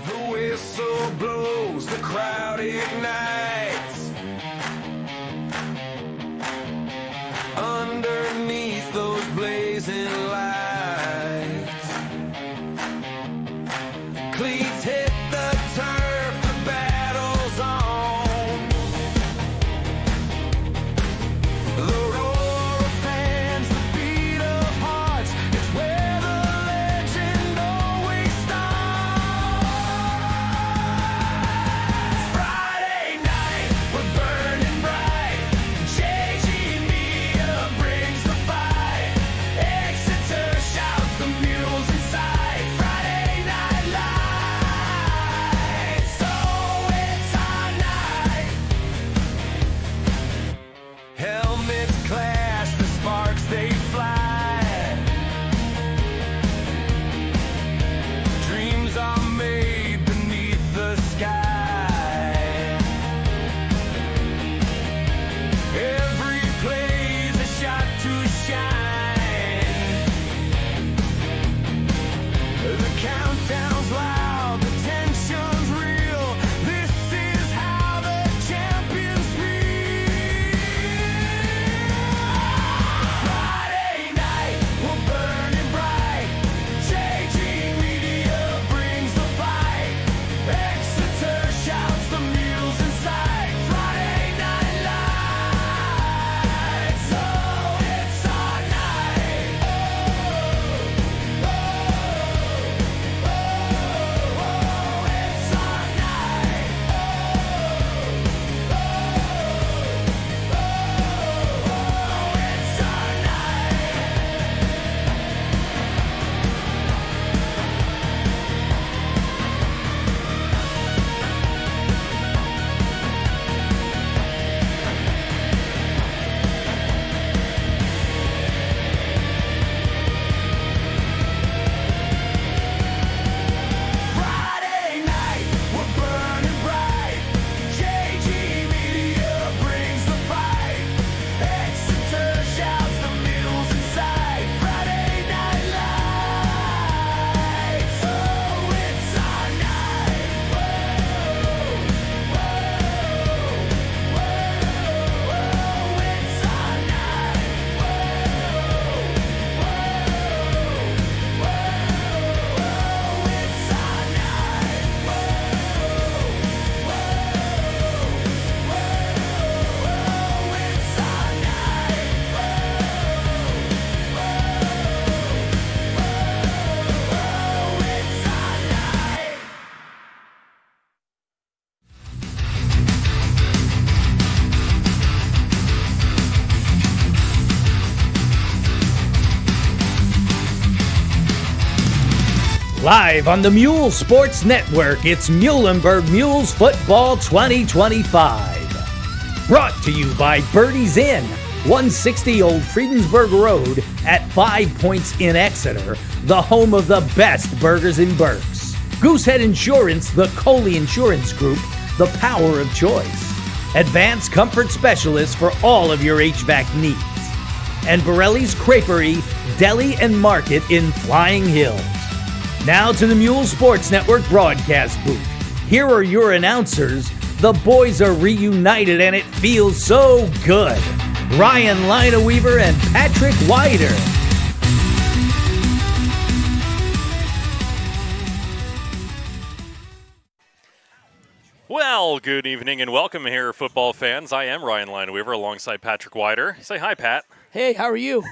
The whistle blows, the crowd ignites. Underneath those blazing lights, cleats hit the turf, the battle's on. The roar of fans, the beat of hearts, it's where the legend always starts. Friday night, we're burning bright. JG Media brings the fight. Exeter shouts, the mules inside. Friday night lights, so it's our night. Helmets clash, the sparks they fly. Dreams are made beneath the sky. Every play's a shot to shine. The countdown's loud, the tension's real. This is how the champions feel. Friday night, we're burning bright. JG Media brings the fight. Exeter shouts, the mules inside. Friday night lights, so it's our night. Oh, it's our night. It's our night. Friday night, we're burning bright. JG Media brings the fight. Exeter shouts, the mules inside. Friday night lights, oh, it's our night. Whoa, it's our night. It's our night. It's our night. It's our night. Live on the Mule Sports Network, it's Muhlenberg Muhls Football 2025. Brought to you by Birdie's Inn, 160 Old Friedensburg Road at 5 Points in Exeter, the home of the best burgers in Berks. Goosehead Insurance, the Coley Insurance Group, the power of choice. Advanced comfort specialists for all of your HVAC needs. And Borelli's Creperie, Deli and Market in Flying Hills. Now to the Mule Sports Network broadcast booth. Here are your announcers. The boys are reunited and it feels so good. Ryan Lineweaver and Patrick Wider. Well, good evening and welcome here, football fans. I am Ryan Lineweaver alongside Patrick Wider. Say hi, Pat. Hey, how are you?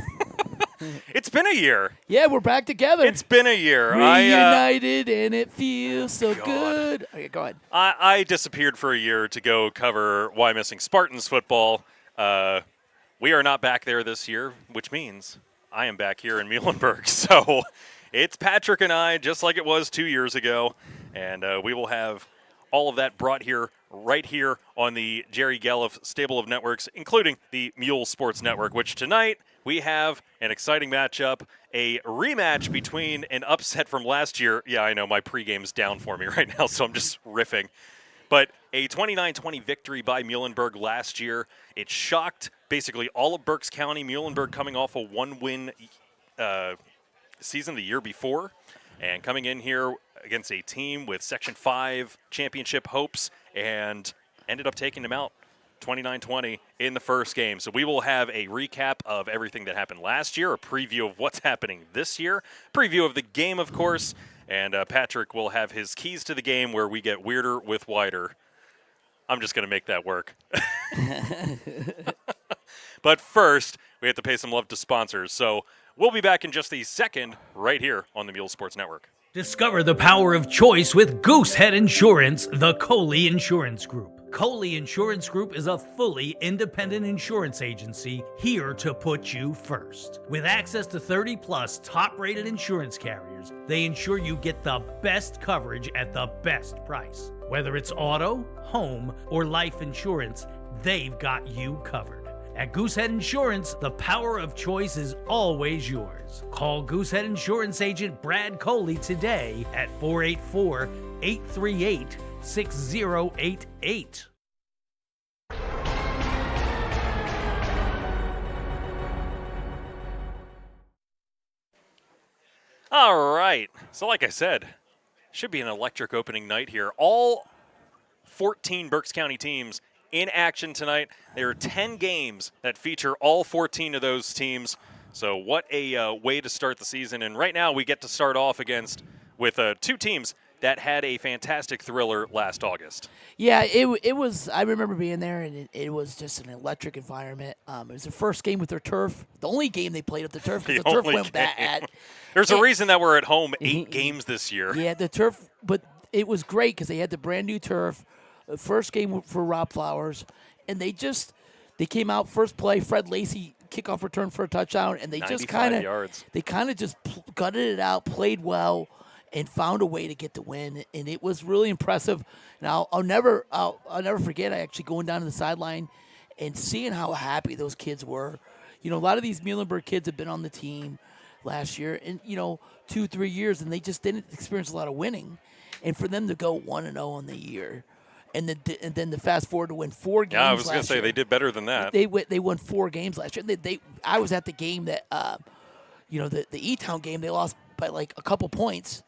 It's been a year. Yeah, we're back together. It's been a year. Reunited and it feels so good. Okay, go ahead. I disappeared for a year to go cover Why Missing Spartans football. We are not back there this year, which means I am back here in Muhlenberg. So it's Patrick and I, just like it was 2 years ago. And we will have all of that brought here, right here on the Jerry Galliff stable of networks, including the Mule Sports Network, which tonight we have an exciting matchup, a rematch between an upset from last year. Yeah, I know my pregame's down for me right now, so I'm just riffing. But A 29-20 victory by Muhlenberg last year. It shocked basically all of Berks County. Muhlenberg coming off a one-win season the year before, and coming in here against a team with Section 5 championship hopes, and ended up taking them out 29-20 in the first game. So we will have a recap of everything that happened last year, a preview of what's happening this year, preview of the game, of course, and Patrick will have his keys to the game where we get weirder with wider. I'm just going to make that work. But first, we have to pay some love to sponsors. So we'll be back in just a second right here on the Mule Sports Network. Discover the power of choice with Goosehead Insurance, the Coley Insurance Group. Coley Insurance Group is a fully independent insurance agency here to put you first. With access to 30-plus top-rated insurance carriers, they ensure you get the best coverage at the best price. Whether it's auto, home, or life insurance, they've got you covered. At Goosehead Insurance, the power of choice is always yours. Call Goosehead Insurance Agent Brad Coley today at 484-838-6088. All right. So like I said, should be an electric opening night here. All 14 Berks County teams in action tonight. There are 10 games that feature all 14 of those teams. So what a way to start the season. And right now we get to start off with two teams that had a fantastic thriller last August. Yeah, it was. I remember being there, and it was just an electric environment. It was the first game with their turf, the only game they played at the turf because the turf went bad. There's a reason that we're at home 8 games this year. Yeah, the turf, but it was great because they had the brand new turf. First game for Rob Flowers, and they came out first play. Fred Lacey kickoff return for a touchdown, and they just kind of gutted it out, played well, and found a way to get the win. And it was really impressive. Now I'll never forget. I actually going down to the sideline and seeing how happy those kids were. You know, a lot of these Muhlenberg kids have been on the team last year, and 2-3 years, and they just didn't experience a lot of winning. And for them to go 1-0 on the year. And then the fast forward to win 4 games. Yeah, I was going to last say year. they did better than that. They won 4 games last year. I was at the game that the E-Town game. They lost by like a couple points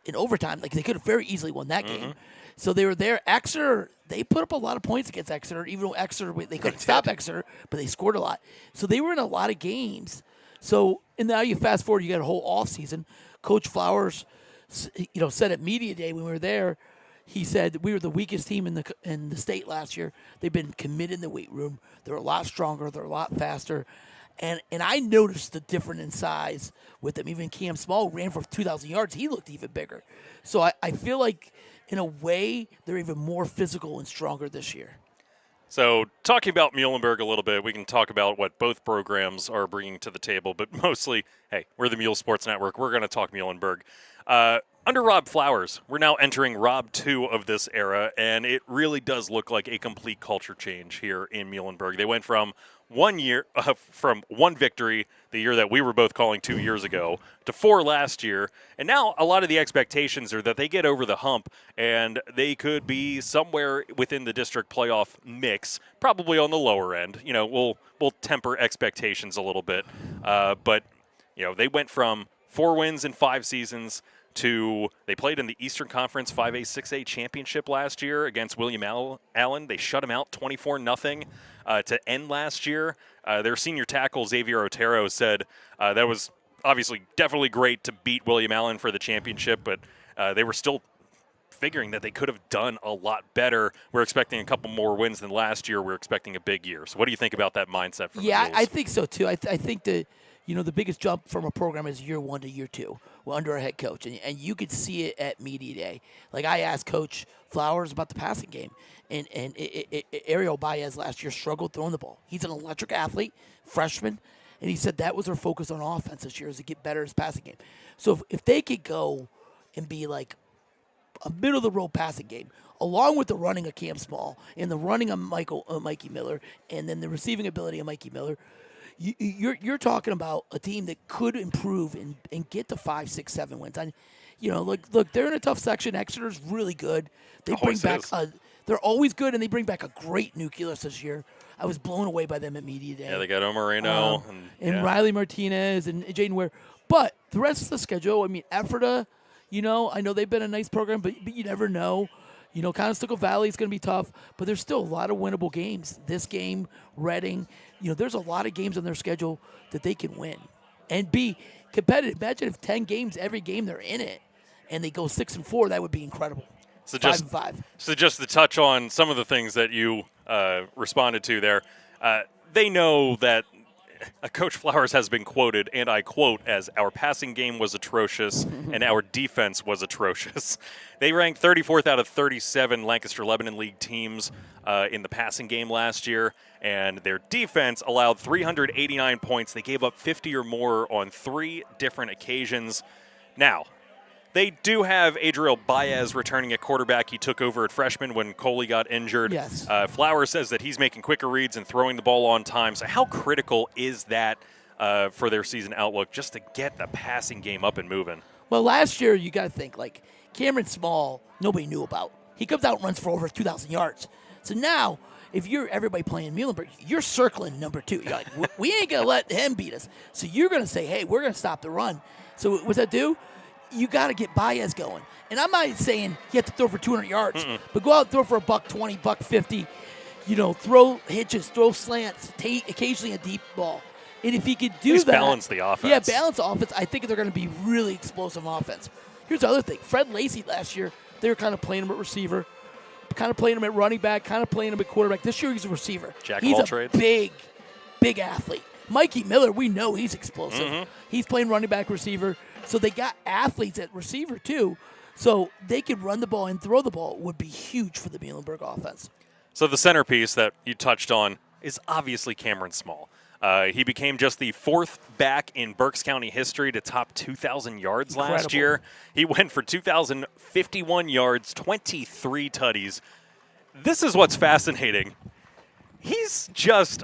in overtime. Like they could have very easily won that game. So they were there. Exeter, they put up a lot of points against Exeter. Even though Exeter, they couldn't stop Exeter, but they scored a lot. So they were in a lot of games. So and now you fast forward, you got a whole off season. Coach Flowers, said at media day when we were there. He said we were the weakest team in the state last year. They've been committed in the weight room. They're a lot stronger. They're a lot faster. And I noticed the difference in size with them. Even Cam Small ran for 2,000 yards. He looked even bigger. So I feel like, in a way, they're even more physical and stronger this year. So talking about Muhlenberg a little bit, we can talk about what both programs are bringing to the table. But mostly, hey, we're the Mule Sports Network. We're going to talk Muhlenberg. Under Rob Flowers, we're now entering Rob 2 of this era, and it really does look like a complete culture change here in Muhlenberg. They went from one victory the year that we were both calling 2 years ago to 4 last year, and now a lot of the expectations are that they get over the hump and they could be somewhere within the district playoff mix, probably on the lower end. We'll temper expectations a little bit, but they went from 4 wins in 5 seasons. They played in the Eastern Conference 5A, 6A championship last year against William Allen. They shut him out 24-0 to end last year. Their senior tackle, Xavier Otero, said that was obviously definitely great to beat William Allen for the championship, but they were still figuring that they could have done a lot better. We're expecting a couple more wins than last year. We're expecting a big year. So what do you think about that mindset from the Mules? I think so, too. I think that the biggest jump from a program is year 1 to year 2 under a head coach. And you could see it at media day. Like I asked Coach Flowers about the passing game. And Ariel Baez last year struggled throwing the ball. He's an electric athlete, freshman. And he said that was their focus on offense this year is to get better at his passing game. So if they could go and be like a middle-of-the-road passing game, along with the running of Cam Small and the running of Mikey Miller and then the receiving ability of Mikey Miller, you're talking about a team that could improve and get to 5, 6, 7 wins. Look, they're in a tough section. Exeter's really good. They bring back They're always good, and they bring back a great nucleus this year. I was blown away by them at Media Day. Yeah, they got Omarino and Riley Martinez and Jaden Ware. But the rest of the schedule, I mean, Ephrata, I know they've been a nice program, but you never know. Conestoga Valley is going to be tough, but there's still a lot of winnable games. This game, Reading, there's a lot of games on their schedule that they can win and be competitive. Imagine if 10 games, every game they're in it, and they go 6-4. That would be incredible. So 5-5. So just to touch on some of the things that you responded to there, they know that Coach Flowers has been quoted, and I quote, as our passing game was atrocious and our defense was atrocious. They ranked 34th out of 37 Lancaster-Lebanon League teams in the passing game last year, and their defense allowed 389 points. They gave up 50 or more on 3 different occasions. Now, they do have Adriel Baez returning at quarterback. He took over at freshman when Coley got injured. Yes. Flowers says that he's making quicker reads and throwing the ball on time. So how critical is that for their season outlook, just to get the passing game up and moving? Well, last year, you got to think, like, Cameron Small, nobody knew about. He comes out and runs for over 2,000 yards. So now, if you're everybody playing Muhlenberg, you're circling number 2. You're like, we ain't going to let him beat us. So you're going to say, hey, we're going to stop the run. So what's that do? You got to get Baez going. And I'm not saying you have to throw for 200 yards, but go out and throw for $120, $150. Throw hitches, throw slants, occasionally a deep ball. And if he could do that, balance the offense. Yeah, balance the offense. I think they're going to be really explosive offense. Here's the other thing. Fred Lacey last year, they were kind of playing him at receiver, kind of playing him at running back, kind of playing him at quarterback. This year he's a receiver. Jack of all trades. Big athlete. Mikey Miller, we know he's explosive. He's playing running back, receiver. So they got athletes at receiver too. So they could run the ball and throw the ball. Would be huge for the Muhlenberg offense. So the centerpiece that you touched on is obviously Cameron Small. He became just the 4th back in Berks County history to top 2,000 yards last year. He went for 2,051 yards, 23 tutties. This is what's fascinating. He's just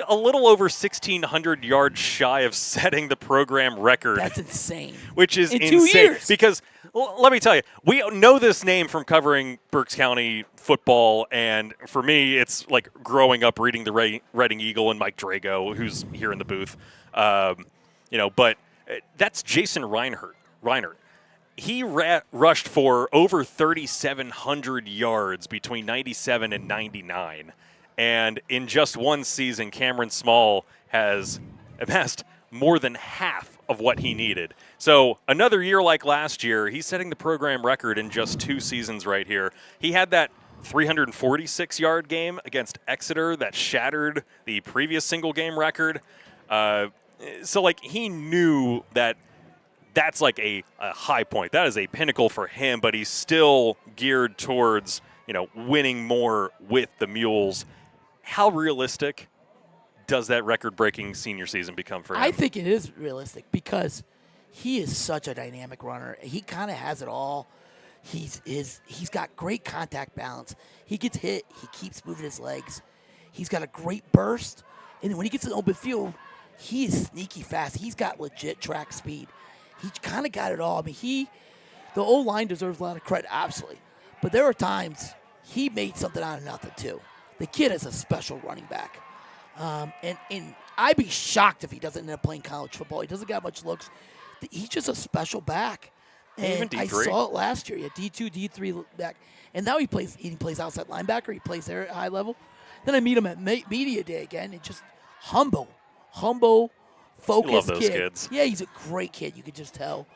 a little over 1,600 yards shy of setting the program record. That's insane. Which is in insane. 2 years. Because, let me tell you, we know this name from covering Berks County football, and for me, it's like growing up reading the Reading Eagle and Mike Drago, who's here in the booth. But that's Jason Reinert. He rushed for over 3,700 yards between 97 and 99. And in just one season, Cameron Small has amassed more than half of what he needed. So another year like last year, he's setting the program record in just 2 seasons right here. He had that 346-yard game against Exeter that shattered the previous single-game record. He knew that that's like a high point. That is a pinnacle for him, but he's still geared towards, winning more with the Mules. How realistic does that record-breaking senior season become for him? I think it is realistic because he is such a dynamic runner. He kind of has it all. He's got great contact balance. He gets hit. He keeps moving his legs. He's got a great burst. And when he gets in the open field, he is sneaky fast. He's got legit track speed. He kind of got it all. I mean, the O-line deserves a lot of credit, absolutely. But there are times he made something out of nothing, too. The kid is a special running back. And I'd be shocked if he doesn't end up playing college football. He doesn't got much looks. He's just a special back. And even D3. I saw it last year. Yeah, D2, D3 back. And now he plays outside linebacker. He plays there at high level. Then I meet him at Media Day again. And just humble, focused love those kid. kids. Yeah, he's a great kid. You could just tell.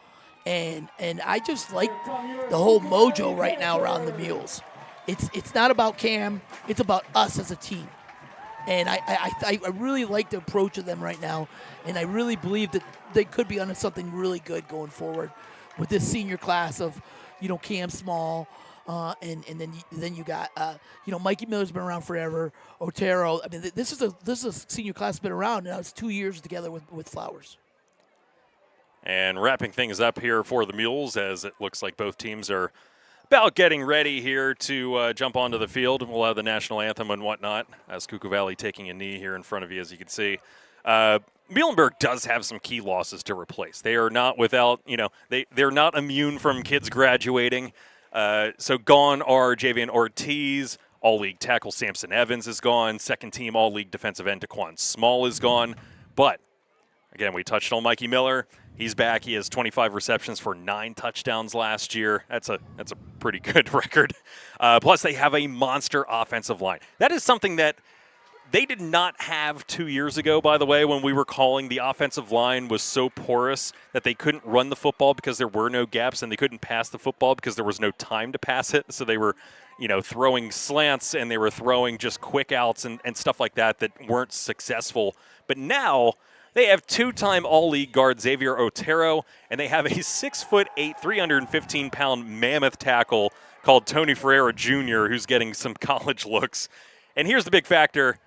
And I just like the whole mojo right now around the Mules. It's not about Cam. It's about us as a team. And I really like the approach of them right now. And I really believe that they could be onto something really good going forward with this senior class of, Cam Small. And then you got, Mikey Miller's been around forever. Otero. I mean, this is a senior class that's been around. Now it's 2 years together with Flowers. And wrapping things up here for the Mules, as it looks like both teams are about getting ready here to jump onto the field. We'll have the national anthem and whatnot, as Cuckoo Valley taking a knee here in front of you, as you can see. Muhlenberg does have some key losses to replace. They are not without, they're not immune from kids graduating. So gone are Javian Ortiz. All-league tackle Samson Evans is gone. Second-team all-league defensive end Daquan Small is gone. But, again, we touched on Mikey Miller. He's back. He has 25 receptions for 9 touchdowns last year. That's a pretty good record. Plus, they have a monster offensive line. That is something that they did not have 2 years ago, by the way, when we were calling the offensive line was so porous that they couldn't run the football because there were no gaps, and they couldn't pass the football because there was no time to pass it. So they were, throwing slants, and they were throwing just quick outs and stuff like that weren't successful. But now they have 2-time all-league guard Xavier Otero, and they have a 6'8", 315-pound mammoth tackle called Tony Ferreira Jr., who's getting some college looks. And here's the big factor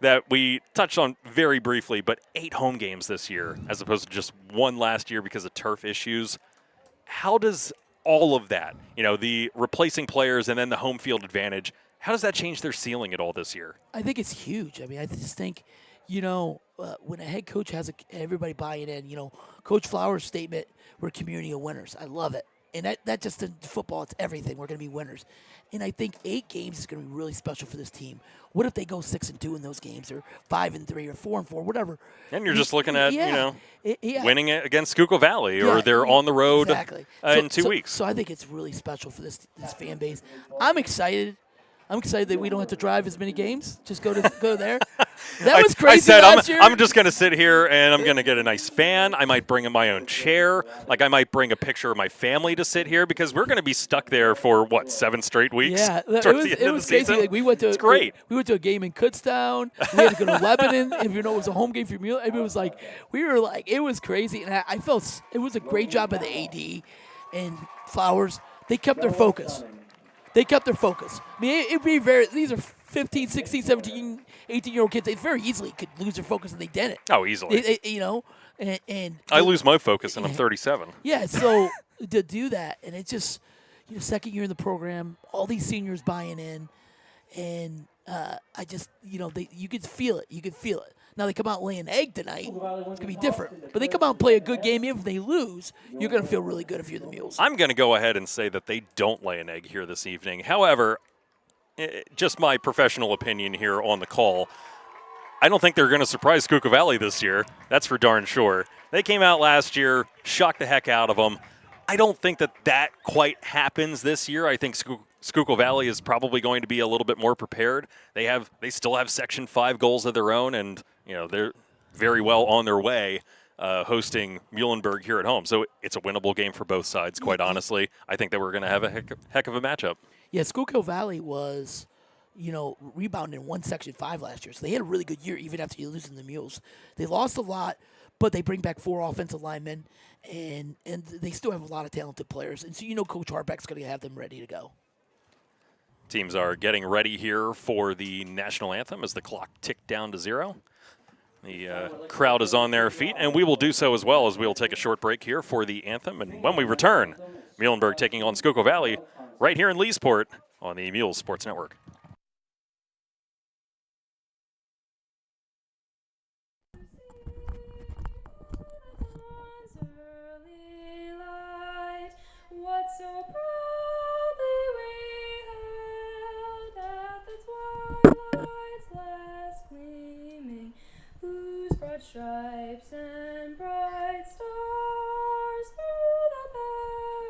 that we touched on very briefly, but 8 home games this year as opposed to just 1 last year because of turf issues. How does all of that, the replacing players and then the home field advantage, how does that change their ceiling at all this year? I think it's huge. I mean, I just think, when a head coach has everybody buying in, Coach Flowers' statement, we're a community of winners. I love it. And that just in football, it's everything. We're going to be winners. And I think 8 games is going to be really special for this team. What if they go 6-2 in those games, or 5-3, or 4-4, whatever? And you're just looking at, winning it against Schuylkill Valley, or Yeah, they're on the road exactly. in 2 weeks. So I think it's really special for this fan base. I'm excited. I'm excited that we don't have to drive as many games. Just go there. That was crazy I said last year. I'm just going to sit here and I'm going to get a nice fan. I might bring in my own chair. Like I might bring a picture of my family to sit here because we're going to be stuck there for 7 straight weeks. Yeah, towards the end it of was the crazy. season? Like we went to It's great. We went to a game in Kutztown. We had to go to Lebanon. If it was a home game for me, it was like it was crazy, and I felt it was a great job by the AD and Flowers. They kept their focus. I mean, it'd be these are 15, 16, 17, 18-year-old kids. They very easily could lose their focus, and they did it. Oh, easily. And I lose my focus and I'm 37. yeah, so to do that, and it's just, second year in the program, all these seniors buying in, and I just, you could feel it. You could feel it. Now they come out and lay an egg tonight. It's going to be different. But they come out and play a good game. Even if they lose, you're going to feel really good if you're the Mules. I'm going to go ahead and say that they don't lay an egg here this evening. However, just my professional opinion here on the call, I don't think they're going to surprise Schuylkill Valley this year. That's for darn sure. They came out last year, shocked the heck out of them. I don't think that quite happens this year. I think Schuylkill Valley is probably going to be a little bit more prepared. They still have Section 5 goals of their own, and they're very well on their way hosting Muhlenberg here at home. So it's a winnable game for both sides, quite honestly. I think that we're going to have a heck of a matchup. Yeah, Schuylkill Valley was, rebounding in 1 Section 5 last year. So they had a really good year even after losing the Mules. They lost a lot, but they bring back 4 offensive linemen, and they still have a lot of talented players. And so Coach Harbeck's going to have them ready to go. Teams are getting ready here for the national anthem as the clock ticked down to 0. The crowd is on their feet, and we will do so as well as we'll take a short break here for the anthem. And when we return, Muhlenberg taking on Schuylkill Valley right here in Leesport on the Mules Sports Network. What so proudly we hailed at the twilight's last gleaming, whose broad stripes and bright stars through the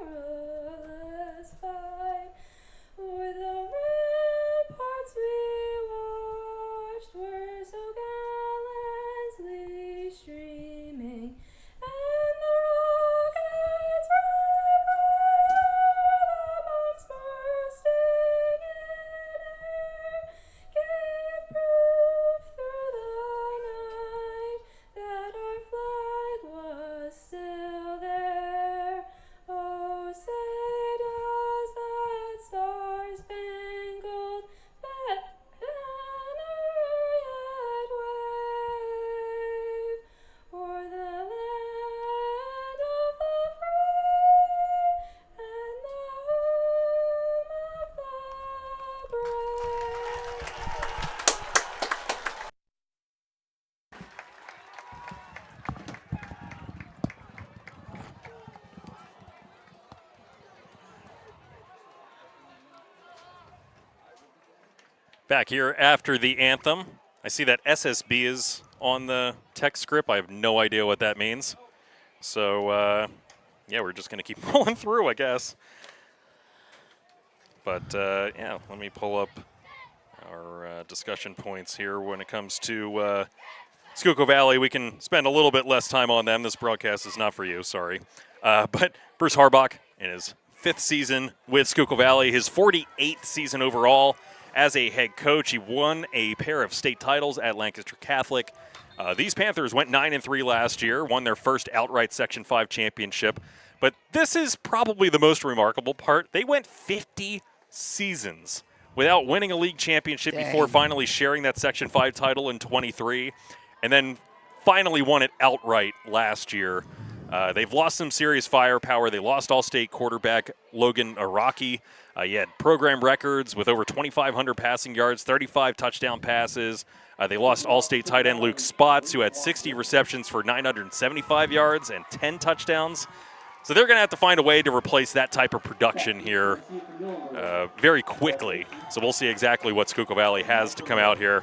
perilous fight, with the Back here after the anthem. I see that SSB is on the text script. I have no idea what that means. So, yeah, we're just going to keep rolling through, I guess. But, yeah, let me pull up our discussion points here when it comes to Schuylkill Valley. We can spend a little bit less time on them. This broadcast is not for you, sorry. But Bruce Harbach in his 5th season with Schuylkill Valley, his 48th season overall as a head coach. He won a pair of state titles at Lancaster Catholic. These Panthers went 9-3 last year, won their first outright Section 5 championship. But this is probably the most remarkable part. They went 50 seasons without winning a league championship before finally sharing that Section 5 title in 23, and then finally won it outright last year. They've lost some serious firepower. They lost All-State quarterback Logan Araki. He had program records with over 2,500 passing yards, 35 touchdown passes. They lost All-State tight end Luke Spots, who had 60 receptions for 975 yards and 10 touchdowns. So they're going to have to find a way to replace that type of production here very quickly. So we'll see exactly what Schuylkill Valley has to come out here.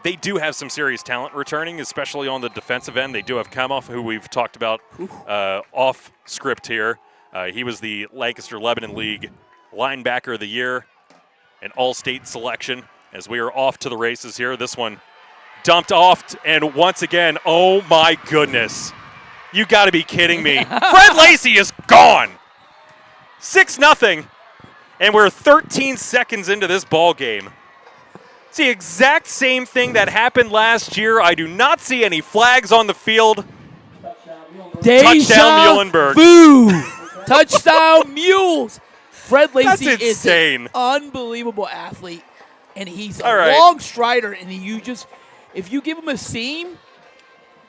They do have some serious talent returning, especially on the defensive end. They do have Kamoff, who we've talked about off script here. He was the Lancaster Lebanon League linebacker of the year, an all-state selection. As we are off to the races here, this one dumped off, and once again, oh my goodness. You got to be kidding me. Fred Lacey is gone. 6-0, and we're 13 seconds into this ball game. It's the exact same thing that happened last year. I do not see any flags on the field. Touchdown Muhlenberg. Boo! Touchdown Mules. Fred Lacey That's is insane. an unbelievable athlete, and he's a All right. long strider, and if you give him a seam,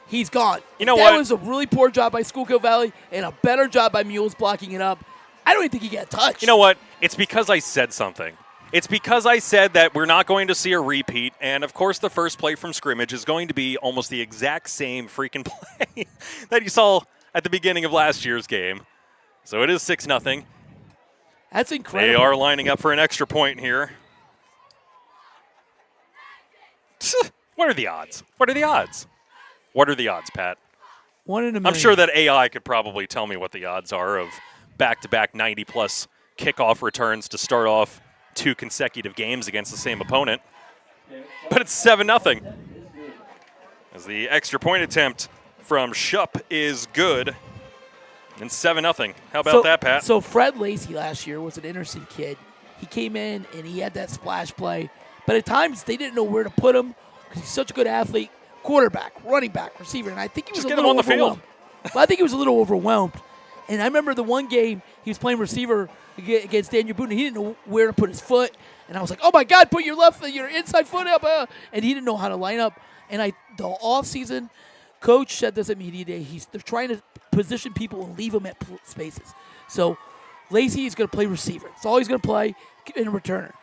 he's gone. You know that what? was a really poor job by Schuylkill Valley and a better job by Mules blocking it up. I don't even think he got touched. You know what? It's because I said something. It's because I said that we're not going to see a repeat, and of course the first play from scrimmage is going to be almost the exact same freaking play that you saw at the beginning of last year's game. So it is 6-0. That's They incredible. are lining up for an extra point here. What are the odds? What are the odds? What are the odds, Pat? 1 in a million. I'm sure that AI could probably tell me what the odds are of back-to-back 90-plus kickoff returns to start off 2 consecutive games against the same opponent. But it's 7-0. As the extra point attempt from Schupp is good. And 7-0. How about that, Pat? So Fred Lacey last year was an interesting kid. He came in and he had that splash play, but at times they didn't know where to put him because he's such a good athlete, quarterback, running back, receiver, and I think he was Just a get little him on the field. overwhelmed. But I think he was a little overwhelmed. And I remember the one game he was playing receiver against Daniel Boone, and he didn't know where to put his foot. And I was like, oh, my God, put your inside foot up. And he didn't know how to line up. And the offseason, coach said this at media day. They're trying to position people and leave them at spaces. So Lacey is going to play receiver. That's all he's going to play, and a returner.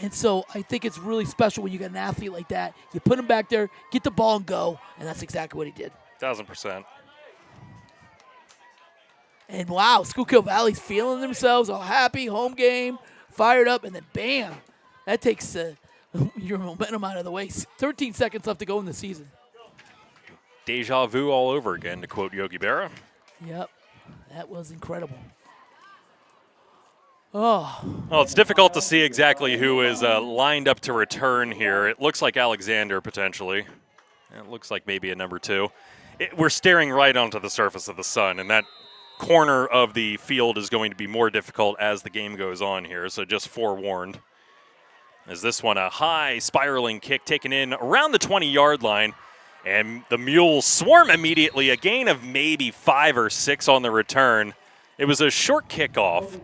And so I think it's really special when you got an athlete like that. You put him back there, get the ball and go, and that's exactly what he did. 1,000%. And wow, Schuylkill Valley's feeling themselves, all happy, home game, fired up, and then bam, that takes your momentum out of the way. 13 seconds left to go in the season. Deja vu all over again, to quote Yogi Berra. Yep, that was incredible. Oh, Well, it's difficult to see exactly who is lined up to return here. It looks like Alexander, potentially. It looks like maybe a number 2. We're staring right onto the surface of the sun, and that corner of the field is going to be more difficult as the game goes on here, so just forewarned. As this one, a high spiraling kick taken in around the 20-yard line, and the Mules swarm immediately, a gain of maybe 5 or 6 on the return. It was a short kickoff,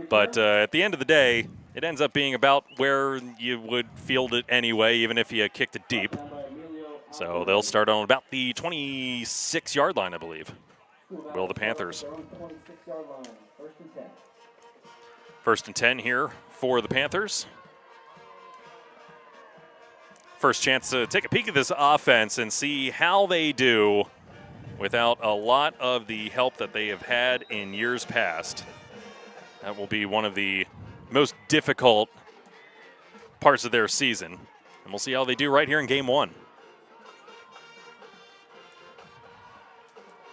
but at the end of the day, it ends up being about where you would field it anyway, even if you kicked it deep. So they'll start on about the 26-yard line, I believe. Will the Panthers. 1st and 10 here for the Panthers. First chance to take a peek at this offense and see how they do without a lot of the help that they have had in years past. That will be one of the most difficult parts of their season. And we'll see how they do right here in game 1.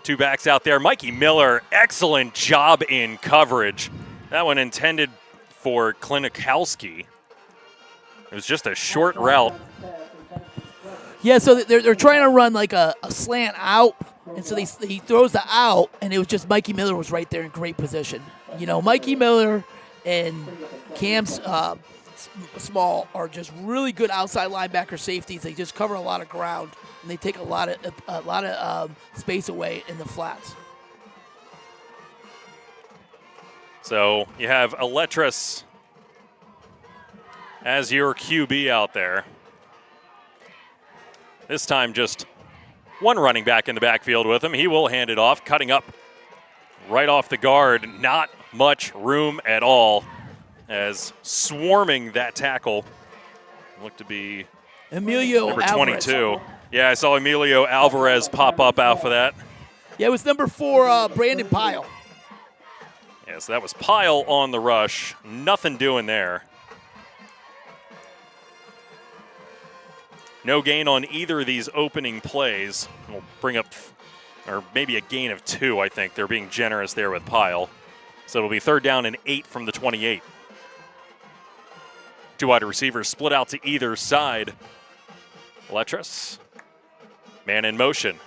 2 backs out there. Mikey Miller, excellent job in coverage. That one intended for Klinikowski. It was just a short route. Yeah, so they're trying to run like a slant out, and so he throws the out, and it was just Mikey Miller was right there in great position. You know, Mikey Miller and Cam Small are just really good outside linebacker safeties. They just cover a lot of ground, and they take a lot of space away in the flats. So you have Eletris as your QB out there. This time just one running back in the backfield with him. He will hand it off, cutting up right off the guard. Not much room at all as swarming that tackle looked to be Emilio number Alvarez. 22. Yeah, I saw Emilio Alvarez pop up off of that. Yeah, it was number 4, Brandon Pyle. Yeah, so that was Pyle on the rush. Nothing doing there. No gain on either of these opening plays. We'll bring up, or maybe a gain of 2, I think. They're being generous there with Pyle. So it'll be 3rd down and 8 from the 28. 2 wide receivers split out to either side. Letras, man in motion.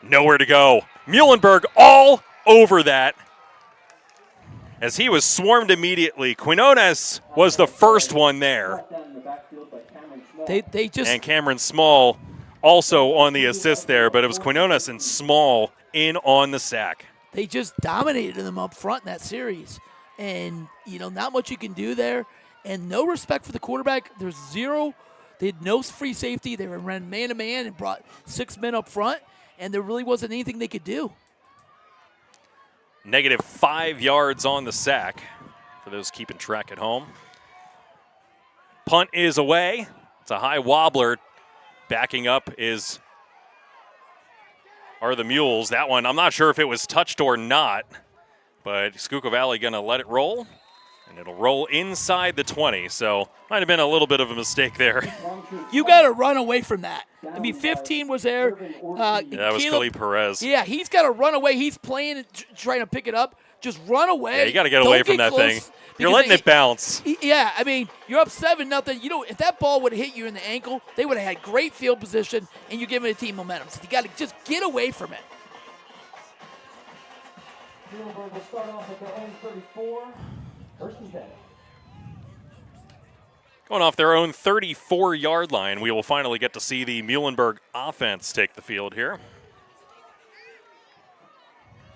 Nowhere to go. Muhlenberg all over that. As he was swarmed immediately. Quinones was the first one there. They just And Cameron Small also on the assist there, but it was Quinones and Small in on the sack. They just dominated them up front in that series. And, you know, not much you can do there. And no respect for the quarterback. There's zero. They had no free safety. They ran man-to-man and brought 6 men up front. And there really wasn't anything they could do. Negative 5 yards on the sack for those keeping track at home. Punt is away. It's a high wobbler. Backing up are the Mules. That one, I'm not sure if it was touched or not, but Schuylkill Valley going to let it roll, and it'll roll inside the 20. So might have been a little bit of a mistake there. You got to run away from that. I mean, 15 was there. That was Khalid Perez. Yeah, he's got to run away. He's playing and trying to pick it up. Just run away. Yeah, you got to get away from that thing. You're letting it bounce. Yeah, I mean, you're up 7-0. You know, if that ball would have hit you in the ankle, they would have had great field position, and you're giving the team momentum. So you got to just get away from it. Muhlenberg will start off at their own 34. First and 10. Going off their own 34-yard line, we will finally get to see the Muhlenberg offense take the field here.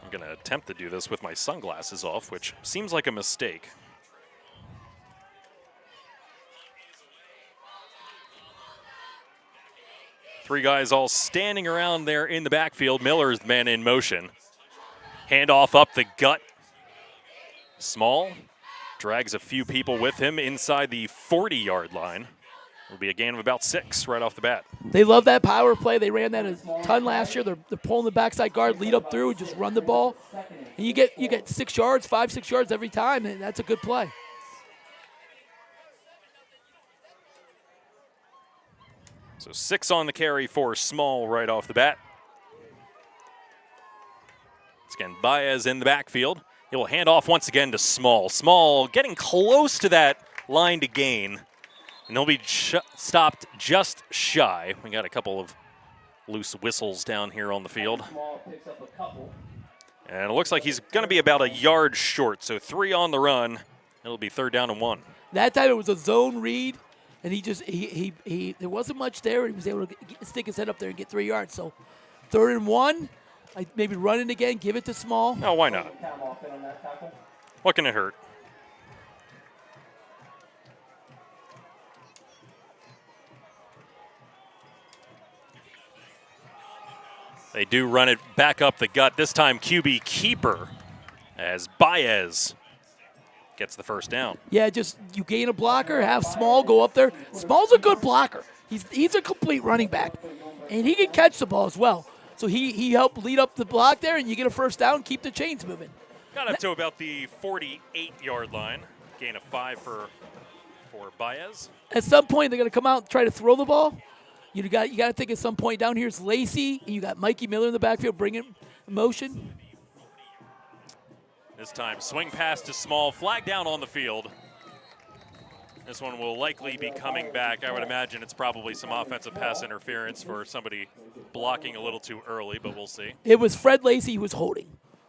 I'm going to attempt to do this with my sunglasses off, which seems like a mistake. Three guys all standing around there in the backfield. Miller's the man in motion. Handoff up the gut. Small drags a few people with him inside the 40-yard line. It'll be a gain of about 6 right off the bat. They love that power play. They ran that a ton last year. They're pulling the backside guard, lead up through, and just run the ball. And you get 6 yards, 5-6 yards every time, and that's a good play. So 6 on the carry for Small right off the bat. It's again Baez in the backfield. He will hand off once again to Small. Small getting close to that line to gain. And he'll be stopped just shy. We got a couple of loose whistles down here on the field. And it looks like he's going to be about a yard short. So 3 on the run. It'll be 3rd down and 1. That time it was a zone read, and he there wasn't much there. He was able to stick his head up there and get 3 yards. So 3rd and 1. Maybe run it again, give it to Small. No, why not? What can it hurt? They do run it back up the gut. This time QB keeper as Baez gets the 1st down. Yeah, just you gain a blocker, have Small go up there. Small's a good blocker. He's a complete running back, and he can catch the ball as well. So he helped lead up the block there, and you get a 1st down, keep the chains moving. Got up to about the 48-yard line. Gain of 5 for for Baez. At some point, they're going to come out and try to throw the ball. You got to think at some point down here's Lacey, and you got Mikey Miller in the backfield bringing motion. This time, swing pass to Small, flag down on the field. This one will likely be coming back. I would imagine it's probably some offensive pass interference for somebody blocking a little too early, but we'll see. It was Fred Lacey who was holding.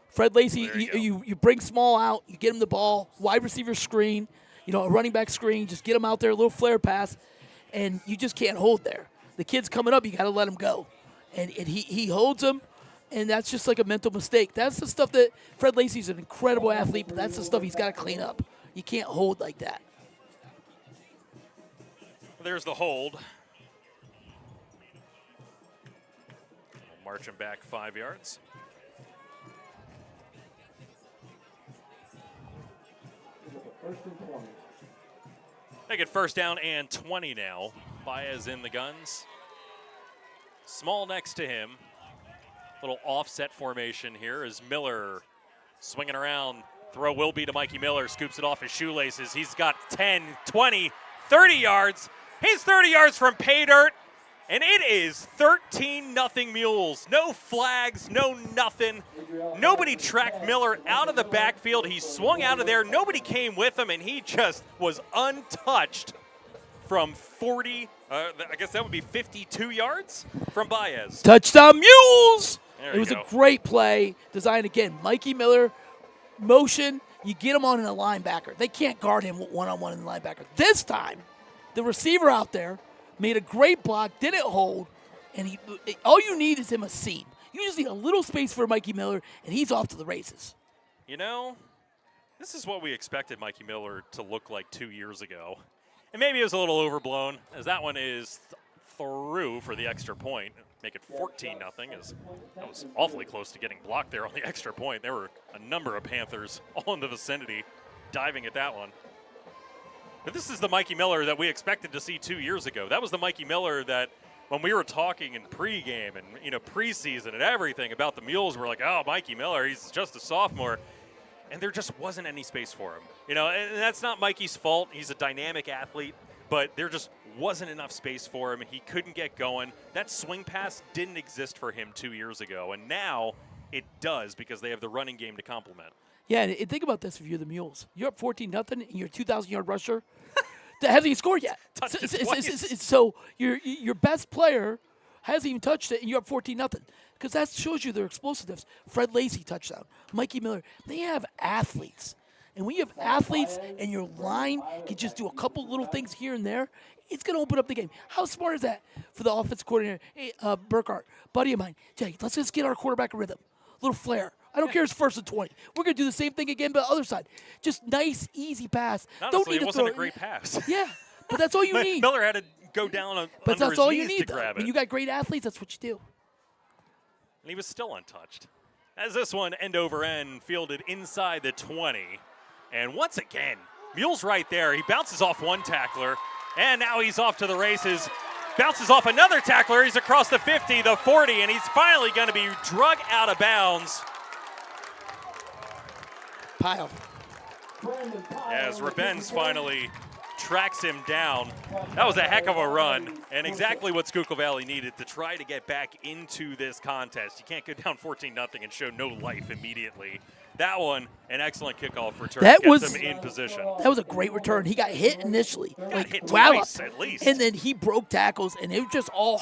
Fred Lacey, There you you bring Small out, you get him the ball, wide receiver screen, a running back screen, just get him out there, a little flare pass, and you just can't hold there. The kid's coming up, you got to let him go. And he holds him, and that's just like a mental mistake. That's the stuff that Fred Lacey's an incredible athlete, but that's the stuff he's got to clean up. You can't hold like that. There's the hold. Marching back 5 yards. They get first down and 20 now. Baez in the guns. Small next to him. Little offset formation here as Miller swinging around. Throw will be to Mikey Miller. Scoops it off his shoelaces. He's got 10, 20, 30 yards. He's 30 yards from pay dirt, and it is 13-0 Mules. No flags, no nothing. Nobody tracked Miller out of the backfield. He swung out of there. Nobody came with him, and he just was untouched from 40, I guess that would be 52 yards from Baez. Touchdown Mules! There It was you go. a great play. Designed again. Mikey Miller, motion. You get him on in a linebacker. They can't guard him one-on-one in the linebacker. This time, the receiver out there made a great block, didn't hold, and all you need is him a seam. You just need a little space for Mikey Miller, and he's off to the races. This is what we expected Mikey Miller to look like 2 years ago. And maybe it was a little overblown, as that one is through for the extra point. Make it 14-0, as that was awfully close to getting blocked there on the extra point. There were a number of Panthers all in the vicinity diving at that one. But this is the Mikey Miller that we expected to see 2 years ago. That was the Mikey Miller that when we were talking in pregame and preseason and everything about the Mules, we're like, oh, Mikey Miller, he's just a sophomore. And there just wasn't any space for him. And that's not Mikey's fault. He's a dynamic athlete, but there just wasn't enough space for him. He couldn't get going. That swing pass didn't exist for him 2 years ago, and now it does because they have the running game to complement. Yeah, and think about this if you're the Mules. You're up 14-0, and you're a 2,000-yard rusher that hasn't even scored yet. Touched it twice. So your best player hasn't even touched it, and you're up 14-0. Because that shows you their explosiveness. Fred Lacey touchdown. Mikey Miller. They have athletes. And when you have athletes and your line can just do a couple little things here and there, it's going to open up the game. How smart is that for the offensive coordinator? Hey, Burkhart, buddy of mine, Jay, let's just get our quarterback a rhythm. Little flair. I don't care if it's first and 20. We're going to do the same thing again, but the other side. Just nice, easy pass. Honestly, Don't need it to wasn't throw a great pass. Yeah, but that's all you need. Miller had to go down But under that's his all knees you need, to though. grab When it. you got great athletes, that's what you do. And he was still untouched. As this one end over end fielded inside the 20. And once again, Mule's right there. He bounces off one tackler, and now he's off to the races. Bounces off another tackler. He's across the 50, the 40, and he's finally going to be drug out of bounds. Pile. As Rebens finally tracks him down. That was a heck of a run, and exactly what Schuylkill Valley needed to try to get back into this contest. You can't go down 14-0 and show no life immediately. That one, an excellent kickoff return. That gets was- him in position. That was a great return. He got hit initially. Got hit walloped. twice at least. And then he broke tackles, and it was just all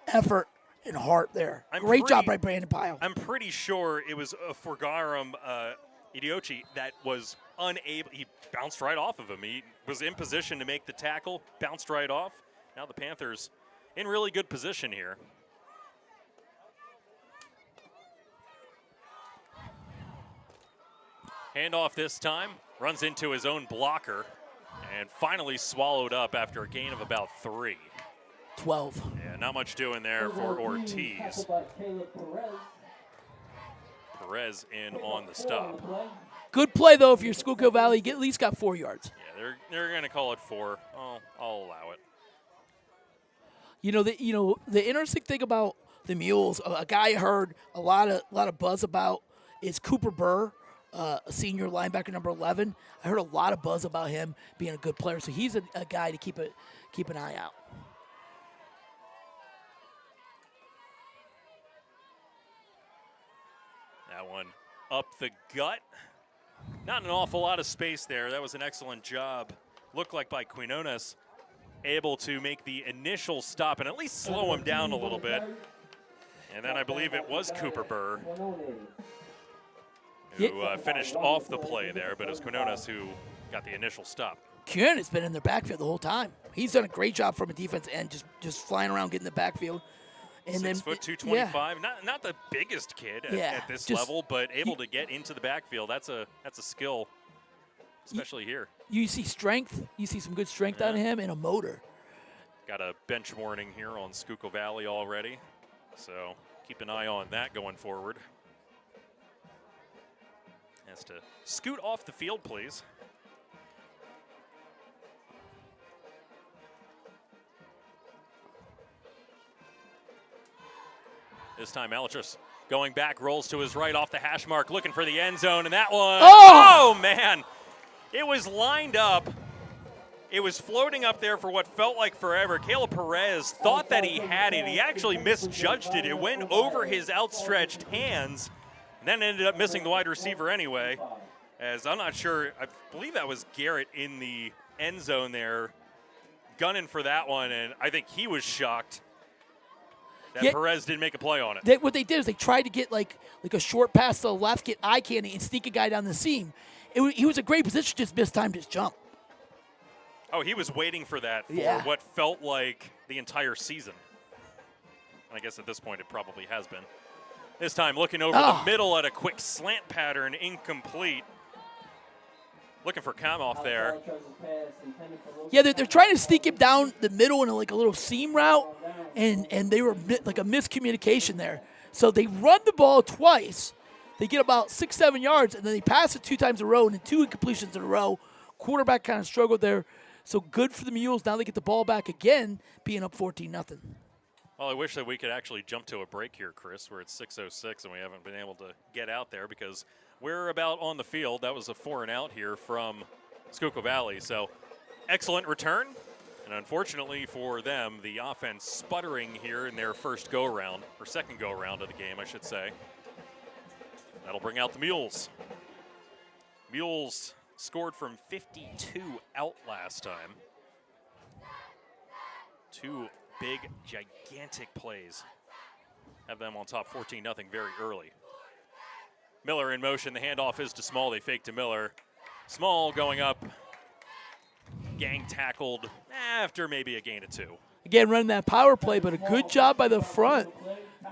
effort and heart there. Great job by Brandon Pyle. I'm pretty sure it was Forgarum Idiochi that was unable. He bounced right off of him. He was in position to make the tackle, bounced right off. Now the Panthers in really good position here. Handoff this time, runs into his own blocker, and finally swallowed up after a gain of about 3. 12. Yeah, not much doing there for Ortiz. Perez in on the stop. Good play, though, if you're Schuylkill Valley. At least got 4 yards. Yeah, they're going to call it 4. I'll allow it. The interesting thing about the Mules, a guy I heard a lot of buzz about is Cooper Burr a senior linebacker, number 11. I heard a lot of buzz about him being a good player, so he's a guy to keep an eye out. That one up the gut. Not an awful lot of space there. That was an excellent job. Looked like by Quinones, able to make the initial stop and at least slow him down a little bit. And then I believe it was Cooper Burr who finished off the play there, but it was Quinones who got the initial stop. Kieran has been in their backfield the whole time. He's done a great job from a defense end, just flying around, getting the backfield. And 6 foot 225, not the biggest kid at this level, but able to get into the backfield. That's a skill, especially here. You see strength. You see some good strength out of him and a motor. Got a bench warning here on Schuylkill Valley already, so keep an eye on that going forward. Has to scoot off the field, please. This time, Elitris going back, rolls to his right off the hash mark, looking for the end zone, and that one, oh man! It was lined up. It was floating up there for what felt like forever. Caleb Perez thought that he had it. He actually misjudged it. It went over his outstretched hands, and then ended up missing the wide receiver anyway. As I'm not sure, I believe that was Garrett in the end zone there, gunning for that one, and I think he was shocked that Perez didn't make a play on it. What they did is they tried to get like a short pass to the left, get eye candy, and sneak a guy down the seam. He was a great position, just mistimed his jump. Oh, he was waiting for that for what felt like the entire season. I guess at this point it probably has been. This time looking over the middle at a quick slant pattern, incomplete. Looking for Kamoff there. Yeah, they're trying to sneak him down the middle in like a little seam route, and they were like a miscommunication there. So they run the ball twice. They get about 6-7 yards, and then they pass it 2 times in a row, and then 2 incompletions in a row. Quarterback kind of struggled there. So good for the Mules. Now they get the ball back again, being up 14-0. Well, I wish that we could actually jump to a break here, Chris, where it's 6:06 and we haven't been able to get out there because we're about on the field. That was a 4-and-out here from Schuylkill Valley. So excellent return. And unfortunately for them, the offense sputtering here in their first go-around, or second go-around of the game, I should say. That'll bring out the Mules. Mules scored from 52 out last time. 2 big, gigantic plays. Have them on top 14-0 very early. Miller in motion. The handoff is to Small. They fake to Miller. Small going up. Gang tackled after maybe a gain of 2. Again, running that power play, but a good job by the front.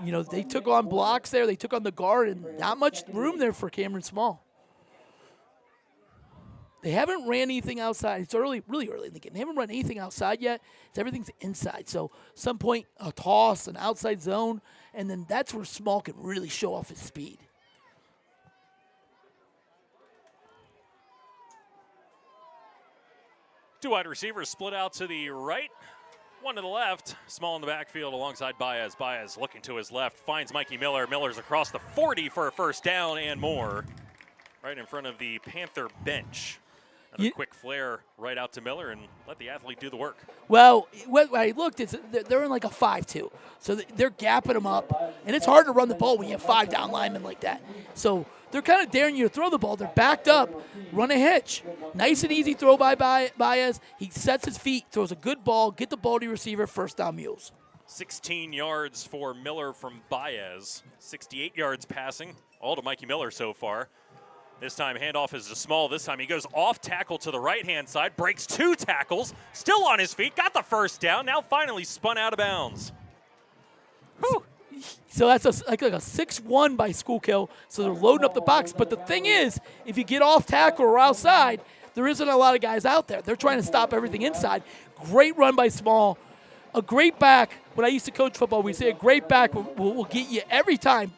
You know, they took on blocks there. They took on the guard, and not much room there for Cameron Small. They haven't ran anything outside. It's early, really early in the game. They haven't run anything outside yet. Everything's inside. So some point, a toss, an outside zone, and then that's where Small can really show off his speed. Two wide receivers split out to the right, one to the left. Small in the backfield alongside Baez. Baez looking to his left, finds Mikey Miller. Miller's across the 40 for a first down and more. Right in front of the Panther bench. And a quick flare right out to Miller and let the athlete do the work. Well, when I looked, they're in like a 5-2. So they're gapping them up. And it's hard to run the ball when you have 5 down linemen like that. So they're kind of daring you to throw the ball. They're backed up, run a hitch. Nice and easy throw by Baez. He sets his feet, throws a good ball, get the ball to your receiver, first down Mules. 16 yards for Miller from Baez. 68 yards passing, all to Mikey Miller so far. This time, handoff is to Small. This time, he goes off tackle to the right-hand side, breaks 2 tackles, still on his feet, got the first down, now finally spun out of bounds. Whew. So that's like a 6-1 by Schuylkill, so they're loading up the box. But the thing is, if you get off tackle or outside, there isn't a lot of guys out there. They're trying to stop everything inside. Great run by Small. A great back, when I used to coach football, we say a great back will get you every time.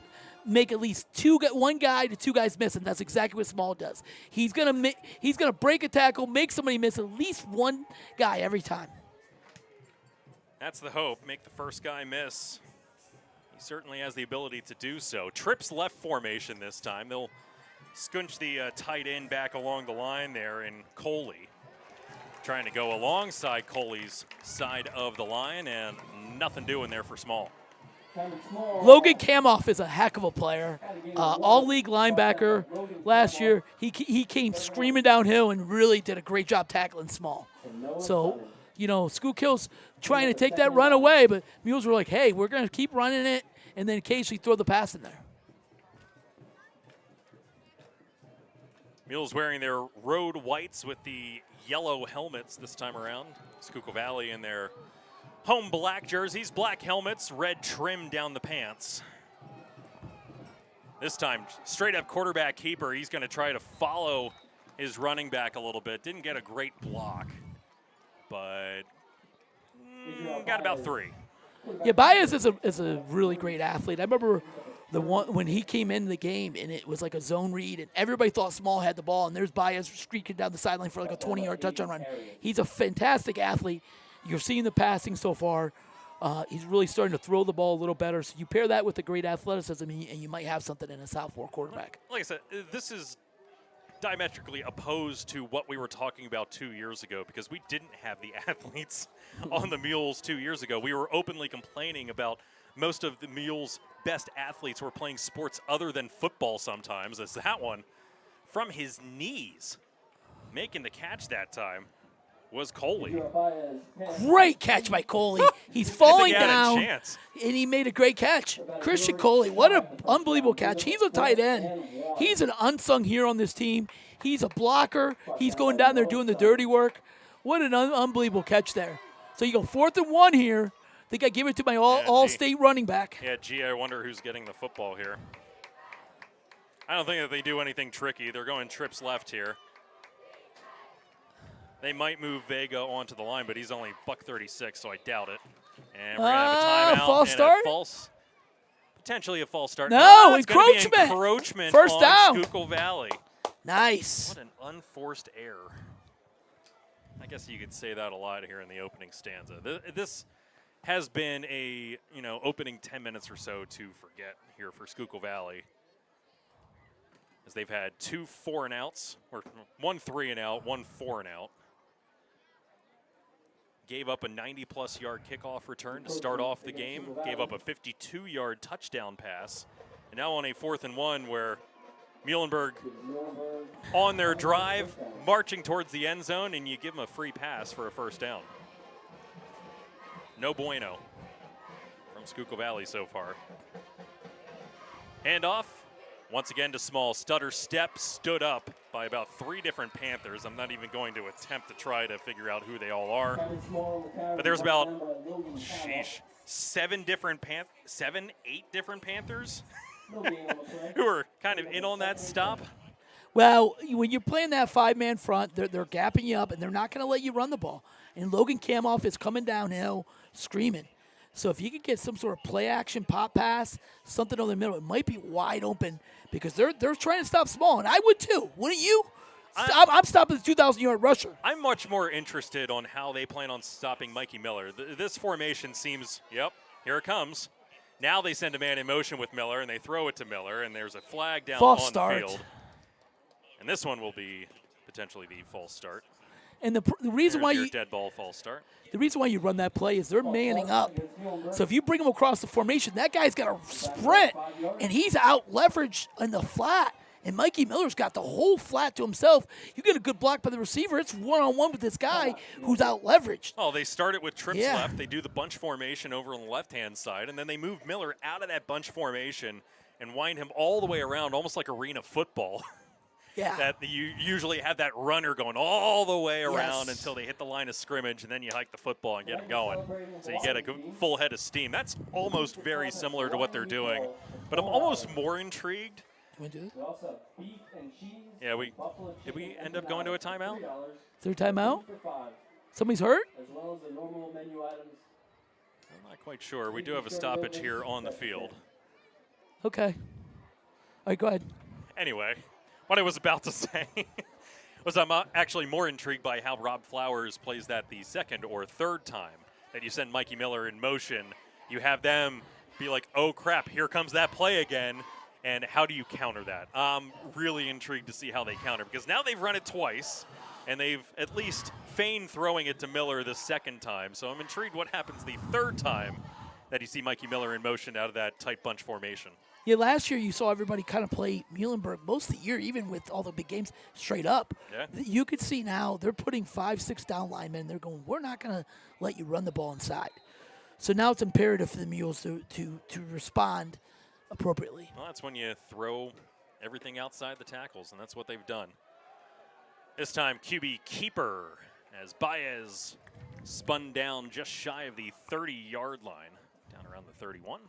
Make at least 1 guy to 2 guys miss, and that's exactly what Small does. He's gonna break a tackle, make somebody miss at least 1 guy every time. That's the hope. Make the first guy miss. He certainly has the ability to do so. Trips left formation this time. They'll Scunch the tight end back along the line there in Coley. Trying to go alongside Coley's side of the line, and nothing doing there for Small. Logan Kamoff is a heck of a player. All-league linebacker last year. He came screaming downhill and really did a great job tackling Small. So, Schuylkill's trying to take that run away, but Mules were like, hey, we're going to keep running it and then occasionally throw the pass in there. Mules wearing their road whites with the yellow helmets this time around. Schuylkill Valley in their home black jerseys, black helmets, red trim down the pants. This time, straight up quarterback keeper. He's going to try to follow his running back a little bit. Didn't get a great block, but got about 3. Yeah, Baez is a really great athlete. I remember the one when he came into the game and it was like a zone read and everybody thought Small had the ball and there's Baez streaking down the sideline for like a 20-yard touchdown run. He's a fantastic athlete. You're seeing the passing so far. He's really starting to throw the ball a little better. So you pair that with the great athleticism and you might have something in a sophomore quarterback. Like I said, this is diametrically opposed to what we were talking about 2 years ago because we didn't have the athletes on the Mules 2 years ago. We were openly complaining about most of the Mules' best athletes were playing sports other than football sometimes, as that one, from his knees, making the catch that time, was Coley. Great catch by Coley. He's falling I think he had a down, chance. and he made a great catch. Christian Coley, what an unbelievable catch. He's a tight end. He's an unsung hero on this team. He's a blocker. He's going down there doing the dirty work. What an unbelievable catch there. So you go 4th and 1 here. I think I give it to my all-state running back. Yeah, gee, I wonder who's getting the football here. I don't think that they do anything tricky. They're going trips left here. They might move Vega onto the line, but he's only $136, so I doubt it. And we're going to have a timeout. False and start? Potentially a false start. No, it's gonna be encroachment. Encroachment First on down. Schuylkill Valley. Nice. What an unforced error. I guess you could say that a lot here in the opening stanza. This has been a, opening 10 minutes or so to forget here for Schuylkill Valley. As they've had 2 4-and-outs, or 1 3-and-out, 1 4-and-out. Gave up a 90-plus yard kickoff return to start off the game. Gave up a 52-yard touchdown pass. And now on a 4th and 1 where Muhlenberg on their drive, marching towards the end zone, and you give them a free pass for a first down. No bueno from Schuylkill Valley so far. Handoff, once again to Small. Stutter step, stood up by about 3 different Panthers. I'm not even going to attempt to try to figure out who they all are. But there's about, 7, 8 different Panthers who are kind of in on that stop. Well, when you're playing that 5-man front, they're gapping you up, and they're not going to let you run the ball. And Logan Kamoff is coming downhill screaming. So if you could get some sort of play-action pop pass, something over the middle, it might be wide open because they're trying to stop Small, and I would too. Wouldn't you? I'm stopping the 2,000-yard rusher. I'm much more interested on how they plan on stopping Mikey Miller. This formation seems, yep, here it comes. Now they send a man in motion with Miller, and they throw it to Miller, and there's a flag down False on start. the field. And this one will be potentially the false start. And the reason Here's why your you dead ball false start. the reason why you run that play is they're manning up. So if you bring him across the formation, that guy's got to sprint, and he's out leveraged in the flat. And Mikey Miller's got the whole flat to himself. You get a good block by the receiver. It's one-on-one with this guy who's out leveraged. Oh, they start it with trips Yeah. left. They do the bunch formation over on the left-hand side, and then they move Miller out of that bunch formation and wind him all the way around, almost like arena football. Yeah. That you usually have that runner going all the way around Yes. until they hit the line of scrimmage, and then you hike the football and get them going. So you get a full head of steam. That's almost very similar to what they're doing. But I'm almost more intrigued. Can we do this? Yeah, did we end up going to a timeout? Is there a timeout? Somebody's hurt? I'm not quite sure. We do have a stoppage here on the field. Okay. All right, go ahead. Anyway, what I was about to say was I'm actually more intrigued by how Rob Flowers plays that the second or third time that you send Mikey Miller in motion. You have them be like, oh, crap, here comes that play again. And how do you counter that? I'm really intrigued to see how they counter, because now they've run it twice, and they've at least feigned throwing it to Miller the second time. So I'm intrigued what happens the third time that you see Mikey Miller in motion out of that tight bunch formation. Yeah, last year you saw everybody kind of play Muhlenberg most of the year, even with all the big games, straight up. Yeah. You could see now they're putting 5-6 down linemen. They're going, we're not going to let you run the ball inside. So now it's imperative for the Mules to respond appropriately. Well, that's when you throw everything outside the tackles, and that's what they've done. This time, QB keeper, as Baez spun down just shy of the 30-yard line, down around the 31.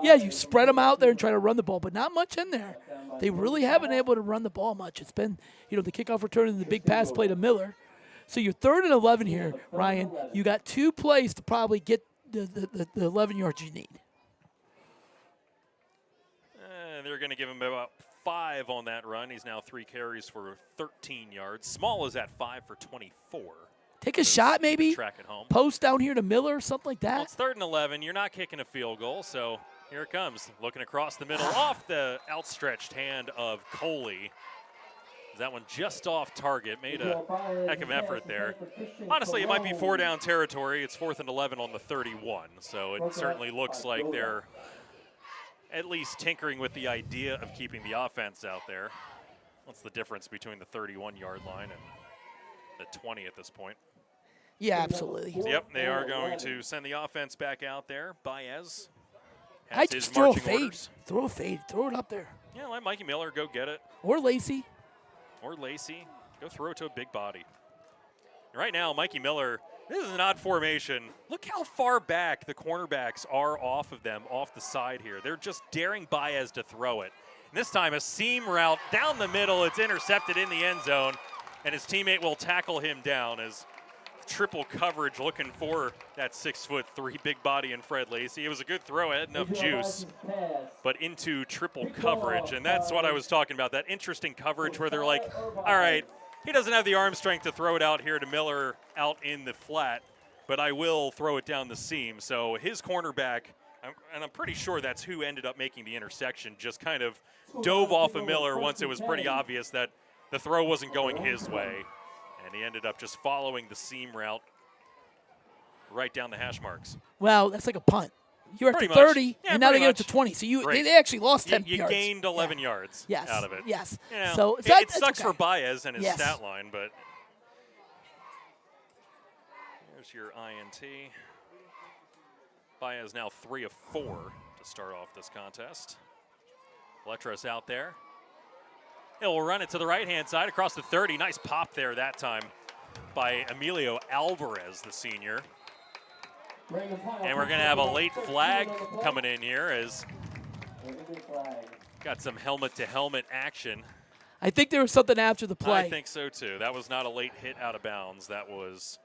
Yeah, you spread them out there and try to run the ball, but not much in there. They really haven't been able to run the ball much. It's been, the kickoff return and the big pass play to Miller. So you're 3rd and 11 here, Ryan. You got 2 plays to probably get the 11 yards you need. They're going to give him about 5 on that run. He's now 3 carries for 13 yards. Small is at 5 for 24. Take a shot, maybe. Track it home. Post down here to Miller, something like Well, that. it's 3rd and 11. You're not kicking a field goal, so here it comes. Looking across the middle, off the outstretched hand of Coley. That one just off target. Made a heck of an effort there. Honestly, it might be 4 down territory. It's 4th and 11 on the 31, so it certainly looks like they're at least tinkering with the idea of keeping the offense out there. What's the difference between the 31-yard line and the 20 at this point? Yeah, absolutely. So, yep, they are going to send the offense back out there. Baez I has just his throw a marching fade. orders. Throw a fade. Throw it up there. Yeah, let Mikey Miller go get it. Or Lacey. Or Lacey. Go throw it to a big body. Right now, Mikey Miller, this is an odd formation. Look how far back the cornerbacks are off of them, off the side here. They're just daring Baez to throw it. And this time, a seam route down the middle. It's intercepted in the end zone, and his teammate will tackle him down as triple coverage looking for that 6'3" big body in Fred Lacey. It was a good throw, it had enough juice, but into triple coverage, and that's what I was talking about, that interesting coverage where they're like, all right, he doesn't have the arm strength to throw it out here to Miller out in the flat, but I will throw it down the seam. So his cornerback, and I'm pretty sure that's who ended up making the intersection, just kind of dove off of Miller once it was pretty obvious that the throw wasn't going his way. And he ended up just following the seam route right down the hash marks. Well, that's like a punt. You're at the Pretty 30, much. Yeah, and now they pretty get up to much. 20. So Great. they actually lost 10 You yards. gained 11 Yeah. yards Yes. out of it. Yes. You know, So it that's sucks okay. for Baez and his Yes. stat line, but here's your INT. Baez now 3 of 4 to start off this contest. Letras out there. He'll run it to the right-hand side across the 30. Nice pop there that time by Emilio Alvarez, the senior. And we're going to have a late flag coming in here as got some helmet-to-helmet action. I think there was something after the play. I think so, too. That was not a late hit out of bounds. That was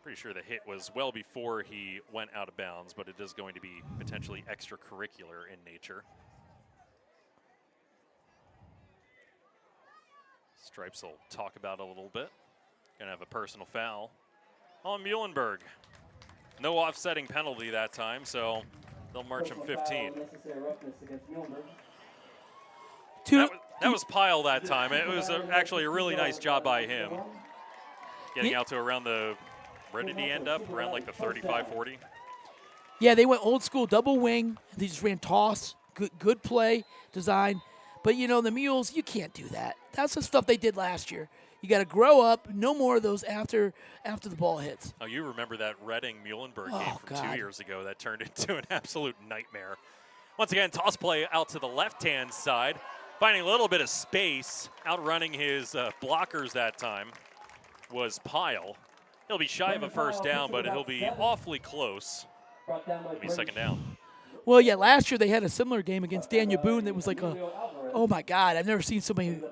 pretty sure the hit was well before he went out of bounds, but it is going to be potentially extracurricular in nature. Stripes will talk about it a little bit. Gonna have a personal foul on Muhlenberg. No offsetting penalty that time, so they'll march him 15. That was Pyle that time. It was actually a really nice job by him. Getting out to around the, where did he end up? Around like the 35, 40? Yeah, they went old school double wing. They just ran toss. Good play design. But, the Mules, you can't do that. That's the stuff they did last year. You got to grow up. No more of those after the ball hits. Oh, you remember that Reading-Muhlenberg game from God. 2 years ago that turned into an absolute nightmare. Once again, toss play out to the left-hand side, finding a little bit of space, outrunning his blockers that time was Pyle. He'll be shy of a first down, but he'll be awfully close. It'll be second down. Well, yeah, last year they had a similar game against Daniel Boone that was like oh my God, I've never seen so many,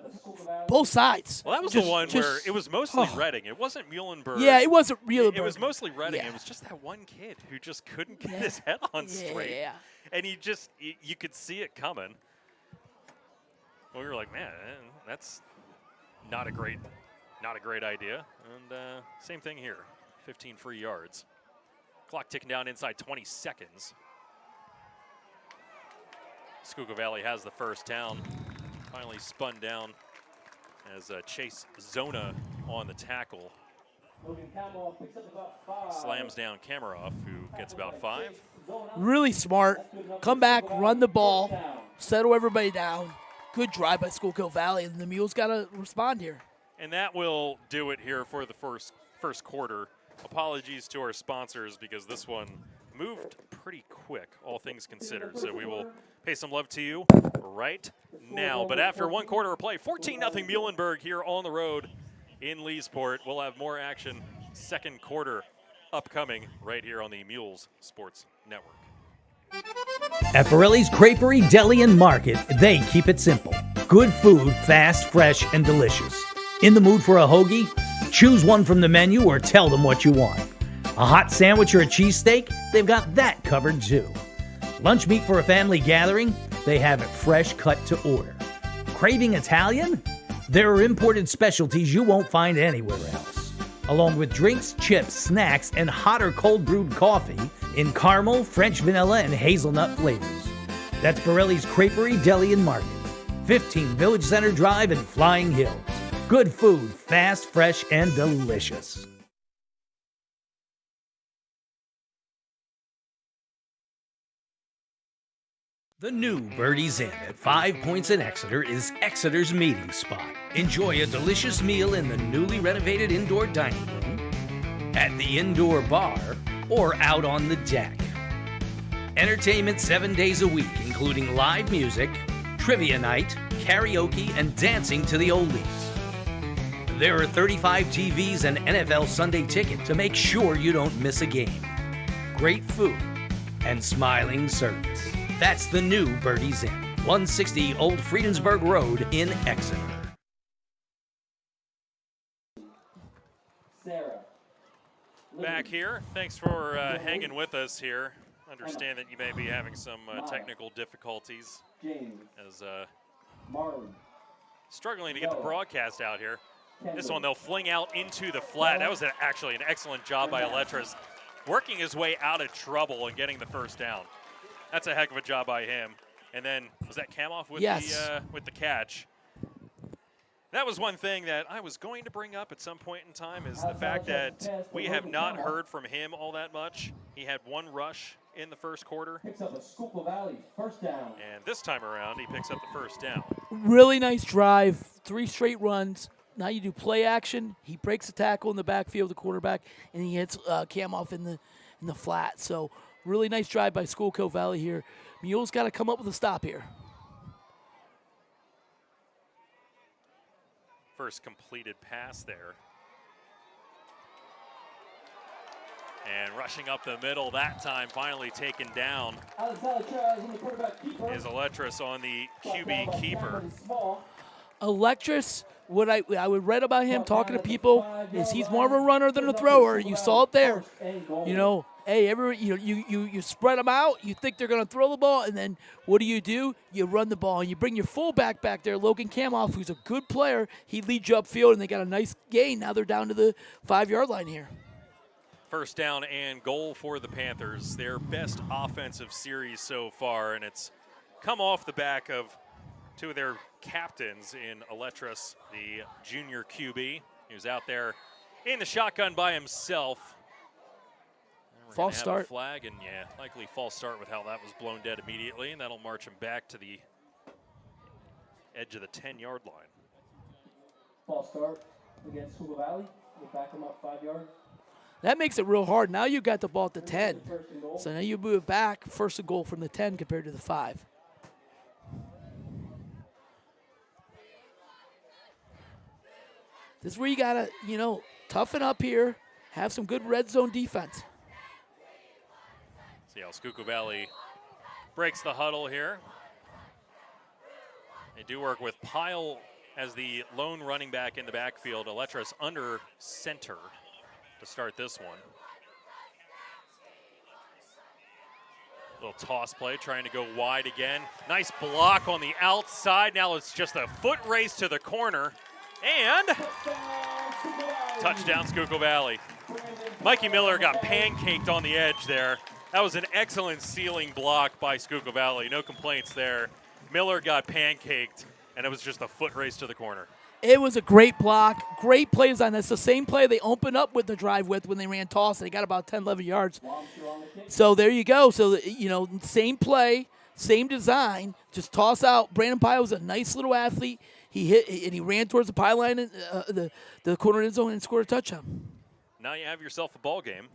both sides. Well, that was the one where it was mostly Reading. It wasn't Muhlenberg. Yeah, it wasn't Muhlenberg. It was mostly Reading. Yeah. It was just that one kid who just couldn't get his head on straight. Yeah. And you could see it coming. Well, we were like, man, that's not a great idea. And same thing here, 15 free yards. Clock ticking down inside 20 seconds. Schuylkill Valley has the first down. Finally spun down as Chase Zona on the tackle. Slams down Kamarov, who gets about 5. Really smart. Come back, run the ball, settle everybody down. Good drive by Schuylkill Valley, and the Mules got to respond here. And that will do it here for the first quarter. Apologies to our sponsors because this one moved pretty quick, all things considered. So we will pay some love to you right now. But after 1 quarter of play, 14-0 Muhlenberg here on the road in Leesport. We'll have more action second quarter upcoming right here on the Mules Sports Network. At Borelli's Creperie, Deli, and Market, they keep it simple. Good food, fast, fresh, and delicious. In the mood for a hoagie? Choose one from the menu or tell them what you want. A hot sandwich or a cheesesteak? They've got that covered too. Lunch meat for a family gathering? They have it fresh cut to order. Craving Italian? There are imported specialties you won't find anywhere else. Along with drinks, chips, snacks, and hot or cold brewed coffee in caramel, French vanilla, and hazelnut flavors. That's Borelli's Creperie, Deli, and Market. 15 Village Center Drive in Flying Hills. Good food, fast, fresh, and delicious. The new Birdie's Inn at 5 Points in Exeter is Exeter's meeting spot. Enjoy a delicious meal in the newly renovated indoor dining room, at the indoor bar, or out on the deck. Entertainment 7 days a week, including live music, trivia night, karaoke, and dancing to the oldies. There are 35 TVs and NFL Sunday ticket to make sure you don't miss a game. Great food and smiling service. That's the new Birdie's Inn, 160 Old Friedensburg Road in Exeter. Back here, thanks for hanging with us here. Understand that you may be having some technical difficulties as struggling to get the broadcast out here. This one they'll fling out into the flat. That was actually an excellent job by Eletras, working his way out of trouble and getting the first down. That's a heck of a job by him. And then, was that Kamoff with, with the catch? That was one thing that I was going to bring up at some point in time is the fact that we have not heard from him all that much. He had 1 rush in the first quarter. Picks up a Schuylkill Valley first down. And this time around, he picks up the first down. Really nice drive, 3 straight runs. Now you do play action. He breaks the tackle in the backfield, the quarterback, and he hits Kamoff in the flat. So really nice drive by Schuylkill Valley here. Mules got to come up with a stop here. First completed pass there. And rushing up the middle that time, finally taken down, is Eletras on the QB keeper. Electris, what I would read about him talking to people is he's more of a runner than a thrower. You saw it there. You know, hey, you spread them out. You think they're going to throw the ball, and then what do? You run the ball, and you bring your fullback back there, Logan Kamoff, who's a good player. He leads you upfield, and they got a nice gain. Now they're down to the 5-yard line here. First down and goal for the Panthers. Their best offensive series so far, and it's come off the back of 2 of their captains in Eletras, the junior QB. He was out there in the shotgun by himself. False start. Flag, and likely false start with how that was blown dead immediately, and that'll march him back to the edge of the 10-yard line. False start against Schuylkill Valley. We'll back them up 5 yards. That makes it real hard. Now you got the ball at the 10. So now you move back, first and goal from the 10 compared to the 5. This is where you got to, toughen up here, have some good red zone defense. See how Schuylkill Valley breaks the huddle here. They do work with Pyle as the lone running back in the backfield. Eletras under center to start this one. Little toss play, trying to go wide again. Nice block on the outside. Now it's just a foot race to the corner. And touchdown Schuylkill Valley. Mikey Miller got pancaked on the edge there. That was an excellent ceiling block by Schuylkill Valley. No complaints there. Miller got pancaked, and it was just a foot race to the corner. It was a great block. Great plays on this. The same play they opened up with the drive with when they ran toss. They got about 10, 11 yards. So there you go. So, same play, same design. Just toss out. Brandon Pyle was a nice little athlete. He hit, and he ran towards the pylon, the corner end zone, and scored a touchdown. Now you have yourself a ball game.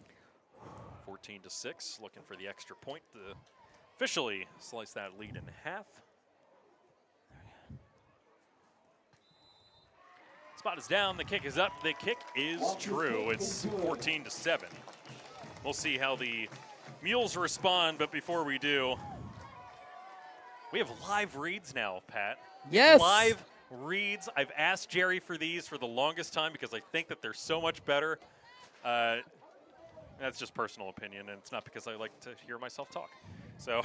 14-6, looking for the extra point to officially slice that lead in half. Spot is down, the kick is up, the kick is true. It's 14-7. We'll see how the Mules respond, but before we do, we have live reads now, Pat. Yes. Live reads. I've asked Jerry for these for the longest time because I think that they're so much better. That's just personal opinion, and it's not because I like to hear myself talk. So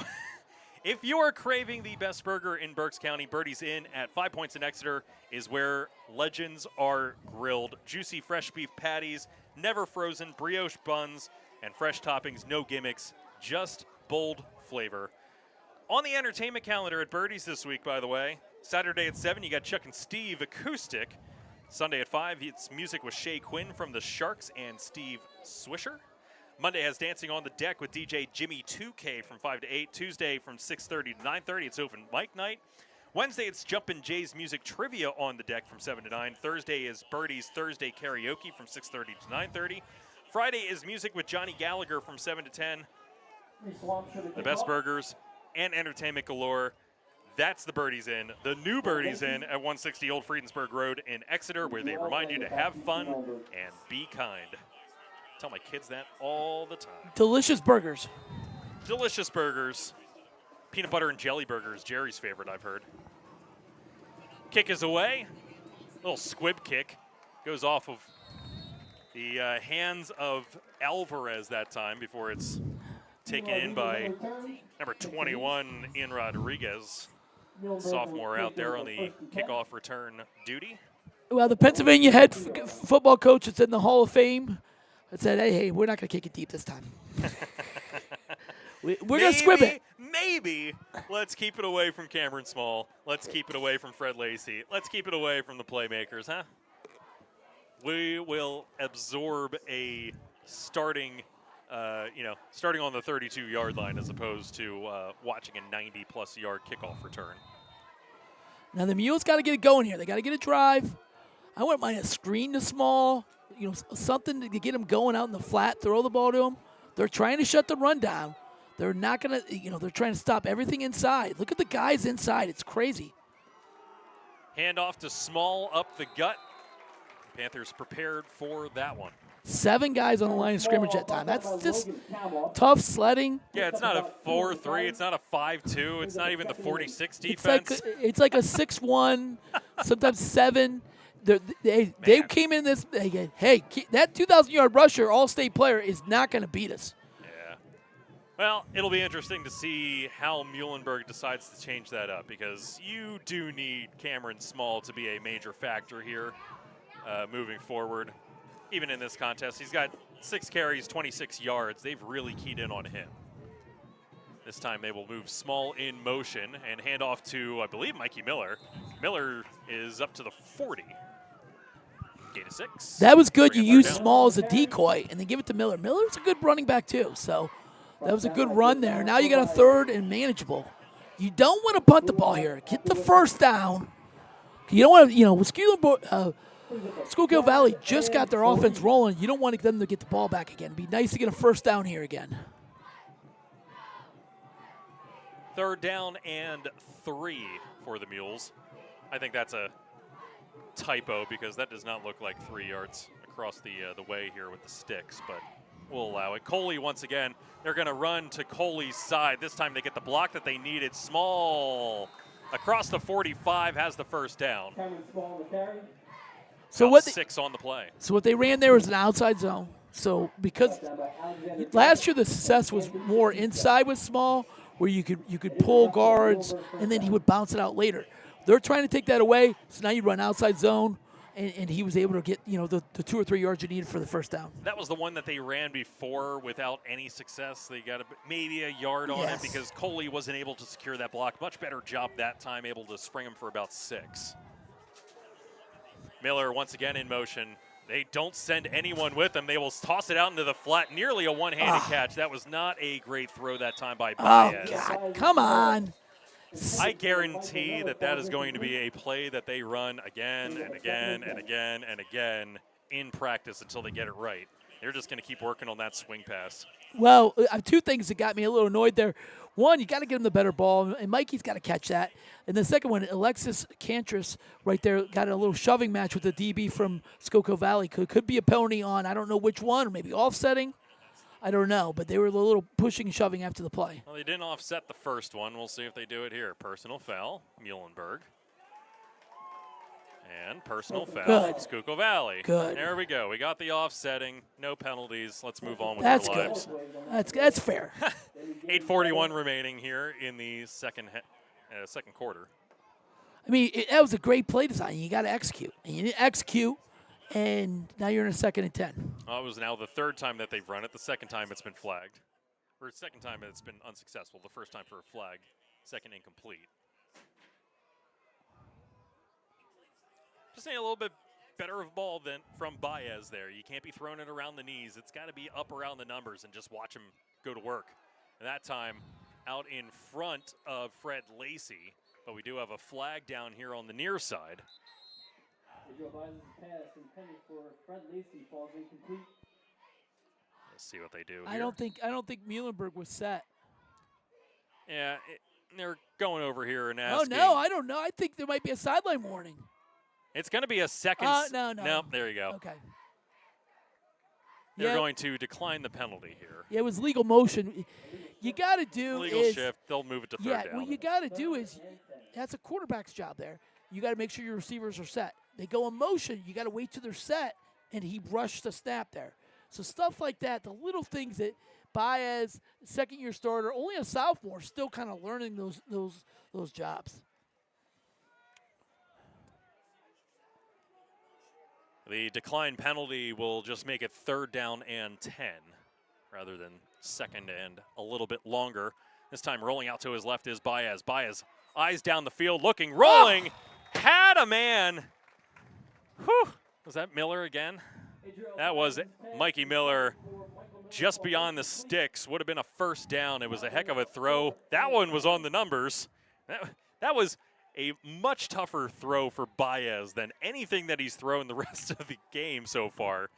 if you are craving the best burger in Berks County, Birdie's Inn at 5 Points in Exeter is where legends are grilled. Juicy fresh beef patties, never frozen, brioche buns, and fresh toppings, no gimmicks, just bold flavor. On the entertainment calendar at Birdie's this week, by the way, Saturday at 7, you got Chuck and Steve Acoustic. Sunday at 5, it's music with Shay Quinn from the Sharks and Steve Swisher. Monday has Dancing on the Deck with DJ Jimmy 2K from 5 to 8. Tuesday from 6:30 to 9:30, it's open mic night. Wednesday, it's Jumpin' Jay's Music Trivia on the Deck from 7 to 9. Thursday is Birdie's Thursday Karaoke from 6:30 to 9:30. Friday is music with Johnny Gallagher from 7 to 10. The best burgers and entertainment galore. That's the Birdie's Inn, the new Birdie's Inn at 160 Old Friedensburg Road in Exeter, where they remind you to have fun and be kind. Tell my kids that all the time. Delicious burgers. Delicious burgers. Peanut butter and jelly burgers, Jerry's favorite, I've heard. Kick is away. Little squib kick. Goes off of the hands of Alvarez that time before it's taken in by number 21, Ian Rodriguez. Sophomore out there on the kickoff return duty. Well, the Pennsylvania head football coach that's in the Hall of Fame said, hey, we're not going to kick it deep this time. we're going to squib it. Maybe let's keep it away from Cameron Small. Let's keep it away from Fred Lacey. Let's keep it away from the playmakers, huh? We will absorb a starting on the 32-yard line as opposed to watching a 90-plus yard kickoff return. Now the Mules got to get it going here. They got to get a drive. I wouldn't mind a screen to Small, something to get them going out in the flat, throw the ball to them. They're trying to shut the run down. They're not going to, they're trying to stop everything inside. Look at the guys inside. It's crazy. Handoff to Small up the gut. Panthers prepared for that one. 7 guys on the line of scrimmage at time. That's just tough sledding. Yeah, it's not a 4-3. It's not a 5-2. It's not even the 46 defense. It's like a 6-1, sometimes 7. They came in this. Hey, that 2,000-yard rusher, all-state player, is not going to beat us. Yeah. Well, it'll be interesting to see how Muhlenberg decides to change that up because you do need Cameron Small to be a major factor here moving forward. Even in this contest, he's got 6 carries, 26 yards. They've really keyed in on him. This time they will move Small in motion and hand off to, I believe, Mikey Miller. Miller is up to the 40. Gain of 6. That was good. You used Small as a decoy and then give it to Miller. Miller's a good running back too, so that was a good run there. Now you got a third and manageable. You don't want to punt the ball here. Get the first down. You don't want to, with Schuylkill Valley just got their offense rolling. You don't want them to get the ball back again. It'd be nice to get a first down here again. 3rd down and 3 for the Mules. I think that's a typo because that does not look like 3 yards across the way here with the sticks, but we'll allow it. Coley once again, they're going to run to Coley's side. This time they get the block that they needed. Small across the 45 has the first down. So what 6 on the play. So what they ran there was an outside zone. So because last year the success was more inside with Small, where you could pull guards and then he would bounce it out later. They're trying to take that away, so now you run outside zone, and he was able to get the 2 or 3 yards you needed for the first down. That was the one that they ran before without any success. They got maybe a yard on Yes. it because Coley wasn't able to secure that block. Much better job that time, able to spring him for about 6. Miller once again in motion. They don't send anyone with them. They will toss it out into the flat, nearly a one-handed catch. That was not a great throw that time by Oh, Baez. God, come on. I guarantee that is going to be a play that they run again and again and again and again in practice until they get it right. They're just going to keep working on that swing pass. Well, 2 things that got me a little annoyed there. One, you got to give him the better ball, and Mikey's got to catch that. And the second one, Alexis Cantris right there got a little shoving match with the DB from Schuylkill Valley. Could be a penalty on, I don't know which one, or maybe offsetting. I don't know, but they were a little pushing and shoving after the play. Well, they didn't offset the first one. We'll see if they do it here. Personal foul, Muhlenberg. And personal foul, Good. Schuylkill Valley. Good. There we go. We got the offsetting. No penalties. Let's move on with That's our good. lives. That's fair. 8:41 remaining here in the second quarter. I mean, that was a great play design. You got to execute, and you didn't execute, and now you're in a 2nd and 10. Well, it was now the 3rd time that they've run it. The 2nd time it's been flagged. Or 2nd time it's been unsuccessful. The 1st time for a flag. 2nd incomplete. Just need a little bit better of ball than from Baez there. You can't be throwing it around the knees. It's got to be up around the numbers and just watch him go to work. And that time out in front of Fred Lacey. But we do have a flag down here on the near side. Pass intended for Fred Lacey falls incomplete. Let's see what they do here. I don't think Muhlenberg was set. Yeah, they're going over here and Oh asking. no, I don't know. I think there might be a sideline warning. It's going to be a second. No. Nope, there you go. Okay. They're Yeah. going to decline the penalty here. Yeah, it was legal motion. You got to do Legal is shift. They'll move it to 3rd yeah. down. What you got to do is that's a quarterback's job there. You got to make sure your receivers are set. They go in motion. You got to wait till they're set, and he rushed the snap there. So stuff like that, the little things that Baez, 2nd-year starter, only a sophomore, still kind of learning those jobs. The decline penalty will just make it 3rd down and 10 rather than 2nd and a little bit longer. This time rolling out to his left is Baez. Baez, eyes down the field, looking, rolling, had a man. Whew. Was that Miller again? That was Mikey Miller just beyond the sticks. Would have been a 1st down. It was a heck of a throw. That one was on the numbers. That was a much tougher throw for Baez than anything that he's thrown the rest of the game so far.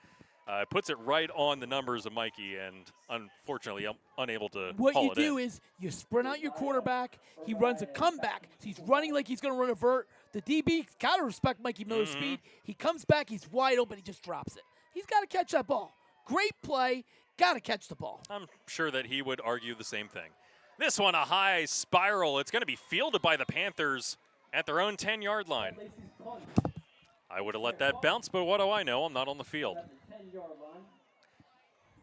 Puts it right on the numbers of Mikey, and unfortunately, I'm unable to What call you it do in. is you sprint out your quarterback. He runs a comeback. He's running like he's going to run a vert. The DB got to respect Mikey Miller's speed. He comes back. He's wide open. He just drops it. He's got to catch that ball. Great play. Got to catch the ball. I'm sure that he would argue the same thing. This one, a high spiral. It's going to be fielded by the Panthers at their own 10-yard line. I would have let that bounce, but what do I know? I'm not on the field.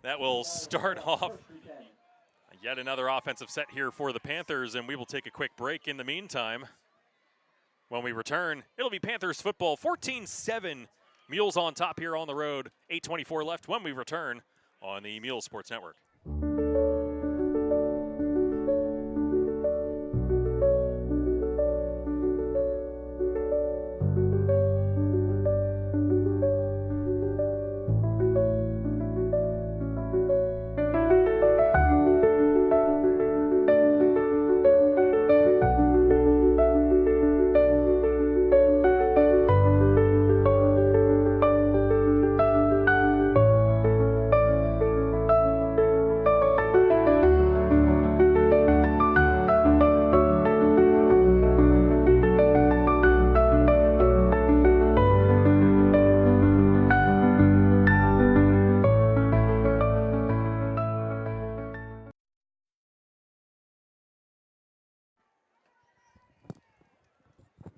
That will start off yet another offensive set here for the Panthers, and we will take a quick break in the meantime. When we return, it'll be Panthers football, 14-7. Mules on top here on the road. 8:24 left when we return on the Mules Sports Network.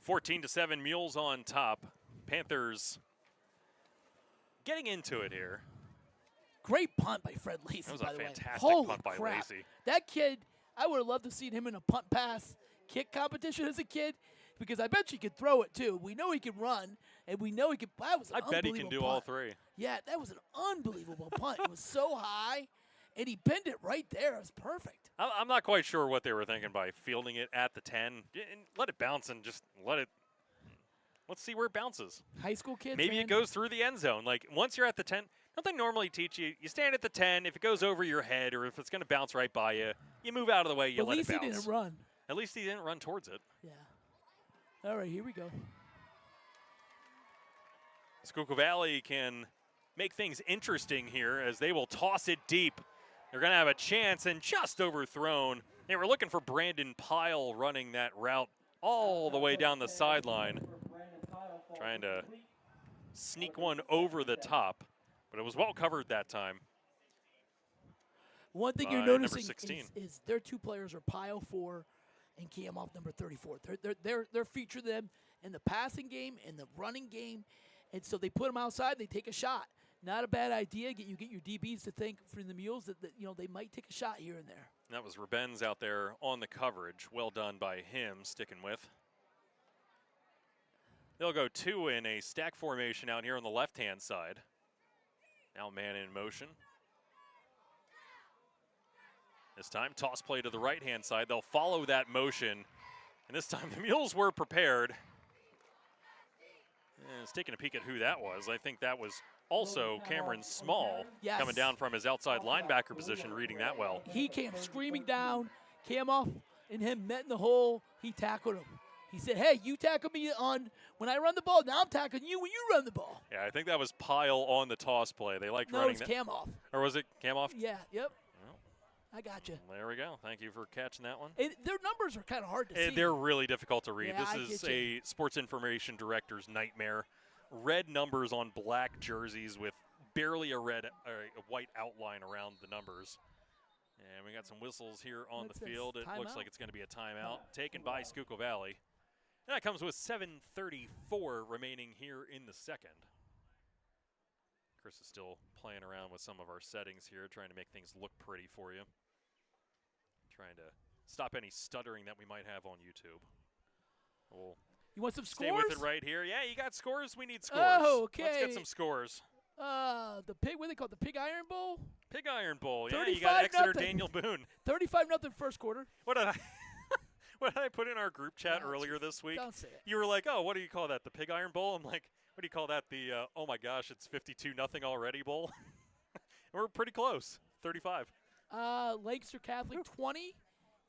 (14-7) Mules on top. Panthers getting into it here. Great punt by Fred Lacey, That was by a the way. fantastic Holy punt by crap. Lacey. That kid, I would have loved to see him in a punt pass kick competition as a kid. because I bet you could throw it too. We know he can run, and we know he can. That was an I bet he can unbelievable do punt. all three. Yeah, that was an unbelievable punt. It was so high, and he pinned it right there. It was perfect. I'm not quite sure what they were thinking by fielding it at the 10. And let it bounce and just let it. Let's see where it bounces. High school kids. Maybe man. it goes through the end zone. Like, once you're at the 10, don't they normally teach you? You stand at the 10. If it goes over your head or if it's going to bounce right by you, you move out of the way, you At let least it he bounce. didn't run. At least he didn't run towards it. Yeah. All right, here we go. Schuylkill Valley can make things interesting here as they will toss it deep. They're going to have a chance and just overthrown. They were looking for Brandon Pyle running that route all the way down the sideline, trying to sneak one over the top, but it was well covered that time. One thing by you're number noticing 16. is their two players are Pile 4 and Cam off number 34. They're featuring them in the passing game, in the running game, and so they put them outside. They take a shot. Not a bad idea. You get your DBs to think from the Mules that they might take a shot here and there. And that was Rebenz out there on the coverage. Well done by him, sticking with. They'll go 2 in a stack formation out here on the left-hand side. Now man in motion. This time, toss play to the right-hand side. They'll follow that motion. And this time, the Mules were prepared. And it's taking a peek at who that was. I think that was also Cameron Small, Yes. coming down from his outside linebacker position, reading that well. He came screaming down. Cam off and him met in the hole. He tackled him. He said, hey, you tackle me on when I run the ball. Now I'm tackling you when you run the ball. Yeah, I think that was Pyle on the toss play. They liked No, running it's that. Cam off. Or was it Cam off? Yeah, yep. Well, I got you. there we go. Thank you for catching that one. Their numbers are kind of hard to see. They're really difficult to read. Yeah, I This is get you. a sports information director's nightmare. Red numbers on black jerseys with barely a white outline around the numbers. And we got some whistles here on That the says field. It looks timeout. like it's going to be a timeout taken by Schuylkill Valley. And that comes with 7:34 remaining here in the second. Chris is still playing around with some of our settings here, trying to make things look pretty for you. Trying to stop any stuttering that we might have on YouTube. We'll You want some stay scores? with it right here. Yeah, you got scores? We need scores. Oh, Let's okay. get some scores. The pig, what do they call it? The Pig Iron Bowl? Pig Iron Bowl. Yeah, you got 35-0. Exeter Daniel Boone. 35-0 first quarter. What did I what did I put in our group chat Oh, earlier jeez. this week? Don't say it. You were like, oh, what do you call that? The Pig Iron Bowl? I'm like, what do you call that? The, oh my gosh, it's 52-0 already bowl? We're pretty close. 35. Lancaster Catholic 20,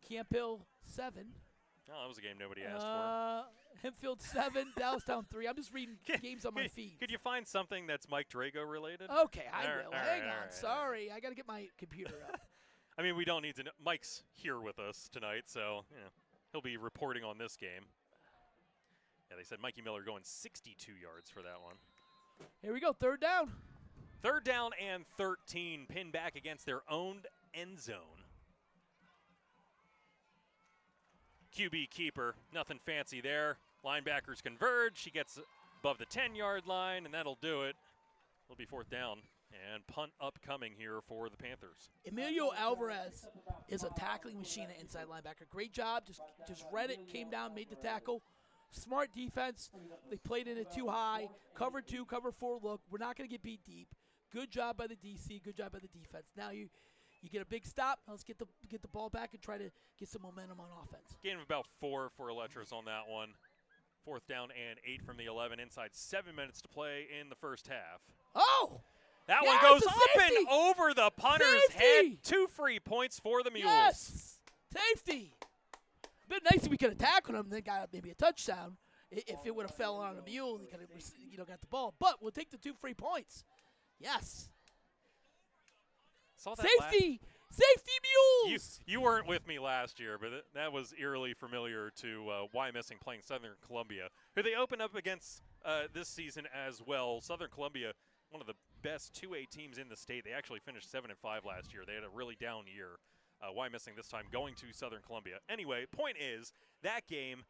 Camp Hill 7. Oh, that was a game nobody asked for. Hempfield 7, Dallastown 3. I'm just reading games on my feed. Could you find something that's Mike Drago related? Okay, I All right, will. all Hang right, all on. right, Sorry. I got to get my computer up. I mean, we don't need to know. Mike's here with us tonight, so he'll be reporting on this game. Yeah, they said Mikey Miller going 62 yards for that one. Here we go. Third down. 3rd down and 13, pinned back against their own end zone. QB keeper, nothing fancy there. Linebackers converge. She gets above the 10-yard line, and that'll do it. It'll be 4th down. And punt upcoming here for the Panthers. Emilio Alvarez is a tackling machine at inside linebacker. Great job. Just read it, came down, made the tackle. Smart defense. They played in it too high. Cover 2, cover 4 look. We're not going to get beat deep. Good job by the DC. Good job by the defense. Now you get a big stop. Now let's get the ball back and try to get some momentum on offense. Gain of about 4 for Eletras on that one. 4th down and 8 from the 11. Inside 7 minutes to play in the first half. Oh! That Yes, one goes a up safety! and over the punter's Safety! head. 2 free points for the Mules. Yes! Safety! Been nice if we could have tackled him and then got maybe a touchdown. If it would have fell on a mule, he could have got the ball. But we'll take the 2 free points. Yes. Saw that Safety! Safety Mules! You weren't with me last year, but that was eerily familiar to Wyomissing playing Southern Columbia, who they opened up against this season as well. Southern Columbia, one of the best 2A teams in the state. They actually finished 7-5 last year. They had a really down year. Wyomissing this time going to Southern Columbia. Anyway, point is, that game,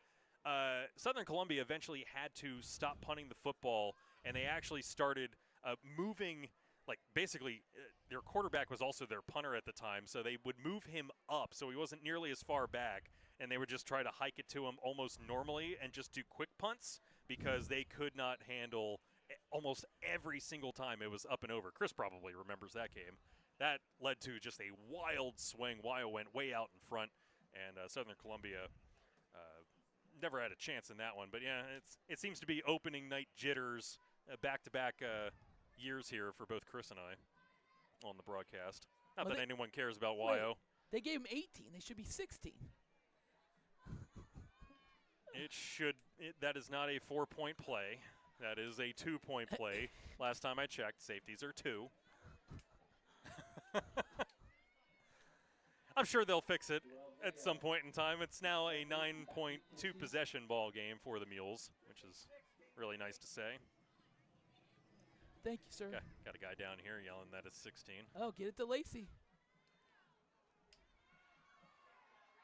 Southern Columbia eventually had to stop punting the football, and they actually started moving. Like, basically, their quarterback was also their punter at the time, so they would move him up so he wasn't nearly as far back. and they would just try to hike it to him almost normally and just do quick punts because they could not handle almost every single time it was up and over. Chris probably remembers that game. That led to just a wild swing. Wyo went way out in front, and Southern Columbia never had a chance in that one. But, yeah, it seems to be opening night jitters back-to-back years here for both Chris and I on the broadcast. Not that anyone cares about Wyo. Wait, they gave him 18. They should be 16. That is not a 4-point play. That is a 2-point play. Last time I checked, safeties are 2. I'm sure they'll fix it at some point in time. It's now a 9.2 possession ball game for the Mules, which is really nice to say. Thank you, sir. Got a guy down here yelling that it's 16. Oh, get it to Lacey.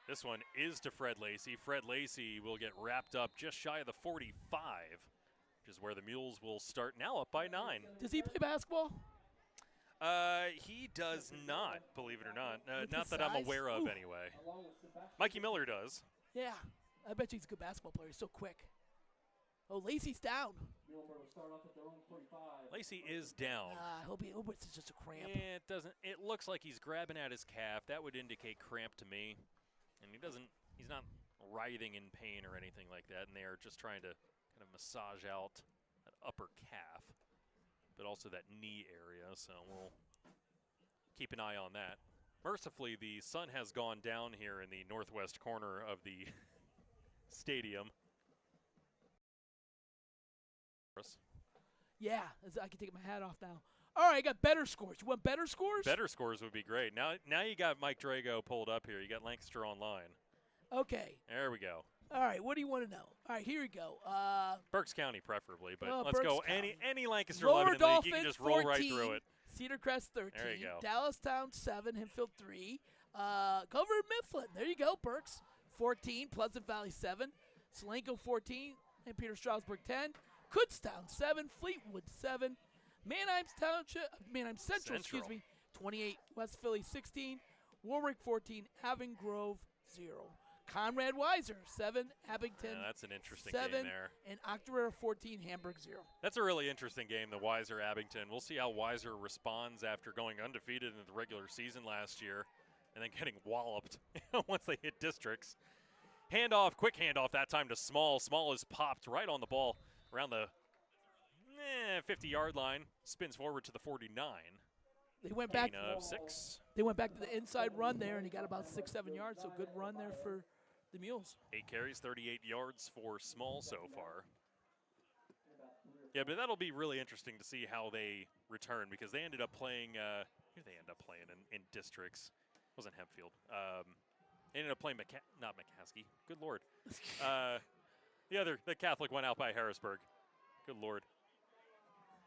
This one is to Fred Lacey. Fred Lacey will get wrapped up just shy of the 45, which is where the Mules will start now up by 9. Does he play basketball? He does not, believe it or not. With Not his that I'm size? aware of Ooh. anyway. Mikey Miller does. Yeah. I bet you he's a good basketball player. He's so quick. Oh, Lacey's down. Muhlenberg will start off at their own 45. Lacey is down. Hope it's just a cramp. Yeah, it doesn't. It looks like he's grabbing at his calf. That would indicate cramp to me. And he's not writhing in pain or anything like that. And they are just trying to kind of massage out that upper calf, but also that knee area. So we'll keep an eye on that. Mercifully, the sun has gone down here in the northwest corner of the stadium. Yeah, I can take my hat off now. All right, I got better scores. You want better scores? Better scores would be great. Now you got Mike Drago pulled up here. You got Lancaster online. Okay. There we go. All right, what do you want to know? All right, here we go. Berks County preferably, but Oh, let's Berks go County. any Lancaster Lower Lebanon league. You Dolphin, can just roll 14, right through it. Cedar Crest, 13. There you go. Dallastown, 7. Hempfield, 3. Culver Mifflin. There you go, Berks. 14. Pleasant Valley, 7. Solanco, 14. And Peter Stroudsburg, 10. Kutztown, 7. Fleetwood, 7. Manheim Central, 28. West Philly, 16. Warwick, 14. Avon Grove, 0. Conrad Weiser, 7. Abington, Yeah, that's an interesting 7. game there. And Octorara, 14. Hamburg, 0. That's a really interesting game, the Weiser Abington. We'll see how Weiser responds after going undefeated in the regular season last year and then getting walloped once they hit districts. Quick handoff that time to Small. Small is popped right on the ball around the 50-yard line. Spins forward to the 49. They went back. Gain of 6. They went back to the inside run there, and he got about 6-7 yards. So good run there for the Mules. 8 carries, 38 yards for Small so far. Yeah, but that'll be really interesting to see how they return because they ended up playing. Who did they end up playing in districts? It wasn't Hempfield. They ended up playing not McCaskey. Good Lord. The Catholic went out by Harrisburg. Good Lord.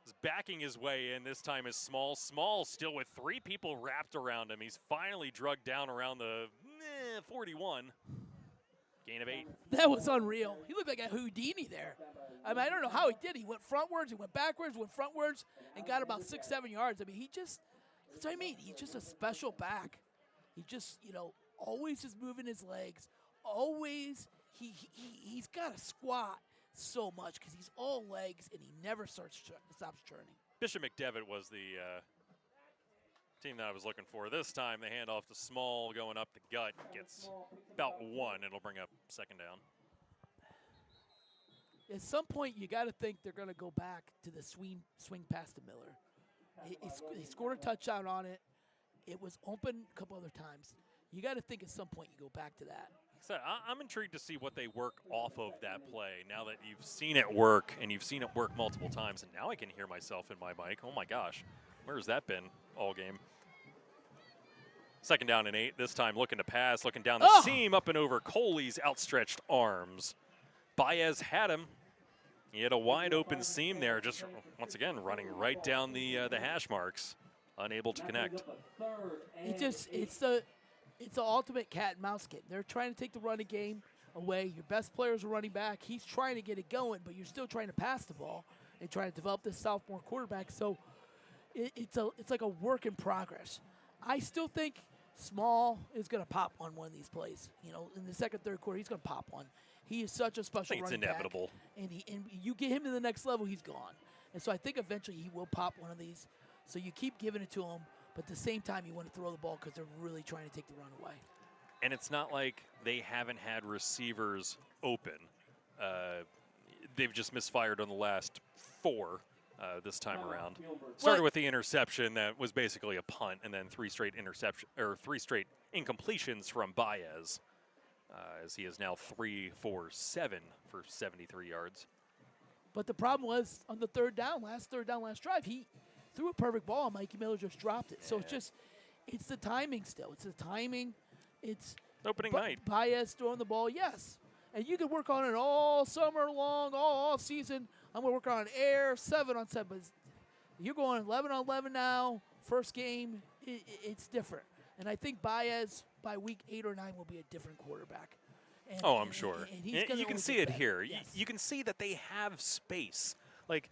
He's backing his way in. This time is Small. Small still with 3 people wrapped around him. He's finally drugged down around the 41. Gain of 8. That was unreal. He looked like a Houdini there. I mean, I don't know how he did. He went frontwards, he went backwards, went frontwards, and got about 6-7 yards. I mean, that's what I mean. He's just a special back. He just, always just moving his legs. Always, he's got to squat so much because he's all legs and he never stops churning. Bishop McDevitt was the team that I was looking for. This time, they hand off to Small going up the gut. Gets about 1. It'll bring up second down. At some point, you got to think they're going to go back to the swing pass to Miller. He scored a touchdown on it. It was open a couple other times. You got to think at some point you go back to that. So I'm intrigued to see what they work off of that play now that you've seen it work and you've seen it work multiple times. And now I can hear myself in my mic. Oh, my gosh. Where has that been all game? Second down and 8. This time looking to pass, looking down the seam, up and over Coley's outstretched arms. Baez had him. He had a wide open seam there, just once again running right down the hash marks, unable to connect. It's the ultimate cat and mouse game. They're trying to take the running game away. Your best player is a running back. He's trying to get it going, but you're still trying to pass the ball and trying to develop this sophomore quarterback. So it's like a work in progress. I still think Small is going to pop on one of these plays. You know, in the second, third quarter, he's going to pop one. He is such a special think it's running back, inevitable. and you get him to the next level, he's gone. And so I think eventually he will pop one of these. So you keep giving it to him, but at the same time you want to throw the ball because they're really trying to take the run away. And it's not like they haven't had receivers open. They've just misfired on the last 4 this time around. Started with the interception that was basically a punt, and then 3 straight incompletions from Baez, as he is now 3 for 7 for 73 yards. But the problem was on the last drive, he threw a perfect ball, and Mikey Miller just dropped it. So it's the timing still. It's the timing. It's opening night. Baez throwing the ball, yes. And you can work on it all summer long, all off season. I'm going to work on air, 7 on 7. But you're going 11 on 11 now. First game, it's different. And I think Baez, by week 8 or 9, will be a different quarterback. I'm sure. And he's gonna you can only see get it better. here. Yes. You can see that they have space. Like,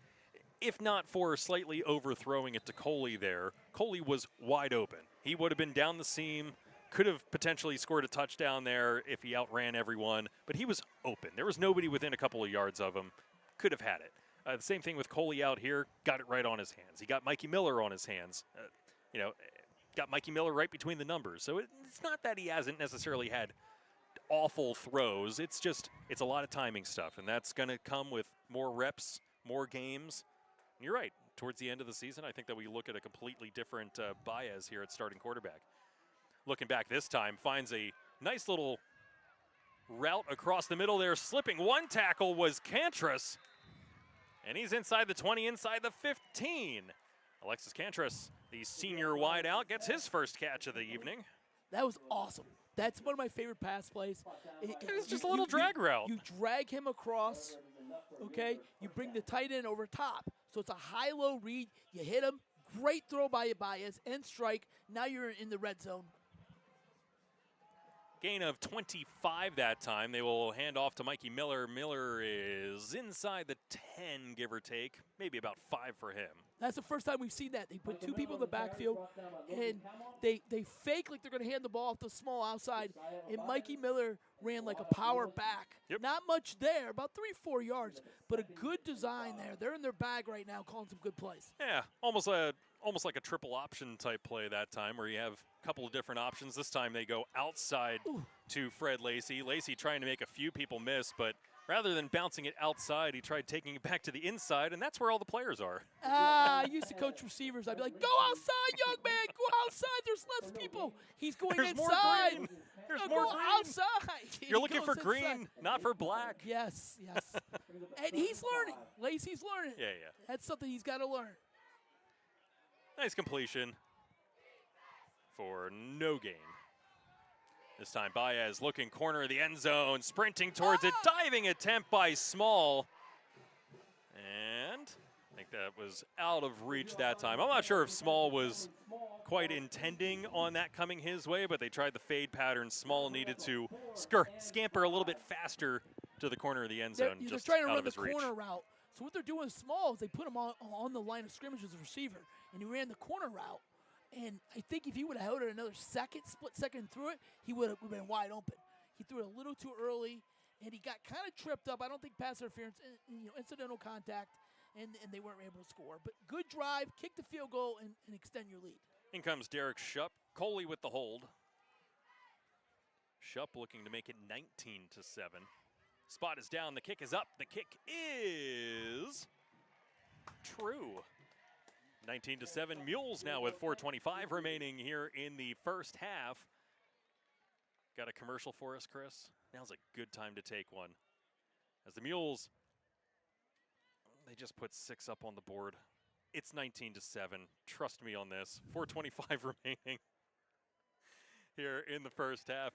if not for slightly overthrowing it to Coley there, Coley was wide open. He would have been down the seam, could have potentially scored a touchdown there if he outran everyone, but he was open. There was nobody within a couple of yards of him. Could have had it. The same thing with Coley out here, got it right on his hands. He got Mikey Miller on his hands. Got Mikey Miller right between the numbers. So it's not that he hasn't necessarily had awful throws. It's a lot of timing stuff, and that's going to come with more reps, more games. And you're right. Towards the end of the season, I think that we look at a completely different Baez here at starting quarterback. Looking back this time, finds a nice little route across the middle there. Slipping one tackle was Cantris, and he's inside the 20, inside the 15. Alexis Cantris, the senior wideout, gets his first catch of the evening. That was awesome. That's one of my favorite pass plays. It was just a little drag route. You drag him across, okay? You bring the tight end over top. So it's a high-low read. You hit him. Great throw by Baez and strike. Now you're in the red zone. Gain of 25 that time. They will hand off to Mikey Miller. Miller is inside the 10, give or take. Maybe about 5 for him. That's the first time we've seen that. They put 2 people in the backfield, and they fake like they're going to hand the ball off the small outside, and Mikey Miller ran like a power back. Yep. Not much there, about 3-4 yards, but a good design there. They're in their bag right now calling some good plays. Yeah, almost like a triple option type play that time where you have a couple of different options. This time they go outside to Fred Lacey. Lacey trying to make a few people miss, but rather than bouncing it outside, he tried taking it back to the inside, and that's where all the players are. I used to coach receivers. I'd be like, go outside, young man. Go outside. There's less people. He's going There's more inside. green. There's Go more green. outside. You're He looking goes for green, inside. not for black. Yes. And he's learning. Lacey's learning. Yeah. That's something he's got to learn. Nice completion for no gain. This time Baez looking corner of the end zone, sprinting towards it, diving attempt by Small. And I think that was out of reach that time. I'm not sure if Small was quite intending on that coming his way, but they tried the fade pattern. Small needed to scamper a little bit faster to the corner of the end zone. They're just trying to out run of the his reach. corner route. So what they're doing is Small is they put him on the line of scrimmage as a receiver, and he ran the corner route. And I think if he would have held it another split second through it, he would have been wide open. He threw it a little too early, and he got kind of tripped up. I don't think pass interference, incidental contact, and they weren't able to score. But good drive, kick the field goal, and extend your lead. In comes Derek Schupp. Coley with the hold. Schupp looking to make it 19-7. Spot is down. The kick is up. The kick is true. 19-7. Mules now with 4:25 remaining here in the first half. Got a commercial for us, Chris? Now's a good time to take one. As the Mules, they just put 6 up on the board. It's 19-7. Trust me on this. 4:25 remaining here in the first half.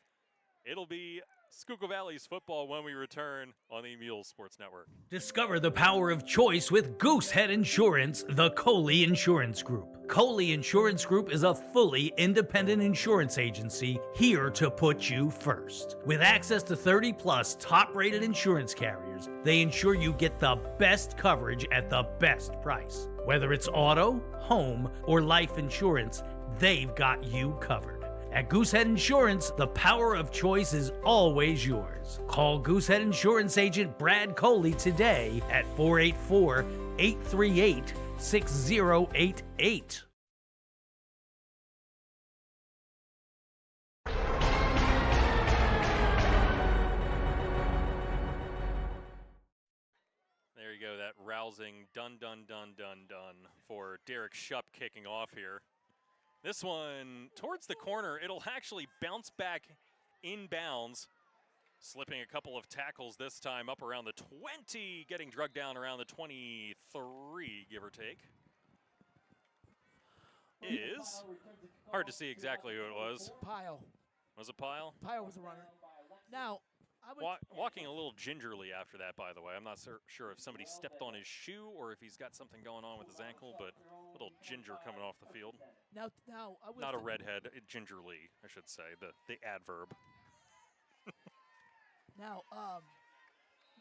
It'll be Schuylkill Valley's football when we return on the Mules Sports Network. Discover the power of choice with Goosehead Insurance, the Coley Insurance Group. Coley Insurance Group is a fully independent insurance agency here to put you first. With access to 30-plus top-rated insurance carriers, they ensure you get the best coverage at the best price. Whether it's auto, home, or life insurance, they've got you covered. At Goosehead Insurance, the power of choice is always yours. Call Goosehead Insurance agent Brad Coley today at 484-838-6088. There you go, that rousing dun dun dun dun dun for Derek Shupp kicking off here. This one towards the corner, it'll actually bounce back inbounds, slipping a couple of tackles this time up around the 20, getting drugged down around the 23, give or take. Is hard to see exactly who it was. Pyle. Was it Pyle? Pyle was a runner. Now, I would. Walking a little gingerly after that, by the way. I'm not sure if somebody stepped on his shoe or if he's got something going on with his ankle, but a little ginger coming off the field. Now, I would. Not a redhead, gingerly, I should say, the adverb. Now,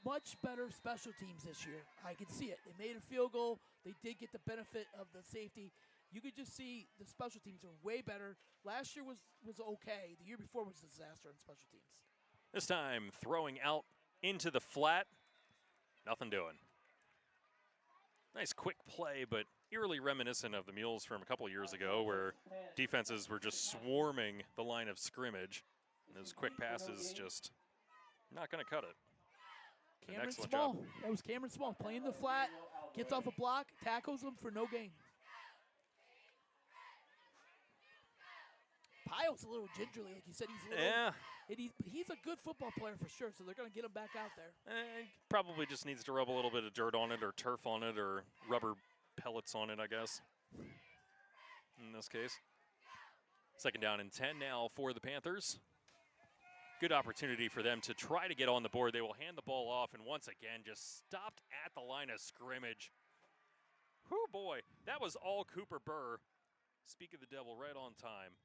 much better special teams this year. I can see it. They made a field goal. They did get the benefit of the safety. You could just see the special teams are way better. Last year was okay. The year before was a disaster on special teams. This time, throwing out into the flat. Nothing doing. Nice quick play, but eerily reminiscent of the Mules from a couple years ago where defenses were just swarming the line of scrimmage. And those quick passes just not going to cut it. Cameron Small. Job. That was Cameron Small playing the flat, gets off a block, tackles him for no gain. Pyle's a little gingerly, like you said. He's a little, Yeah. He's a good football player for sure, so they're going to get him back out there. Probably just needs to rub a little bit of dirt on it or turf on it or rubber pellets on it, I guess, in this case. Second down and 10 now for the Panthers. Good opportunity for them to try to get on the board. They will hand the ball off, and once again just stopped at the line of scrimmage. Whew, boy, that was all Cooper Burr. Speak of the devil, right on time.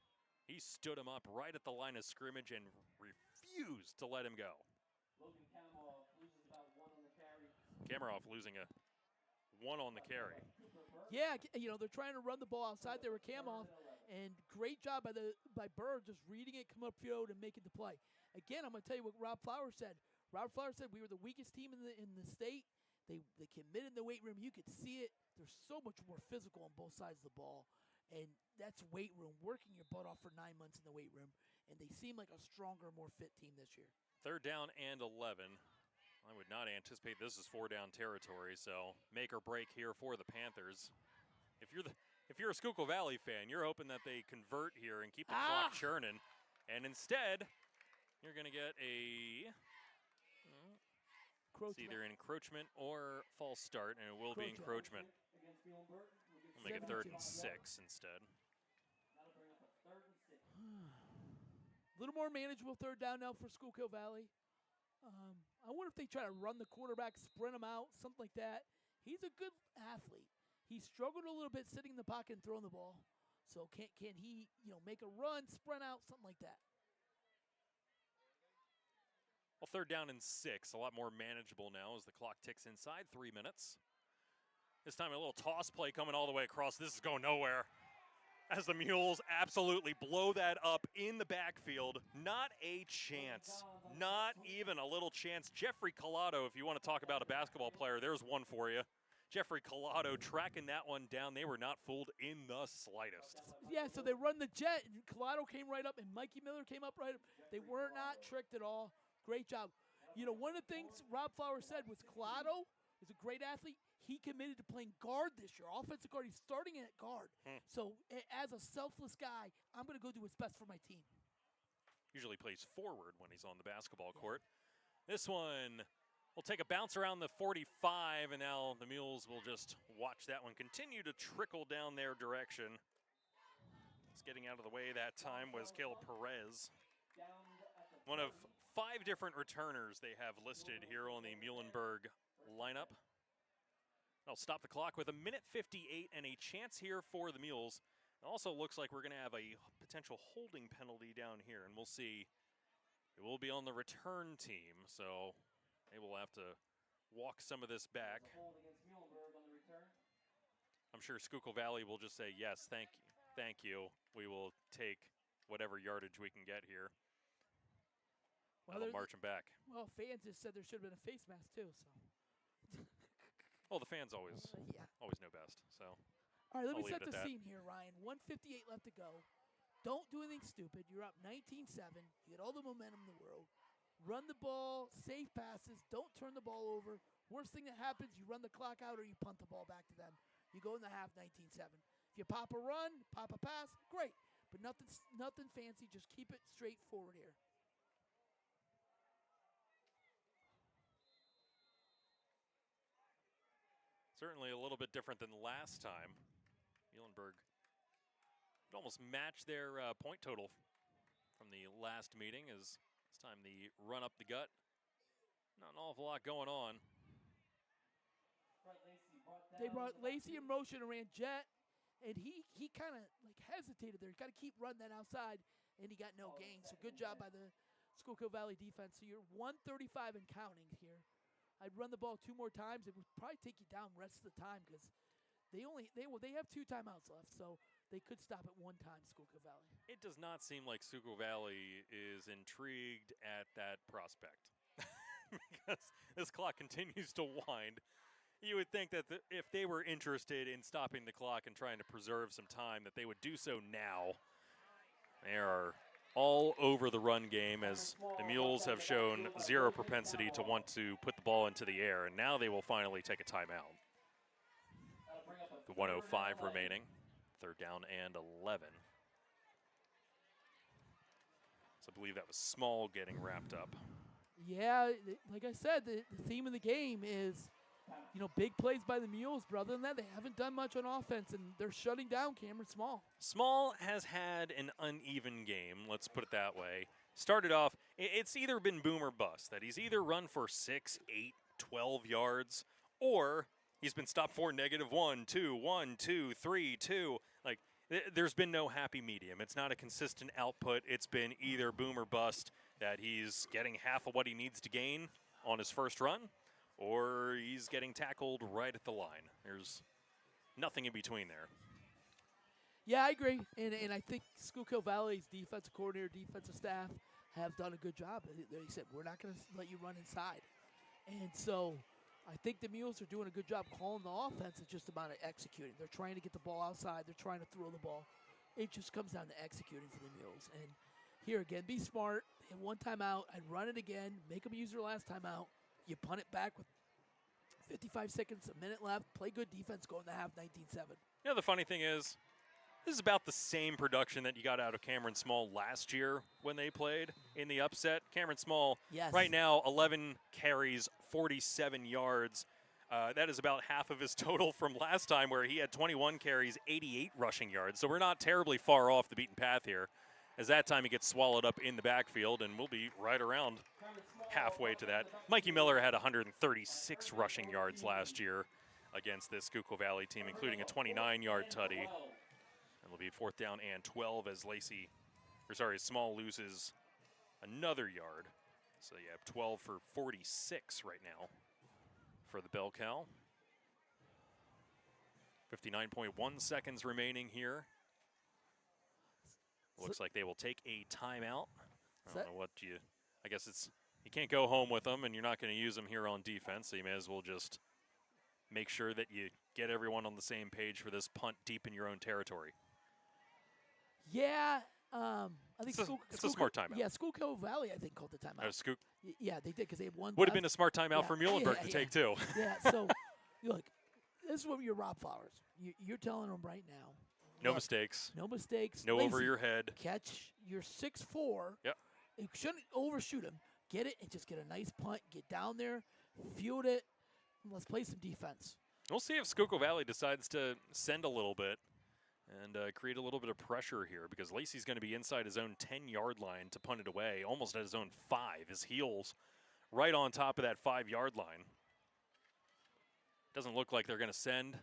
He stood him up right at the line of scrimmage and refused to let him go. Kamarov losing a 1 on the carry. Yeah, they're trying to run the ball outside there with Kamoff, and great job by Burr just reading it, come upfield, and making the play. Again, I'm going to tell you what Rob Flowers said. Rob Flowers said we were the weakest team in the state. They committed in the weight room. You could see it. They're so much more physical on both sides of the ball. And that's weight room, working your butt off for 9 months in the weight room. And they seem like a stronger, more fit team this year. Third down and 11. I would not anticipate this is 4-down territory, so make or break here for the Panthers. If you're a Schuylkill Valley fan, you're hoping that they convert here and keep the clock churning. And instead, you're going to get it's either an encroachment or false start, and it will be encroachment. We'll make it 3rd and 6 instead. A little more manageable third down now for Schuylkill Valley. I wonder if they try to run the quarterback, sprint him out, something like that. He's a good athlete. He struggled a little bit sitting in the pocket and throwing the ball. So can he, make a run, sprint out, something like that? Well, 3rd down and 6, a lot more manageable now as the clock ticks inside 3 minutes. This time a little toss play coming all the way across. This is going nowhere as the Mules absolutely blow that up in the backfield. Not a chance. Not even a little chance. Jeffrey Collado, if you want to talk about a basketball player, there's one for you. Jeffrey Collado tracking that one down. They were not fooled in the slightest. Yeah, so they run the jet, and Collado came right up, and Mikey Miller came up right up. They were not tricked at all. Great job. One of the things Rob Flowers said was Collado is a great athlete. He committed to playing guard this year, offensive guard. He's starting at guard. So as a selfless guy, I'm going to go do what's best for my team. Usually plays forward when he's on the basketball court. This one will take a bounce around the 45, and now the Mules will just watch that one continue to trickle down their direction. It's getting out of the way that time was Caleb Perez. One of 5 different returners they have listed here on the Muhlenberg lineup. I'll stop the clock with 1:58 and a chance here for the Mules. It also looks like we're going to have a potential holding penalty down here, and we'll see. It will be on the return team, so they will have to walk some of this back. I'm sure Schuylkill Valley will just say, yes, thank you. We will take whatever yardage we can get here. Well, That'll march them back. Well, fans just said there should have been a face mask too. So. Well, the fans always Yeah. know best. So All right, let I'll me leave set it at the that. scene here, Ryan. 1:58 left to go. Don't do anything stupid. You're up 19-7. You get all the momentum in the world. Run the ball, safe passes. Don't turn the ball over. Worst thing that happens, you run the clock out or you punt the ball back to them. You go in the half 19-7. If you pop a run, pop a pass, great. But nothing fancy. Just keep it straightforward here. Certainly a little bit different than last time. Muhlenberg would almost match their point total from the last meeting, as this time the run up the gut. Not an awful lot going on. They brought Lacey in motion and ran jet, and he kind of like hesitated there. You got to keep running that outside, and he got no gain. So good job by the Schuylkill Valley defense. So you're 135 and counting here. I'd run the ball 2 more times. It would probably take you down the rest of the time because they have 2 timeouts left, so they could stop at 1 time, Schuylkill Valley. It does not seem like Schuylkill Valley is intrigued at that prospect because this clock continues to wind. You would think that if they were interested in stopping the clock and trying to preserve some time, that they would do so now. They are all over the run game, as the Mules have shown zero propensity to want to put the ball into the air, and now they will finally take a timeout. The 1:05 remaining, 3rd down and 11. So I believe that was Small getting wrapped up. Yeah, like I said, the theme of the game is, big plays by the Mules. But other than that, they haven't done much on offense, and they're shutting down Cameron Small. Small has had an uneven game, let's put it that way. Started off, it's either been boom or bust, that he's either run for 6, 8, 12 yards, or he's been stopped for -1, 2, 1, 2, 3, 2. Like, there's been no happy medium. It's not a consistent output. It's been either boom or bust, that he's getting half of what he needs to gain on his first run, or he's getting tackled right at the line. There's nothing in between there. Yeah, I agree. And I think Schuylkill Valley's defensive coordinator, defensive staff have done a good job. They said, we're not going to let you run inside. And so I think the Mules are doing a good job calling the offense. It's just about executing. They're trying to get the ball outside. They're trying to throw the ball. It just comes down to executing for the Mules. And here again, be smart. They have 1 timeout. I'd run it again. Make them use their last timeout. You punt it back with 55 seconds, a minute left. Play good defense, go in the half 19-7. The funny thing is, this is about the same production that you got out of Cameron Small last year when they played in the upset. Cameron Small, Yes. right now, 11 carries, 47 yards. That is about half of his total from last time, where he had 21 carries, 88 rushing yards. So we're not terribly far off the beaten path here, as that time he gets swallowed up in the backfield, and we'll be right around halfway to that. Mikey Miller had 136 rushing yards last year against this Schuylkill Valley team, including a 29-yard tutty. And it'll be 4th down and 12 as Small loses another yard. So you have 12 for 46 right now for the Bell Cow. 59.1 seconds remaining here. Looks like they will take a timeout. I don't know I guess you can't go home with them, and you're not going to use them here on defense, so you may as well just make sure that you get everyone on the same page for this punt deep in your own territory. Yeah, I think it's a smart timeout. Yeah, Schuylkill Valley, I think, called the timeout. Yeah, they did, because they had one. Would have been a smart timeout for Muhlenberg to take, too. Yeah, so, look, this is what your Rob Flowers. You're telling them right now. No mistakes. No mistakes. No Lazy. over your head. Catch. You're 6'4". Yep. You shouldn't overshoot him. Get it and just get a nice punt. Get down there, field it, and let's play some defense. We'll see if Schuylkill Valley decides to send a little bit and create a little bit of pressure here, because Lacey's going to be inside his own 10-yard line to punt it away, almost at his own 5. His heels right on top of that 5-yard line. Doesn't look like they're going to send.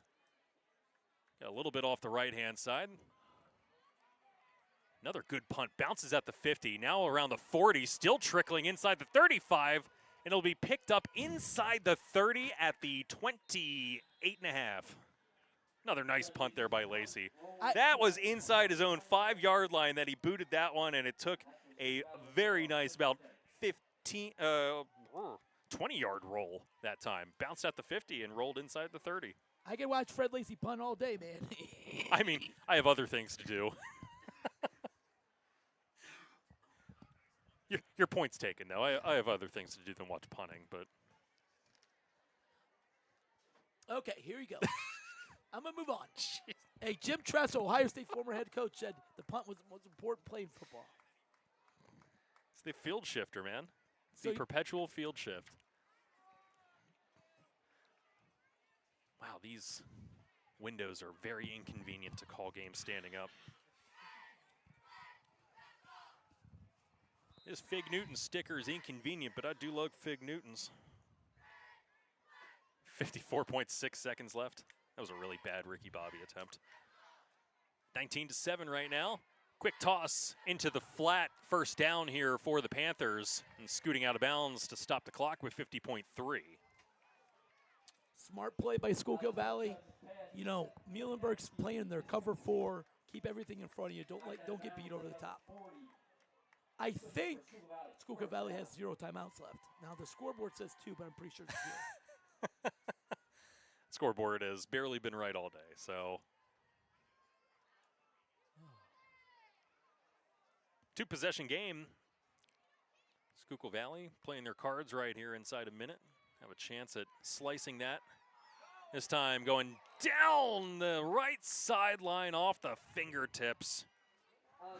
Got a little bit off the right-hand side. Another good punt. Bounces at the 50. Now around the 40. Still trickling inside the 35. And it'll be picked up inside the 30 at the 28.5. Another nice punt there by Lacey. I- That was inside his own 5-yard line that he booted that one, and it took a very nice about 20-yard roll that time. Bounced at the 50 and rolled inside the 30. I can watch Fred Lacey punt all day, man. I mean, I have other things to do. Your point's taken, though. I have other things to do than watch punting, but Okay, here you go. I'm going to move on. Hey, Jim Tressel, Ohio State former head coach, said the punt was the most important play in football. it's the field shifter, man. It's So the you- perpetual field shift. Wow, these windows are very inconvenient to call games standing up. This Fig Newton sticker is inconvenient, but I do love Fig Newtons. 54.6 seconds left. That was a really bad Ricky Bobby attempt. 19-7 right now. Quick toss into the flat, first down here for the Panthers, and scooting out of bounds to stop the clock with 50.3. Smart play by Schuylkill Valley. You know, Muhlenberg's playing their cover 4. Keep everything in front of you. Don't get beat over the top. I think Schuylkill Valley has 0 timeouts left. Now the scoreboard says 2, but I'm pretty sure it's 0. Scoreboard has barely been right all day, so. 2-possession game. Schuylkill Valley playing their cards right here inside a minute. Have a chance at slicing that. This time going down the right sideline off the fingertips.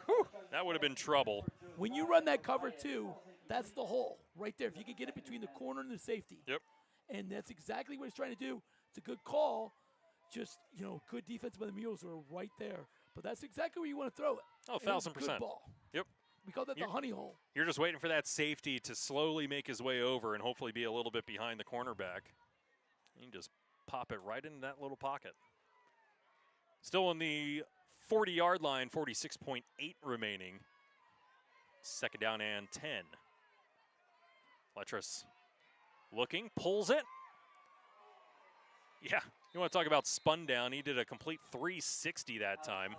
Whew, that would have been trouble. When you run that cover 2, that's the hole right there. If you could get it between the corner and the safety. Yep. And that's exactly what he's trying to do. It's a good call. Just, you know, good defense by the Mules are right there. But that's exactly where you want to throw it. Oh, And it was a 1,000%. Good ball. Yep. We call that the honey hole. You're just waiting for that safety to slowly make his way over and hopefully be a little bit behind the cornerback. You can just pop it right into that little pocket. Still on the 40-yard line, 46.8 remaining. Second down and 10. Letras looking, pulls it. Yeah, you want to talk about spun down. He did a complete 360 that time.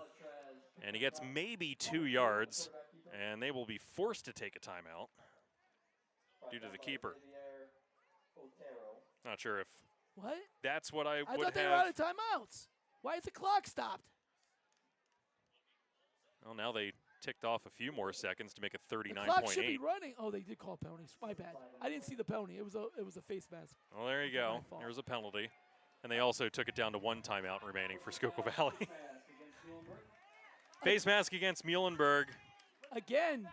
And he gets maybe 2 yards, and they will be forced to take a timeout due to the keeper. Not sure if What? that's what I I would thought they were out have. of timeouts. Why is the clock stopped? Well, now they ticked off a few more seconds to make it The clock should be 39.8. running. Oh, they did call penalties. My bad. I didn't see the penalty. It was a face mask. Well, there you My go. fault. There's a penalty. And they also took it down to 1 timeout remaining for Schuylkill Valley. Face mask against Muhlenberg. Again,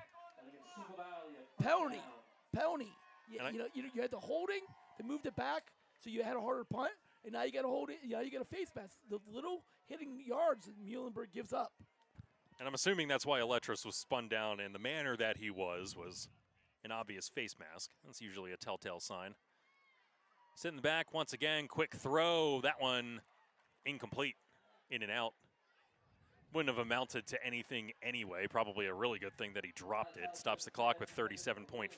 penalty. Penalty. And You had the holding. They moved it back, so you had a harder punt. And now you got to hold it. Now you got a face mask. The little hitting yards that Muhlenberg gives up. And I'm assuming that's why Eletris was spun down in the manner that he was an obvious face mask. That's usually a telltale sign. Sitting back once again, quick throw. That one incomplete, in and out. Wouldn't have amounted to anything anyway. Probably a really good thing that he dropped it. Stops the clock with 37.5.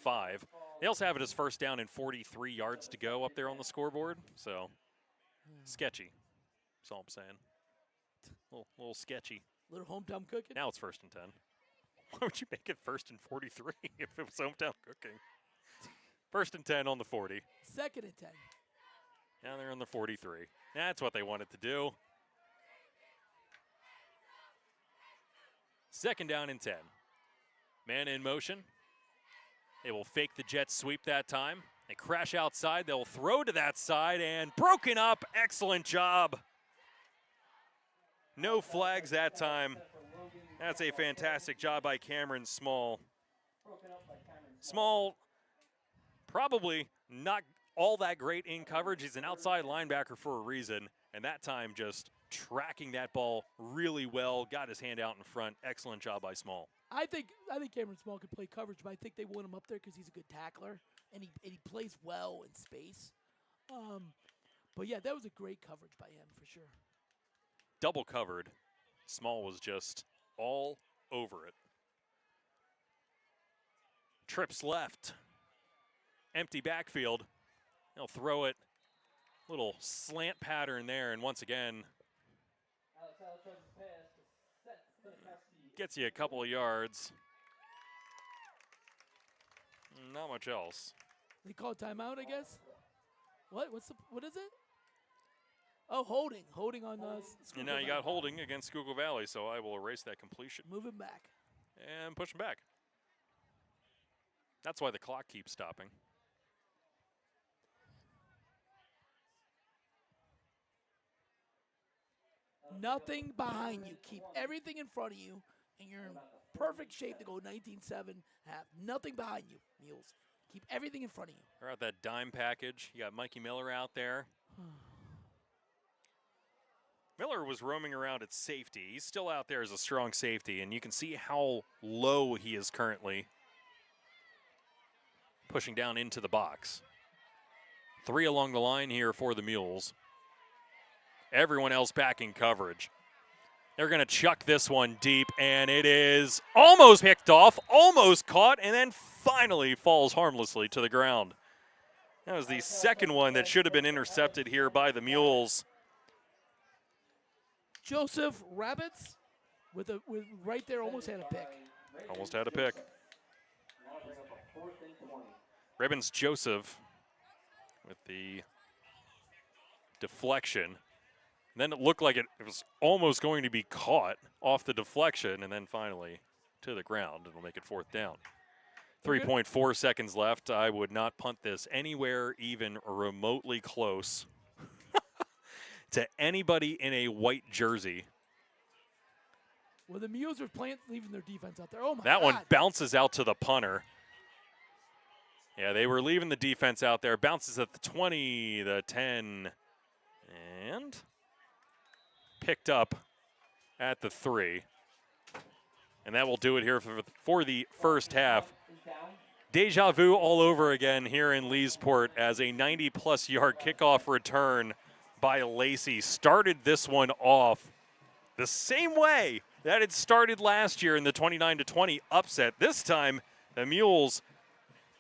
They also have it as first down and 43 yards to go up there on the scoreboard. So, sketchy. That's all I'm saying. Little sketchy. Little hometown cooking. Now it's 1st and 10. Why would you make it 1st and 43 if it was hometown cooking? 1st and 10 on the 40. 2nd and 10. Now they're on the 43. That's what they wanted to do. 2nd down and 10. Man in motion. They will fake the jet sweep that time. They crash outside. They'll throw to that side and broken up. Excellent job. No flags that time. That's a fantastic job by Cameron Small. Small, probably not all that great in coverage. He's an outside linebacker for a reason, and that time just tracking that ball really well, got his hand out in front. Excellent job by Small. I think Cameron Small could play coverage, but I think they want him up there because he's a good tackler and he plays well in space. But yeah, that was a great coverage by him for sure. Double covered. Small was just all over it. Trips left. Empty backfield. He'll throw it. Little slant pattern there, and once again, Gets you a couple of yards. Not much else. They call timeout, I guess. What is it? Oh, holding on. And now you got holding against Schuylkill Valley, so I will erase that completion Move him back. and push him back. That's why the clock keeps stopping. Nothing behind you. Keep everything in front of you, and you're in perfect shape to go 19-7 half. Nothing behind you, Mules. Keep everything in front of you. They're out that dime package. You got Mikey Miller out there. Miller was roaming around at safety. He's still out there as a strong safety, and you can see how low he is currently pushing down into the box. 3 along the line here for the Mules. Everyone else back in coverage. They're going to chuck this one deep, and it is almost picked off, almost caught, and then finally falls harmlessly to the ground. That was the second one that should have been intercepted here by the Mules. Joseph Rabbits with right there almost had a pick. Almost had a pick. Ribbons Joseph with the deflection. And then it looked like it was almost going to be caught off the deflection, and then finally to the ground. It'll make it 4th down. 3.4 seconds left. I would not punt this anywhere even remotely close to anybody in a white jersey. Well, the Mules are leaving their defense out there. Oh, my God. That one bounces out to the punter. Yeah, they were leaving the defense out there. Bounces at the 20, the 10, and picked up at the 3. And that will do it here for the first half. Deja vu all over again here in Leesport as a 90-plus yard kickoff return by Lacey started this one off the same way that it started last year in the 29-20 upset. This time, the Mules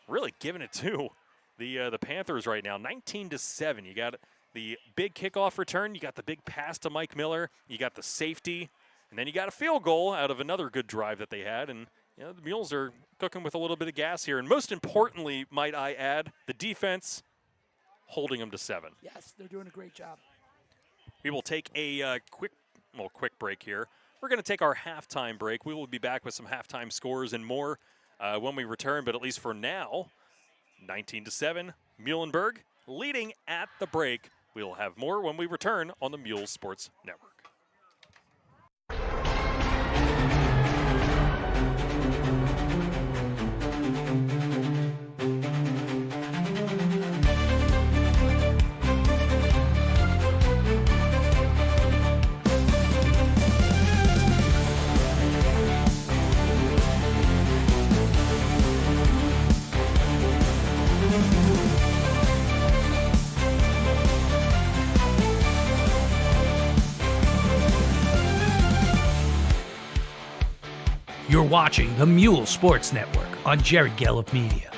really giving it to the Panthers right now, 19-7. You got the big kickoff return, you got the big pass to Mike Miller, you got the safety, and then you got a field goal out of another good drive that they had. And you know, the Mules are cooking with a little bit of gas here. And most importantly, might I add, the defense holding them to 7. Yes, they're doing a great job. We will take a quick break here. We're going to take our halftime break. We will be back with some halftime scores and more when we return. But at least for now, 19-7, Muhlenberg leading at the break. We will have more when we return on the Mules Sports Network. You're watching the Mule Sports Network on Jared Gallup Media.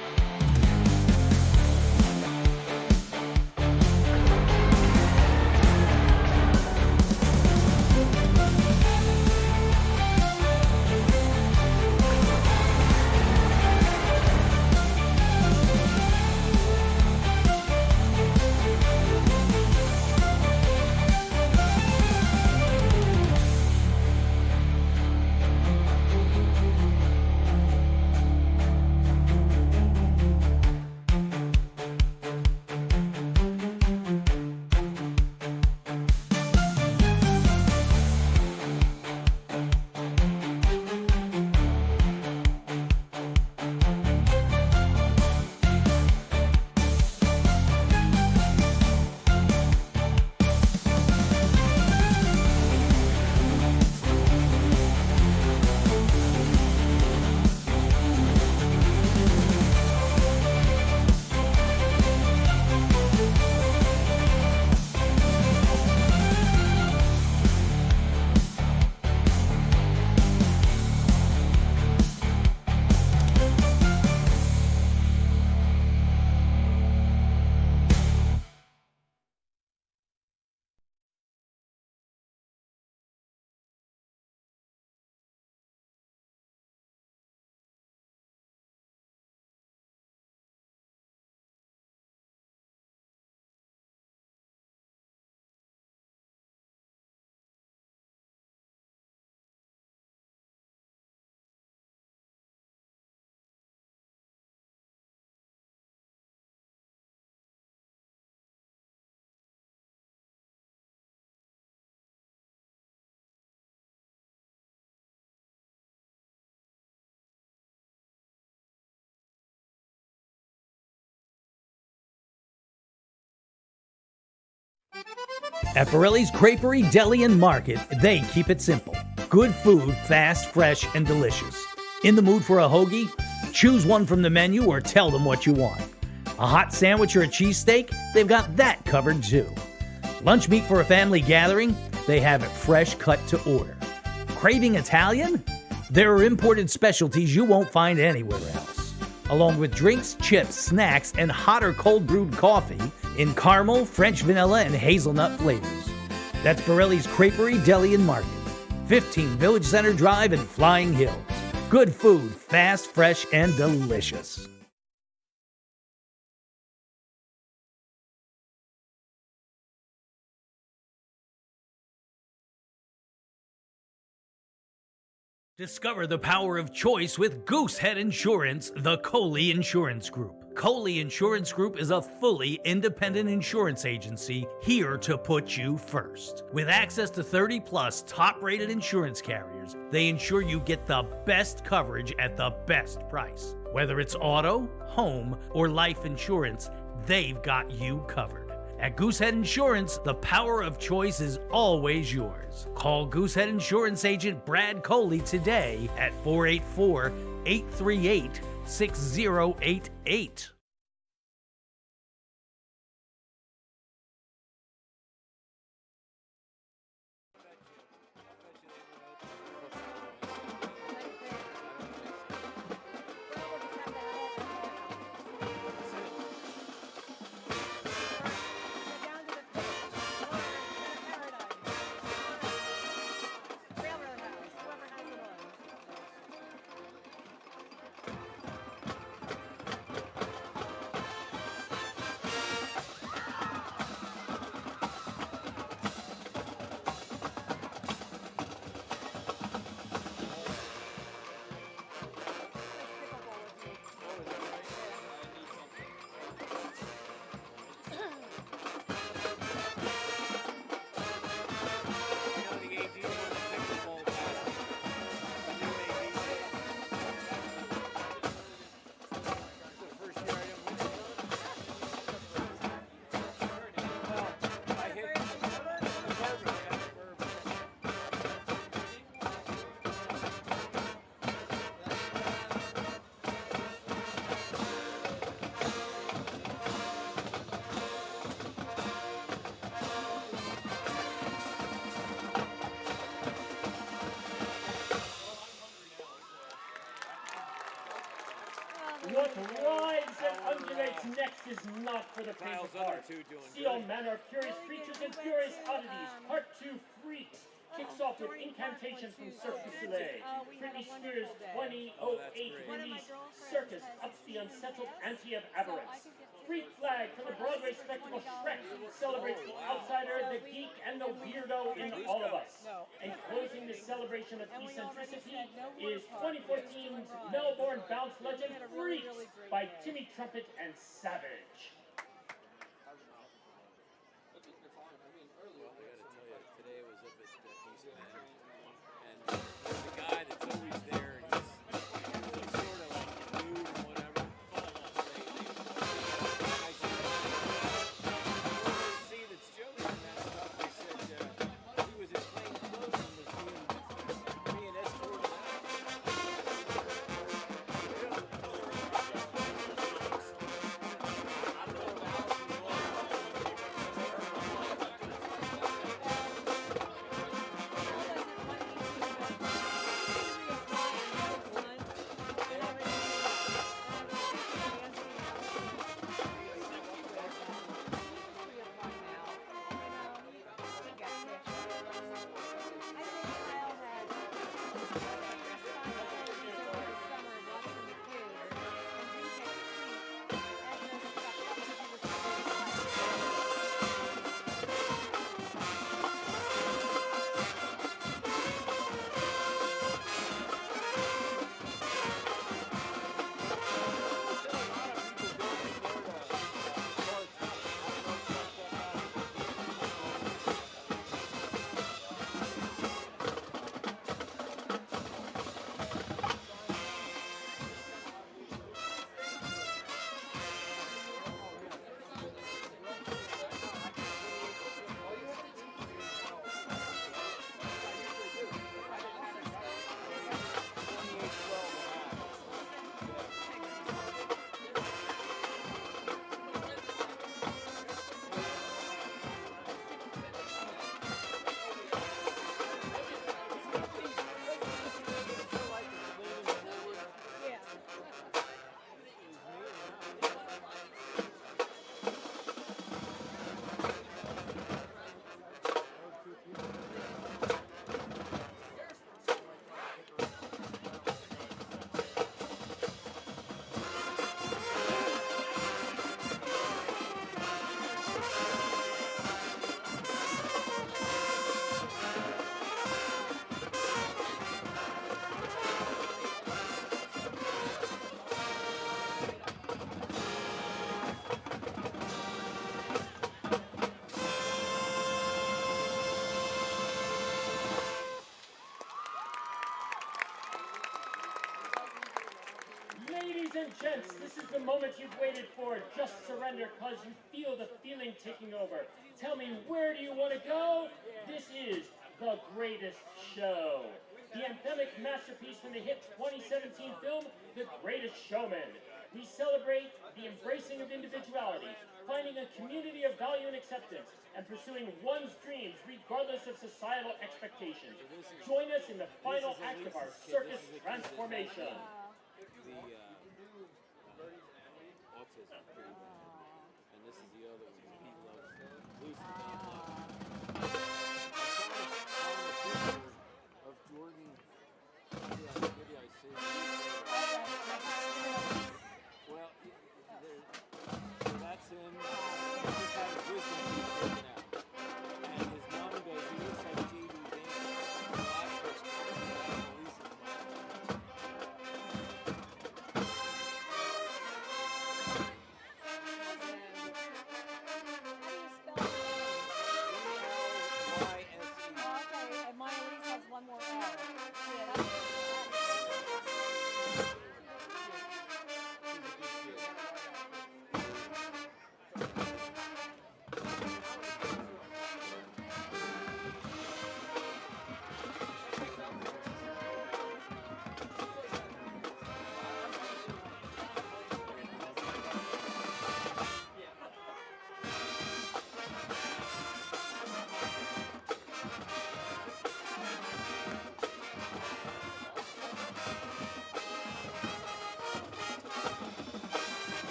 At Borelli's Creperie, Deli, and Market, they keep it simple. Good food, fast, fresh, and delicious. In the mood for a hoagie? Choose one from the menu or tell them what you want. A hot sandwich or a cheesesteak? They've got that covered too. Lunch meat for a family gathering? They have it fresh cut to order. Craving Italian? There are imported specialties you won't find anywhere else. Along with drinks, chips, snacks, and hot or cold brewed coffee in caramel, French vanilla, and hazelnut flavors. That's Borelli's Creperie, Deli, and Market. 15 Village Center Drive in Flying Hills. Good food, fast, fresh, and delicious. Discover the power of choice with Goosehead Insurance, the Coley Insurance Group. Coley Insurance Group is a fully independent insurance agency here to put you first. With access to 30-plus top-rated insurance carriers, they ensure you get the best coverage at the best price. Whether it's auto, home, or life insurance, they've got you covered. At Goosehead Insurance, the power of choice is always yours. Call Goosehead Insurance Agent Brad Coley today at 484-838-6088. What rides and undulates next is not for the faint of heart. See all manner of curious creatures and curious oddities. Part 2, Freaks, kicks off with Incantation from Cirque du Soleil. Britney Spears' 2008 release, Circus ups the unsettled ante of aberrance. Freak Flag from the Broadway spectacle Shrek celebrates the outsider, the geek, and the weirdo in all of us. And closing this celebration of eccentricity is 2014's Melbourne bounce legend Freaks by Timmy Trumpet and Savage. moment you've waited for. Just surrender because you feel the feeling taking over. Tell me, where do you want to go? This is The Greatest Show. The anthemic masterpiece from the hit 2017 film, The Greatest Showman. We celebrate the embracing of individuality, finding a community of value and acceptance, and pursuing one's dreams regardless of societal expectations. Join us in the final act of our circus transformation. Autism, and this is the other one. He loves Lucy. Of Jordan. Maybe I see. Well, so that's him. He just had his wisdom teeth taken out. And his mom goes, he looks like J.D. Vance. The last person Lisa's mom.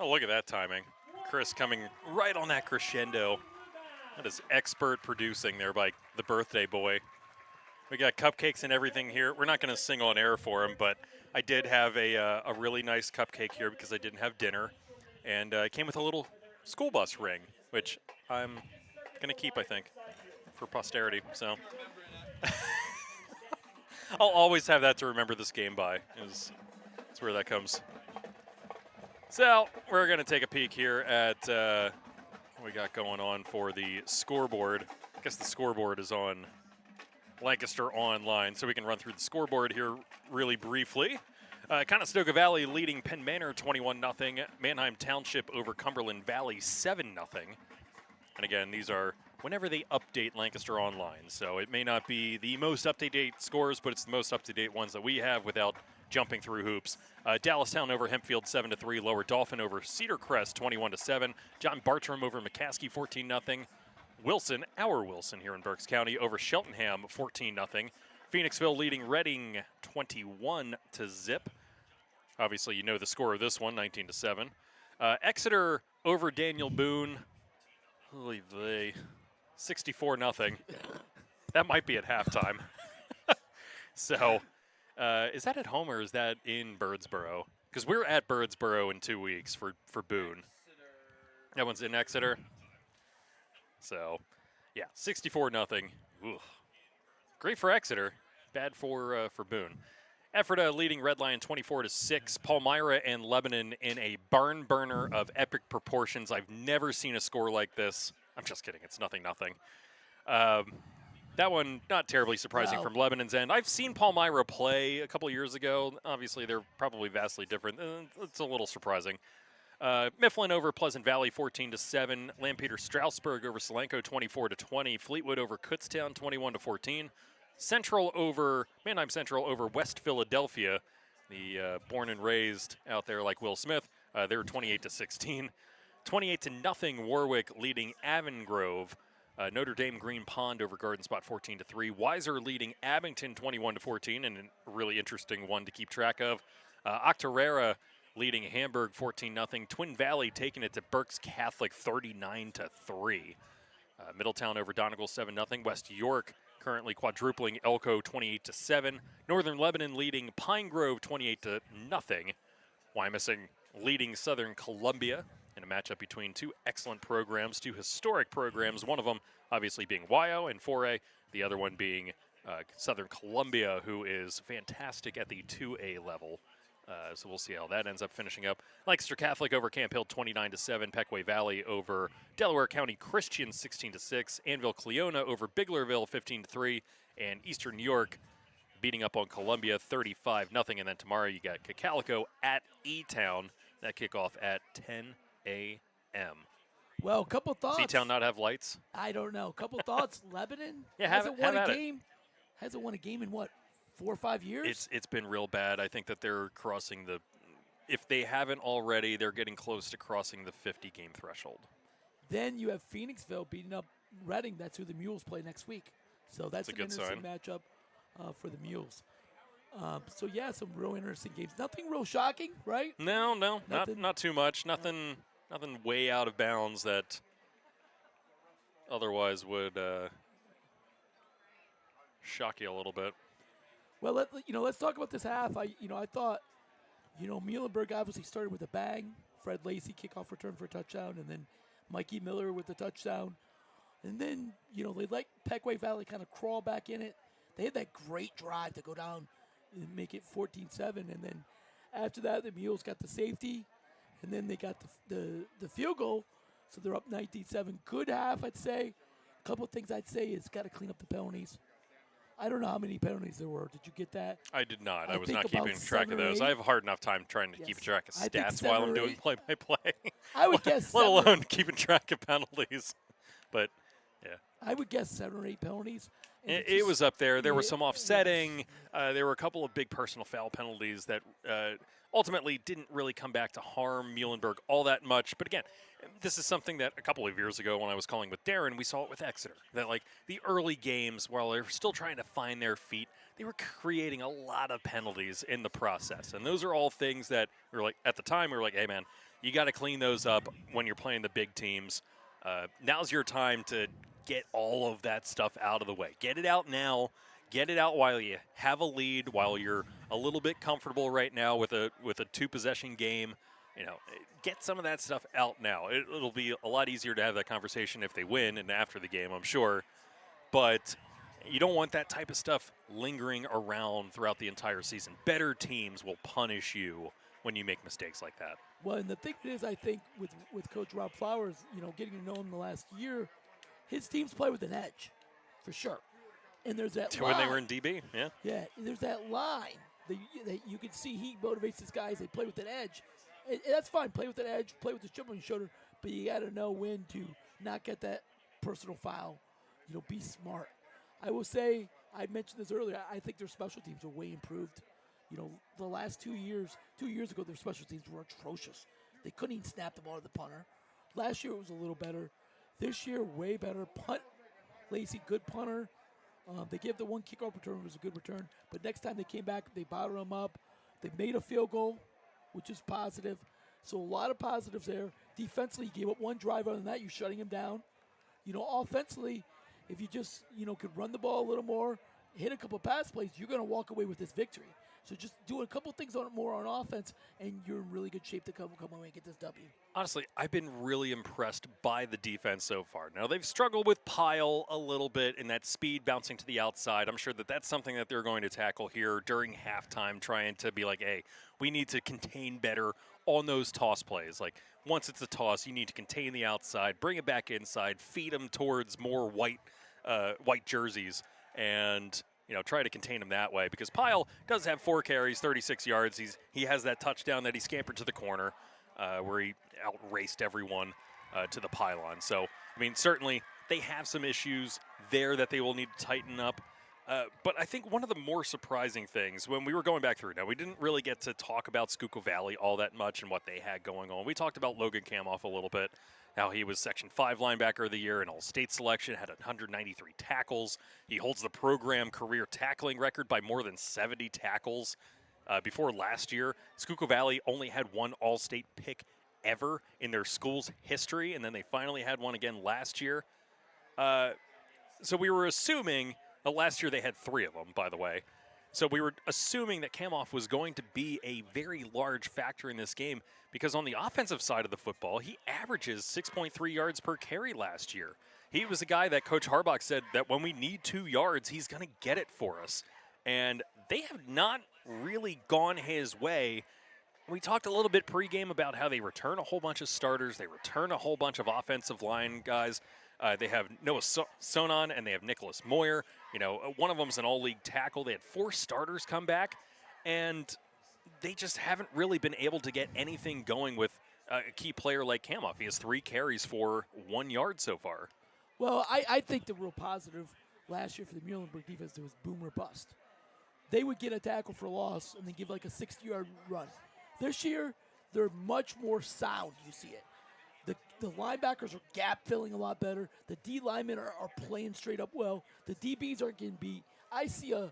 Oh, look at that timing. Chris coming right on that crescendo. That is expert producing there by the birthday boy. We got cupcakes and everything here. We're not going to sing on air for him, but I did have a really nice cupcake here because I didn't have dinner. And it came with a little school bus ring, which I'm going to keep, I think, for posterity. So I'll always have that to remember this game by. That's where that comes. So we're going to take a peek here at what we got going on for the scoreboard. I guess the scoreboard is on Lancaster Online, so we can run through the scoreboard here really briefly. Conestoga Valley leading Penn Manor 21-0. Manheim Township over Cumberland Valley 7-0. And again, these are whenever they update Lancaster Online. So it may not be the most up-to-date scores, but it's the most up-to-date ones that we have without jumping through hoops. Dallastown over Hempfield 7-3. Lower Dauphin over Cedar Crest 21-7. John Bartram over McCaskey 14-0. Wilson, our Wilson here in Berks County over Cheltenham 14-0. Phoenixville leading Reading 21-0. Obviously, you know the score of this one, 19-7. Exeter over Daniel Boone. Holy vey. 64-0. That might be at halftime. So, is that at home or is that in Birdsboro? Because we're at Birdsboro in 2 weeks for Boone. That one's in Exeter. So, yeah, 64-0. Ooh. Great for Exeter. Bad for Boone. Ephrata leading Red Lion 24-6. Palmyra and Lebanon in a barn burner of epic proportions. I've never seen a score like this. I'm just kidding. It's 0-0. That one not terribly surprising No. from Lebanon's end. I've seen Palmyra play a couple of years ago. Obviously, they're probably vastly different. It's a little surprising. Mifflin over Pleasant Valley 14-7. Lampeter Strasburg over Solanco 24-20. Fleetwood over Kutztown 21-14. Mannheim Central over West Philadelphia. The born and raised out there like Will Smith. They were 28-16. 28-0 Warwick leading Avongrove. Notre Dame Green Pond over Garden Spot 14-3. Weiser leading Abington 21-14, and a really interesting one to keep track of. Octorara leading Hamburg 14-0. Twin Valley taking it to Berks Catholic 39-3. Middletown over Donegal 7-0. West York currently quadrupling Elko 28-7. Northern Lebanon leading Pine Grove 28-0. Wyomissing leading Southern Columbia in a matchup between two excellent programs, two historic programs, one of them obviously being Wyo and 4A, the other one being Southern Columbia, who is fantastic at the 2A level. So we'll see how that ends up finishing up. Lancaster Catholic over Camp Hill 29-7. Pequay Valley over Delaware County Christian 16-6. Anvil Cleona over Biglerville 15-3. And Eastern New York beating up on Columbia 35-0. And then tomorrow you got Cocalico at E-Town. That kickoff at 10 a.m. Well, a couple thoughts. C-Town not have lights? I don't know. Couple thoughts. Lebanon Have won a at it. game. Hasn't won a game in what, 4 or 5 years? It's been real bad. I think that they're crossing the, if they haven't already, they're getting close to crossing the 50-game threshold. Then you have Phoenixville beating up Reading. That's who the Mules play next week. So that's a an good interesting sign. matchup for the Mules. So yeah, some real interesting games. Nothing real shocking, right? No, Nothing. not too much. Nothing way out of bounds that otherwise would shock you a little bit. Well, let's talk about this half. I thought, Muhlenberg obviously started with a bang. Fred Lacey kickoff return for a touchdown, and then Mikey Miller with the touchdown. And then, they let Pequay Valley kind of crawl back in it. They had that great drive to go down and make it 14-7. And then after that, the Mules got the safety, and then they got the field goal. So they're up 19-7. Good half, I'd say. A couple of things I'd say is got to clean up the penalties. I don't know how many penalties there were. Did you get that? I did not. I I was think not about keeping track 7 of or those. 8. I have a hard enough time trying to keep Yes. track of I think stats 7 while I'm or doing 8. play-by-play. I would guess let 7 or alone keeping track of penalties. But yeah. I would guess 7 or 8 penalties. And It just- was up there. There were yeah, some offsetting. There were a couple of big personal foul penalties that ultimately didn't really come back to harm Muhlenberg all that much. But again, this is something that a couple of years ago when I was calling with Darren, we saw it with Exeter. That like the early games, while they were still trying to find their feet, they were creating a lot of penalties in the process. And those are all things that we were like, at the time, we were like, hey man, you got to clean those up when you're playing the big teams. Now's your time to get all of that stuff out of the way. Get it out now. Get it out while you have a lead, while you're a little bit comfortable right now with a 2-possession game. Get some of that stuff out now. It'll be a lot easier to have that conversation if they win and after the game, I'm sure. But you don't want that type of stuff lingering around throughout the entire season. Better teams will punish you when you make mistakes like that. Well, and the thing is, I think with Coach Rob Flowers, getting to know him the last year, his teams play with an edge, for sure. And there's that When they line. were in DB, yeah. Yeah, and there's that line that you can see he motivates his guys. They play with an edge. And that's fine. Play with an edge. Play with the chip on your shoulder. But you got to know when to not get that personal foul. Be smart. I will say, I mentioned this earlier, I think their special teams are way improved. The last 2 years ago, their special teams were atrocious. They couldn't even snap the ball to the punter. Last year, it was a little better. This year, way better. Punt, Lacey, good punter. They gave the one kickoff return, it was a good return. But next time they came back, they bottled them up. They made a field goal, which is positive. So a lot of positives there. Defensively, you gave up one drive. Other than that, you're shutting them down. Offensively, if you just, could run the ball a little more, hit a couple pass plays, you're going to walk away with this victory. So just doing a couple things more on offense, and you're in really good shape to come away and get this W. Honestly, I've been really impressed by the defense so far. Now, they've struggled with Pyle a little bit in that speed bouncing to the outside. I'm sure that that's something that they're going to tackle here during halftime, trying to be like, hey, we need to contain better on those toss plays. Like, once it's a toss, you need to contain the outside, bring it back inside, feed them towards more white jerseys, and try to contain him that way, because Pyle does have 4 carries, 36 yards. He has that touchdown that he scampered to the corner where he outraced everyone to the pylon. So, I mean, certainly they have some issues there that they will need to tighten up. But I think one of the more surprising things when we were going back through, now we didn't really get to talk about Schuylkill Valley all that much and what they had going on. We talked about Logan Kamoff a little bit, how he was Section 5 linebacker of the year in All-State selection, had 193 tackles. He holds the program career tackling record by more than 70 tackles. Before last year, Schuylkill Valley only had 1 All-State pick ever in their school's history, and then they finally had one again last year. So we were assuming, last year they had 3 of them, by the way. So we were assuming that Kamoff was going to be a very large factor in this game, because on the offensive side of the football, he averages 6.3 yards per carry last year. He was a guy that Coach Harbaugh said that when we need 2 yards, he's going to get it for us. And they have not really gone his way. We talked a little bit pregame about how they return a whole bunch of starters. They return a whole bunch of offensive line guys. They have Noah Sonan and they have Nicholas Moyer. One of them's an all-league tackle. They had 4 starters come back, and they just haven't really been able to get anything going with a key player like Kamoff. He has 3 carries for 1 yard so far. Well, I think the real positive last year for the Muhlenberg defense was boom or bust. They would get a tackle for loss and then give like a 60-yard run. This year, they're much more sound. You see it. The linebackers are gap filling a lot better. The D linemen are playing straight up well. The DBs aren't getting beat. I see a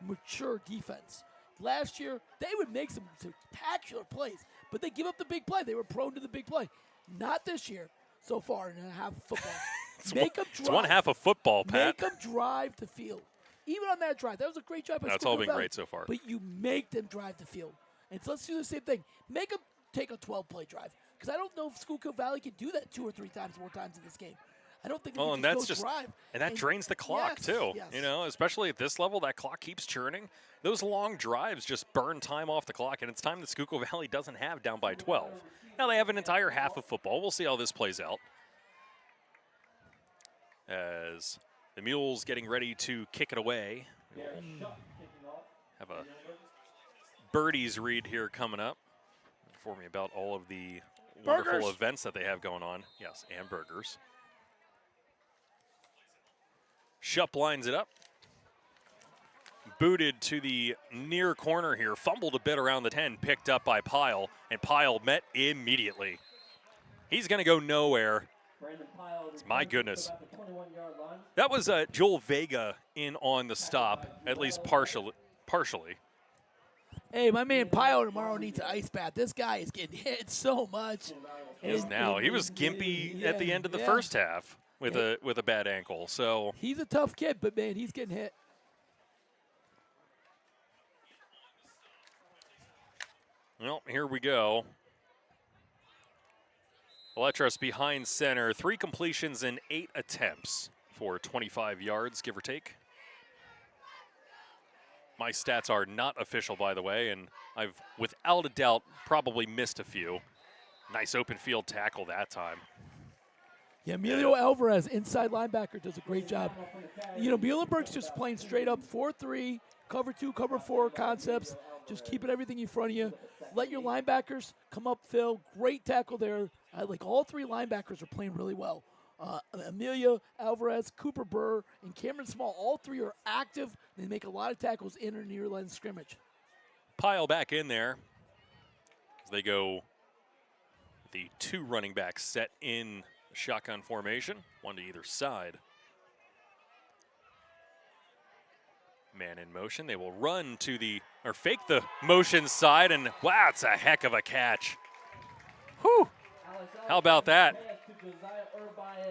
mature defense. Last year, they would make some spectacular plays, but they give up the big play. They were prone to the big play. Not this year so far in a half of football. Make them drive. It's one half of football, Pat. Make them drive the field. Even on that drive, that was a great drive by That's all Schuylkill been Valley. great so far. But you make them drive the field. And so let's do the same thing. Make them take a 12-play drive. Because I don't know if Schuylkill Valley can do that 2 or 3 times more times in this game. I don't think they can just drive. And that drains the clock, too. Yes. Especially at this level, that clock keeps churning. Those long drives just burn time off the clock, and it's time that Schuylkill Valley doesn't have down by 12. Now they have an entire half of football. We'll see how this plays out. As the Mules getting ready to kick it away. Have a Birdies read here coming up. Inform me about all of the wonderful events that they have going on. Yes, and burgers. Shupp lines it up. Booted to the near corner here. Fumbled a bit around the 10. Picked up by Pyle. And Pyle met immediately. He's going to go nowhere. My goodness. That was Joel Vega in on the stop, at least partially. Hey, my man Pyle tomorrow needs an ice bath. This guy is getting hit so much. He is now. He was gimpy at the end of the first half with a bad ankle. So he's a tough kid, but man, he's getting hit. Well, here we go. Eletros behind center. 3 completions and 8 attempts for 25 yards, give or take. My stats are not official, by the way, and I've, without a doubt, probably missed a few. Nice open field tackle that time. Yeah, Emilio Alvarez, inside linebacker, does a great job. Muhlenberg's just playing straight up 4-3, cover 2, cover 4 concepts. Just keeping everything in front of you. Let your linebackers come up, Phil. Great tackle there. Like all 3 linebackers are playing really well. Emilio Alvarez, Cooper Burr, and Cameron Small, all 3 are active. They make a lot of tackles in or near line of scrimmage. Pyle back in there. As they go the 2 running backs set in shotgun formation, 1 to either side. Man in motion. They will run to fake the motion side, and wow, it's a heck of a catch. Whew. How about that?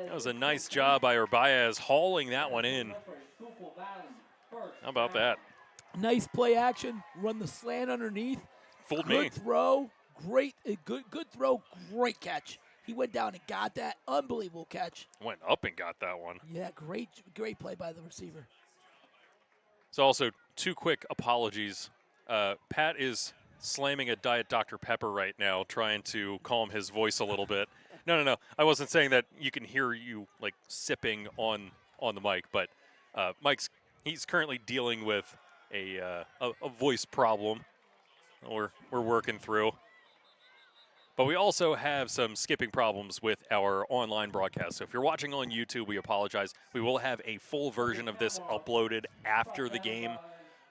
That was a nice job by Urbaez hauling that one in. How about that? Nice play action. Run the slant underneath. Fooled Good me. throw. Great. Good throw. Great catch. He went down and got that. Unbelievable catch. Went up and got that one. Yeah, great play by the receiver. So also, 2 quick apologies. Pat is slamming a Diet Dr. Pepper right now, trying to calm his voice a little bit. No. I wasn't saying that you can hear you like sipping on the mic, but he's currently dealing with a voice problem. We're working through. But we also have some skipping problems with our online broadcast. So if you're watching on YouTube, we apologize. We will have a full version of this uploaded after the game,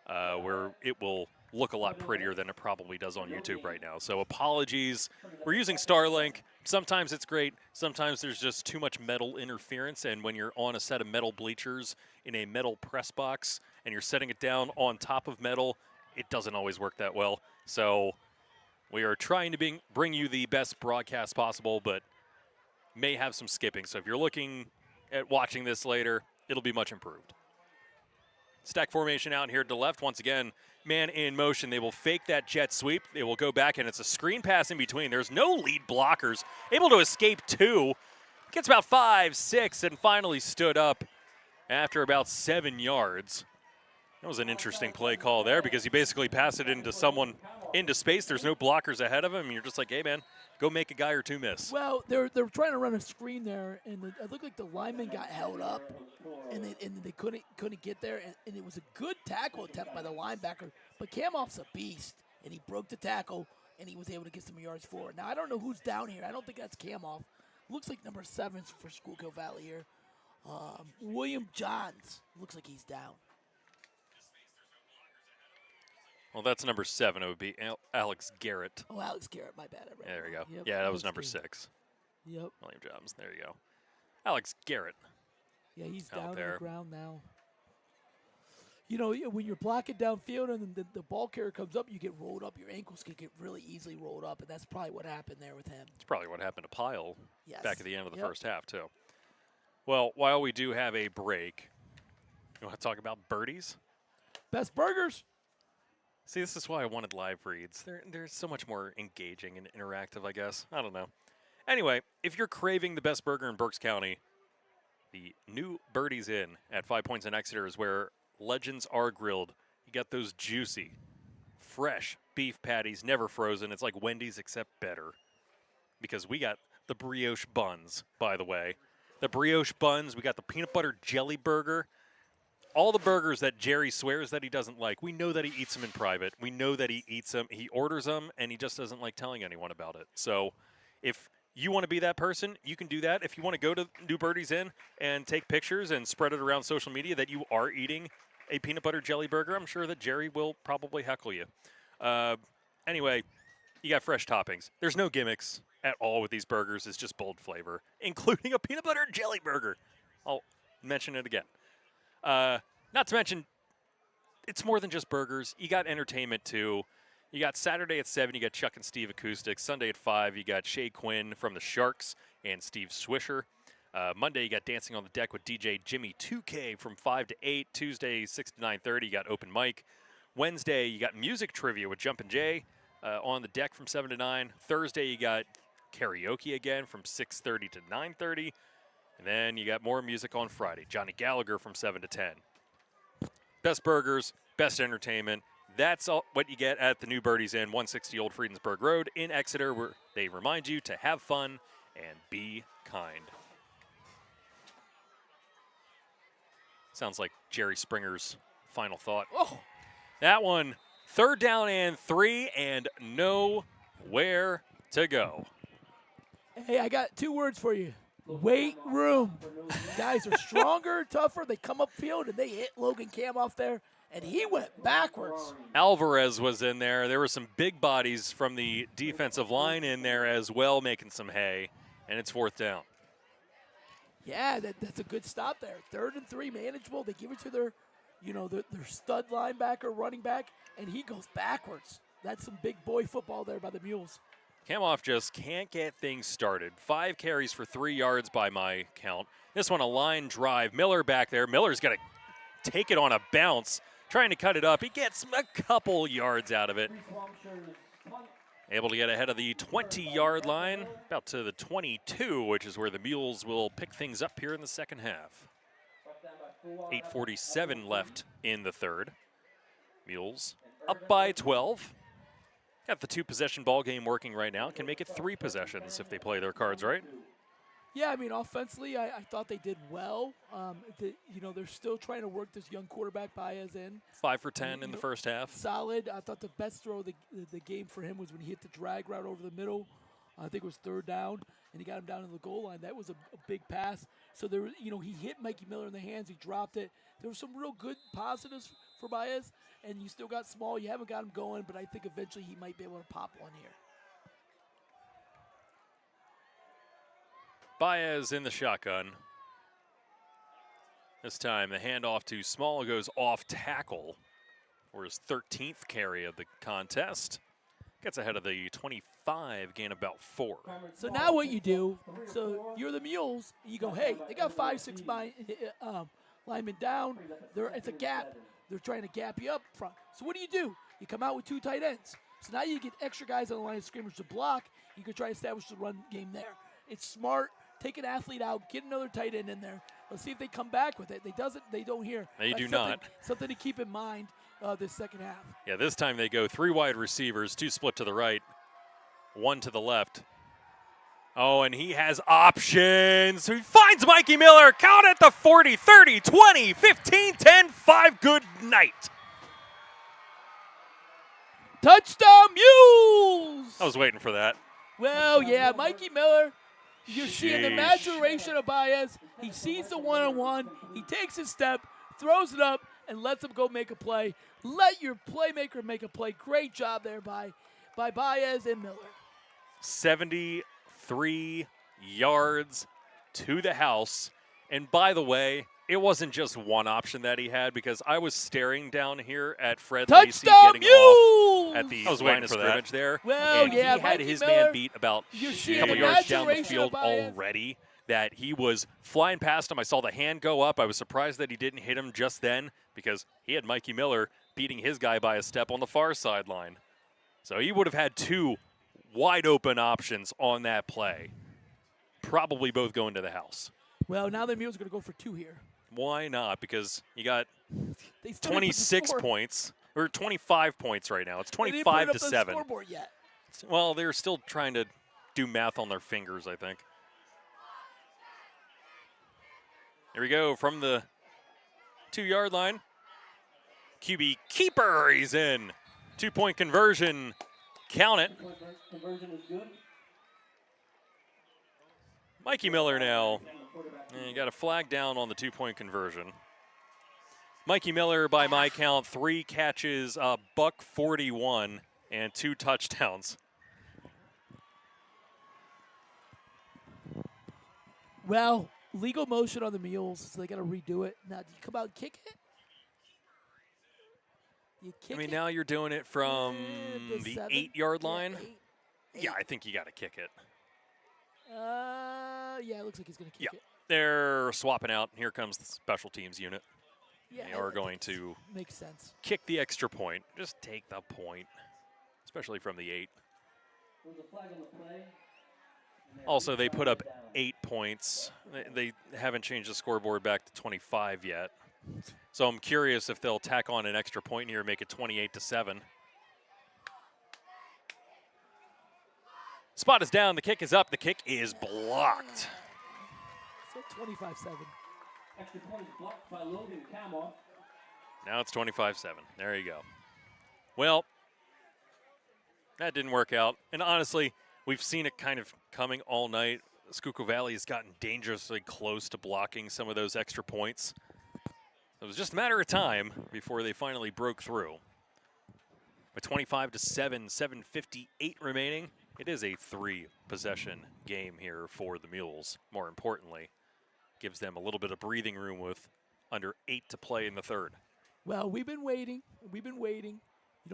where it will look a lot prettier than it probably does on YouTube right now. So apologies. We're using Starlink. Sometimes it's great. Sometimes there's just too much metal interference. And when you're on a set of metal bleachers in a metal press box and you're setting it down on top of metal, it doesn't always work that well. So we are trying to bring you the best broadcast possible, but may have some skipping. So if you're looking at watching this later, it'll be much improved. Stack formation out here to the left. Once again, man in motion. They will fake that jet sweep. They will go back, and it's a screen pass in between. There's no lead blockers. Able to escape 2. Gets about 5, 6, and finally stood up after about 7 yards. That was an interesting play call there because he basically passed it into someone into space. There's no blockers ahead of him. And you're just like, hey, man, go make a guy or 2 miss. Well, they're trying to run a screen there, and it looked like the lineman got held up, and they couldn't get there, and it was a good tackle attempt by the linebacker. But Kamoff's a beast, and he broke the tackle, and he was able to get some yards forward. Now I don't know who's down here. I don't think that's Kamoff. Looks like number 7 for Schuylkill Valley here. William Johns looks like he's down. Well, that's number 7. It would be Alex Garrett. Oh, Alex Garrett, my bad. There we go. Yep, Yeah, that Alex was number Garrett. 6. Yep. William Jobs. There you go. Alex Garrett. Yeah, he's out down on there. the ground now. You know, when you're blocking downfield and the ball carrier comes up, you get rolled up. Your ankles can get really easily rolled up, and that's probably what happened there with him. It's probably what happened to Pyle Yes. back at the end of the Yep. first half, too. Well, while we do have a break, you want to talk about birdies? Best burgers. See, this is why I wanted live reads. They're so much more engaging and interactive, I guess. I don't know. Anyway, if you're craving the best burger in Berks County, the new Birdie's Inn at 5 Points in Exeter is where legends are grilled. You got those juicy, fresh beef patties, never frozen. It's like Wendy's except better. Because we got the brioche buns, by the way. The brioche buns, we got the peanut butter jelly burger. All the burgers that Jerry swears that he doesn't like, we know that he eats them in private. We know that he eats them, he orders them, and he just doesn't like telling anyone about it. So if you want to be that person, you can do that. If you want to go to New Birdie's Inn and take pictures and spread it around social media that you are eating a peanut butter jelly burger, I'm sure that Jerry will probably heckle you. Anyway, you got fresh toppings. There's no gimmicks at all with these burgers. It's just bold flavor, including a peanut butter jelly burger. I'll mention it again. Not to mention, it's more than just burgers. You got entertainment, too. You got Saturday at 7, you got Chuck and Steve Acoustics. Sunday at 5, you got Shay Quinn from the Sharks and Steve Swisher. Monday, you got Dancing on the Deck with DJ Jimmy 2K from 5 to 8. Tuesday, 6 to 9:30, you got Open Mic. Wednesday, you got Music Trivia with Jumpin' Jay on the deck from 7 to 9. Thursday, you got karaoke again from 6:30 to 9:30. And then you got more music on Friday. Johnny Gallagher from 7 to 10. Best burgers, best entertainment. That's all what you get at the New Birdie's Inn, 160 Old Friedensburg Road in Exeter, where they remind you to have fun and be kind. Sounds like Jerry Springer's final thought. Oh, That one, 3rd down and 3, and nowhere to go. hey, I got 2 words for you. Weight room. Guys are stronger, tougher. They come upfield, and they hit Logan Kamoff there, and he went backwards. Alvarez was in there. There were some big bodies from the defensive line in there as well, making some hay, and it's 4th down. Yeah, that's a good stop there. 3rd and 3, manageable. They give it to their stud linebacker, running back, and he goes backwards. That's some big boy football there by the Mules. Kamoff just can't get things started. 5 carries for 3 yards by my count. This one a line drive. Miller back there. Miller's got to take it on a bounce. trying to cut it up. He gets a couple yards out of it. Three Swampshires punt. Able to get ahead of the 20-yard line, about to the 22, which is where the Mules will pick things up here in the second half. Brought down by 4. 8:47 left in the third. Mules up by 12. Got the 2-possession ball game working right now. Can make it 3 possessions if they play their cards right. Yeah, I mean, offensively, I thought they did well. They're still trying to work this young quarterback Baez in. 5 for 10 in the first half. Solid. I thought the best throw of the game for him was when he hit the drag route over the middle. I think it was 3rd down, and he got him down to the goal line. That was a big pass. So there, he hit Mikey Miller in the hands. He dropped it. There were some real good positives for Baez, and you still got Small. You haven't got him going, but I think eventually he might be able to pop one here. Baez in the shotgun. This time the handoff to Small goes off tackle for his 13th carry of the contest. Gets ahead of the 25, gain about 4. So now what you do, so you're the Mules, you go, hey, they got 5-6 linemen down. It's a gap. They're trying to gap you up front. So what do? You come out with 2 tight ends. So now you get extra guys on the line of scrimmage to block. You can try to establish the run game there. It's smart. Take an athlete out, get another tight end in there. Let's see if they come back with it. They don't hear. They do something, not. Something to keep in mind this second half. Yeah, this time they go 3 wide receivers, 2 split to the right, 1 to the left. Oh, and he has options. He finds Mikey Miller. Count at the 40, 30, 20, 15, 10, 5. Good night. Touchdown, Mules! I was waiting for that. Well, yeah, Mikey Miller. You're seeing the Sheesh. maturation of Baez. He sees the one-on-one. He takes his step, throws it up, and lets him go make a play. Let your playmaker make a play. Great job there by Baez and Miller. 73 yards to the house. And by the way, it wasn't just one option that he had, because I was staring down here at Fred Lacey Touchdown, getting Mules! off at the I was line waiting of for that. scrimmage there. Well, and yeah, he had Mikey his Miller, man beat about you're a seeing couple the yards down the maturation field of Baez. already, that he was flying past him. I saw the hand go up. I was surprised that he didn't hit him just then, because he had Mikey Miller beating his guy by a step on the far sideline. So he would have had 2 wide open options on that play. Probably both going to the house. Well, now the Mules are going to go for 2 here. Why not? Because you got They still didn't put the 26 score. points, or 25 points right now. It's They didn't put 25 it up to on the 7. scoreboard yet. Well, they're still trying to do math on their fingers, I think. Here we go from the 2-yard line. QB keeper, he's in. 2-point conversion. Count it. Conversion is good. Mikey Miller now. And you got a flag down on the 2-point conversion. Mikey Miller, by my count, 3 catches, $141, and 2 touchdowns. Well, legal motion on the Mules, so they got to redo it. Now, do you come out and kick it? You kick I mean, it? now you're doing it from the 7? 8-yard Yeah, line. 8. Yeah, I think you got to kick it. Yeah, it looks like he's going to kick Yeah, it. they're swapping out. Here comes the special teams unit. Yeah, They I are think going it to makes sense. kick the extra point. Just take the point, especially from the 8. There was a flag on the play. Also, they put up 8 points. They haven't changed the scoreboard back to 25 yet. So I'm curious if they'll tack on an extra point here and make it 28 to 7. Spot is down. The kick is up. The kick is blocked. So 25-7. Extra point is blocked by Logan Kamoff. Now it's 25-7. There you go. Well, that didn't work out. And honestly, we've seen it kind of coming all night. Schuylkill Valley has gotten dangerously close to blocking some of those extra points. It was just a matter of time before they finally broke through. With 25 to 7, 7:58 remaining, it is a 3-possession game here for the Mules. More importantly, gives them a little bit of breathing room with under 8 to play in the third. Well, we've been waiting. We've been waiting.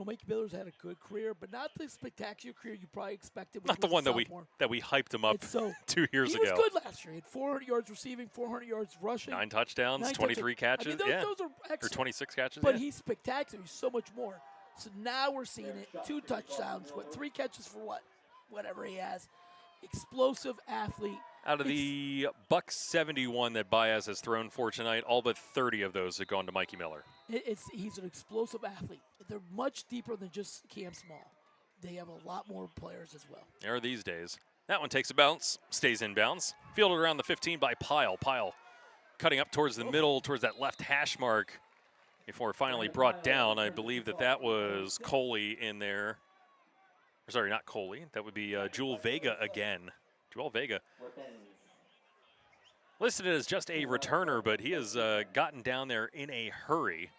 Mikey Miller's had a good career, but not the spectacular career you probably expected. When Not the he was one a that we sophomore. hyped him up It's so 2 years he ago. was good last year. He had 400 yards receiving, 400 yards rushing. 9 touchdowns, 9 23 catches. I mean, those are or excellent. 26 catches. But yeah. he's spectacular. He's so much more. So now we're seeing it. 2 touchdowns, 3 catches for whatever he has. Explosive athlete. Out of the buck 71 that Baez has thrown for tonight, all but 30 of those have gone to Mikey Miller. He's an explosive athlete. They're much deeper than just Cam Small. They have a lot more players as well. There are these days. That one takes a bounce, stays in bounds. Fielded around the 15 by Pyle. Pyle cutting up towards the middle, towards that left hash mark before finally brought down. I believe that was Coley in there. Or sorry, not Coley. That would be Joel Vega again. Joel Vega. Listed as just a returner, but he has gotten down there in a hurry.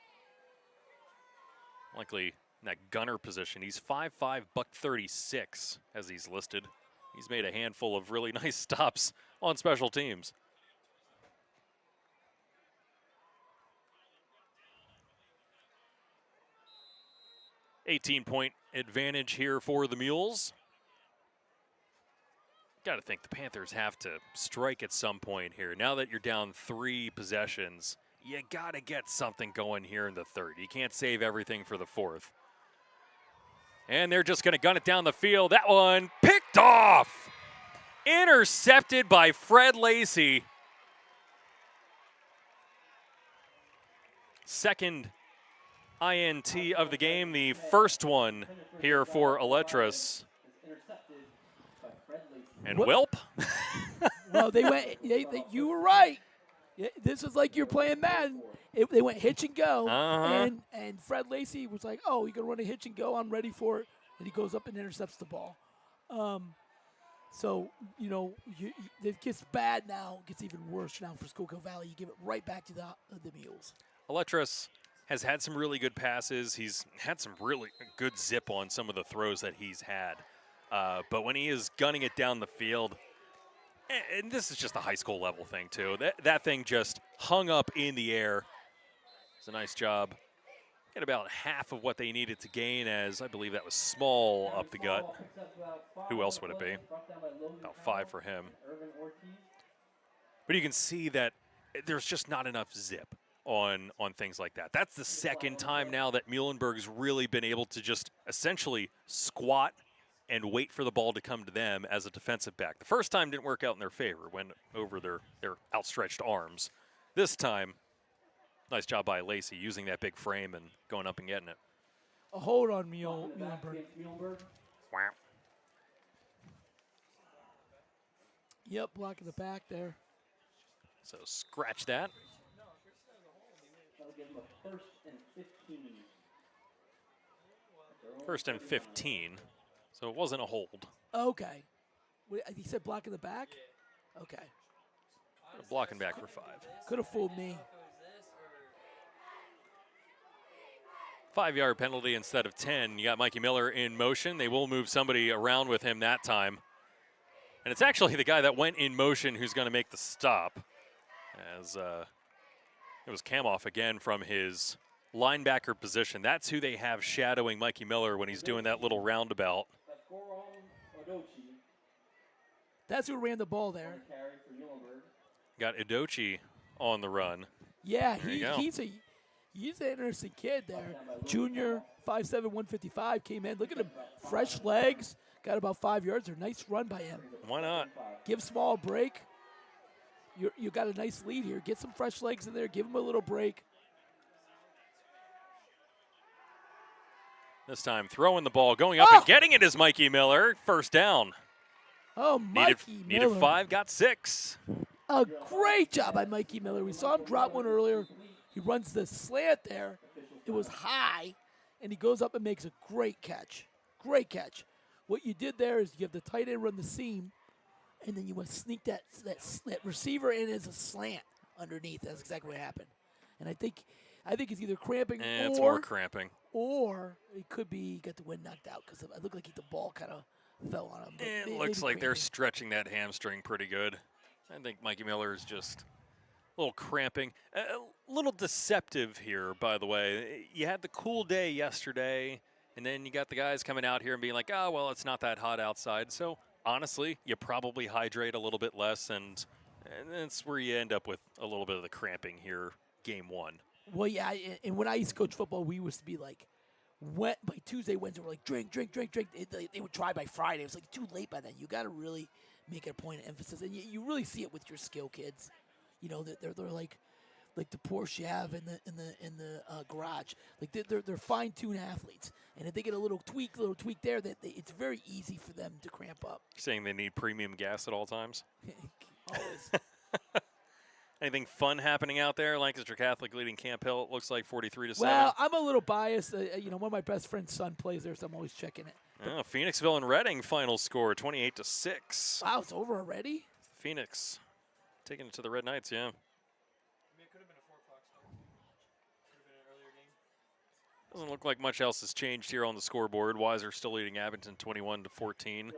Likely in that gunner position. He's 5'5", buck 36 as he's listed. He's made a handful of really nice stops on special teams. $18-point advantage here for the Mules. Got to think the Panthers have to strike at some point here. Now that you're down 3 possessions, you got to get something going here in the third. You can't save everything for the fourth. And they're just going to gun it down the field. That one picked off. Intercepted by Fred Lacey. Second INT of the game, the first one here for Eletris. And Welp. Well, they went. You were right. This is like you're playing Madden. They went hitch and go, and Fred Lacey was like, "Oh, you're gonna run a hitch and go. I'm ready for it." And he goes up and intercepts the ball. So it gets bad now. It gets even worse now for Schuylkill Valley. You give it right back to the Mules. Eletris has had some really good passes. He's had some really good zip on some of the throws that he's had. But when he is gunning it down the field, and this is just a high school level thing too, that thing just hung up in the air. It's a nice job. Get about half of what they needed to gain, as I believe that was Small up the gut. Who else would it be? About 5 for him. But you can see that there's just not enough zip on things like that. That's the second time now that Muhlenberg's really been able to just essentially squat and wait for the ball to come to them as a defensive back. The first time didn't work out in their favor, went over their outstretched arms. This time, nice job by Lacey using that big frame and going up and getting it. A hold on Muhlenberg. Wow. Yep, blocking the back there. So scratch that. First and 15. So it wasn't a hold. Okay. He said blocking the back? Okay. Blocking back for 5. Could have fooled me. 5-yard penalty instead of 10. You got Mikey Miller in motion. They will move somebody around with him that time. And it's actually the guy that went in motion who's going to make the stop. As it was Kamoff again from his linebacker position. That's who they have shadowing Mikey Miller when he's doing that little roundabout. That's who ran the ball there. Got Edochie on the run. Yeah, he's an interesting kid there. Junior, 5'7", 155, came in. Look at him, fresh legs, got about 5 yards. A nice run by him. Why not? Give Small a break. You got a nice lead here. Get some fresh legs in there. Give him a little break. This time throwing the ball, going up and getting it is Mikey Miller. First down. Oh, Mikey Miller. Needed 5, got 6. A great job by Mikey Miller. We saw him drop one earlier. He runs the slant there. It was high, and he goes up and makes a great catch. Great catch. What you did there is you have the tight end run the seam, and then you want to sneak that receiver in as a slant underneath. That's exactly what happened. And I think it's either cramping It's more cramping. Or it could be he got the wind knocked out because it looked like the ball kind of fell on him. But It maybe looks like they're cramping. stretching that hamstring pretty good. I think Mikey Miller is just a little cramping. A little deceptive here, by the way. You had the cool day yesterday. And then you got the guys coming out here and being like, oh, well, it's not that hot outside. So honestly, you probably hydrate a little bit less, and that's where you end up with a little bit of the cramping here, game one. Well, yeah, and when I used to coach football, we used to be like, by Tuesday, Wednesday, we're like, drink. They would try by Friday. It was like too late by then. You got to really make it a point of emphasis, and you really see it with your skill kids. You know, they're like the Porsche you have in the garage. Like they're fine-tuned athletes, and if they get a little tweak there, it's very easy for them to cramp up. You're saying they need premium gas at all times? Always. Anything fun happening out there? Lancaster Catholic leading Camp Hill, it looks like 43-7. Well, I'm a little biased. One of my best friend's son plays there, so I'm always checking it. Oh, Phoenixville and Reading final score, 28-6. Wow, it's over already? Phoenix taking it to the Red Knights, yeah. I mean, it could have been a 4 o'clock start. Could have been an earlier game. Doesn't look like much else has changed here on the scoreboard. Weiser still leading Abington 21-14.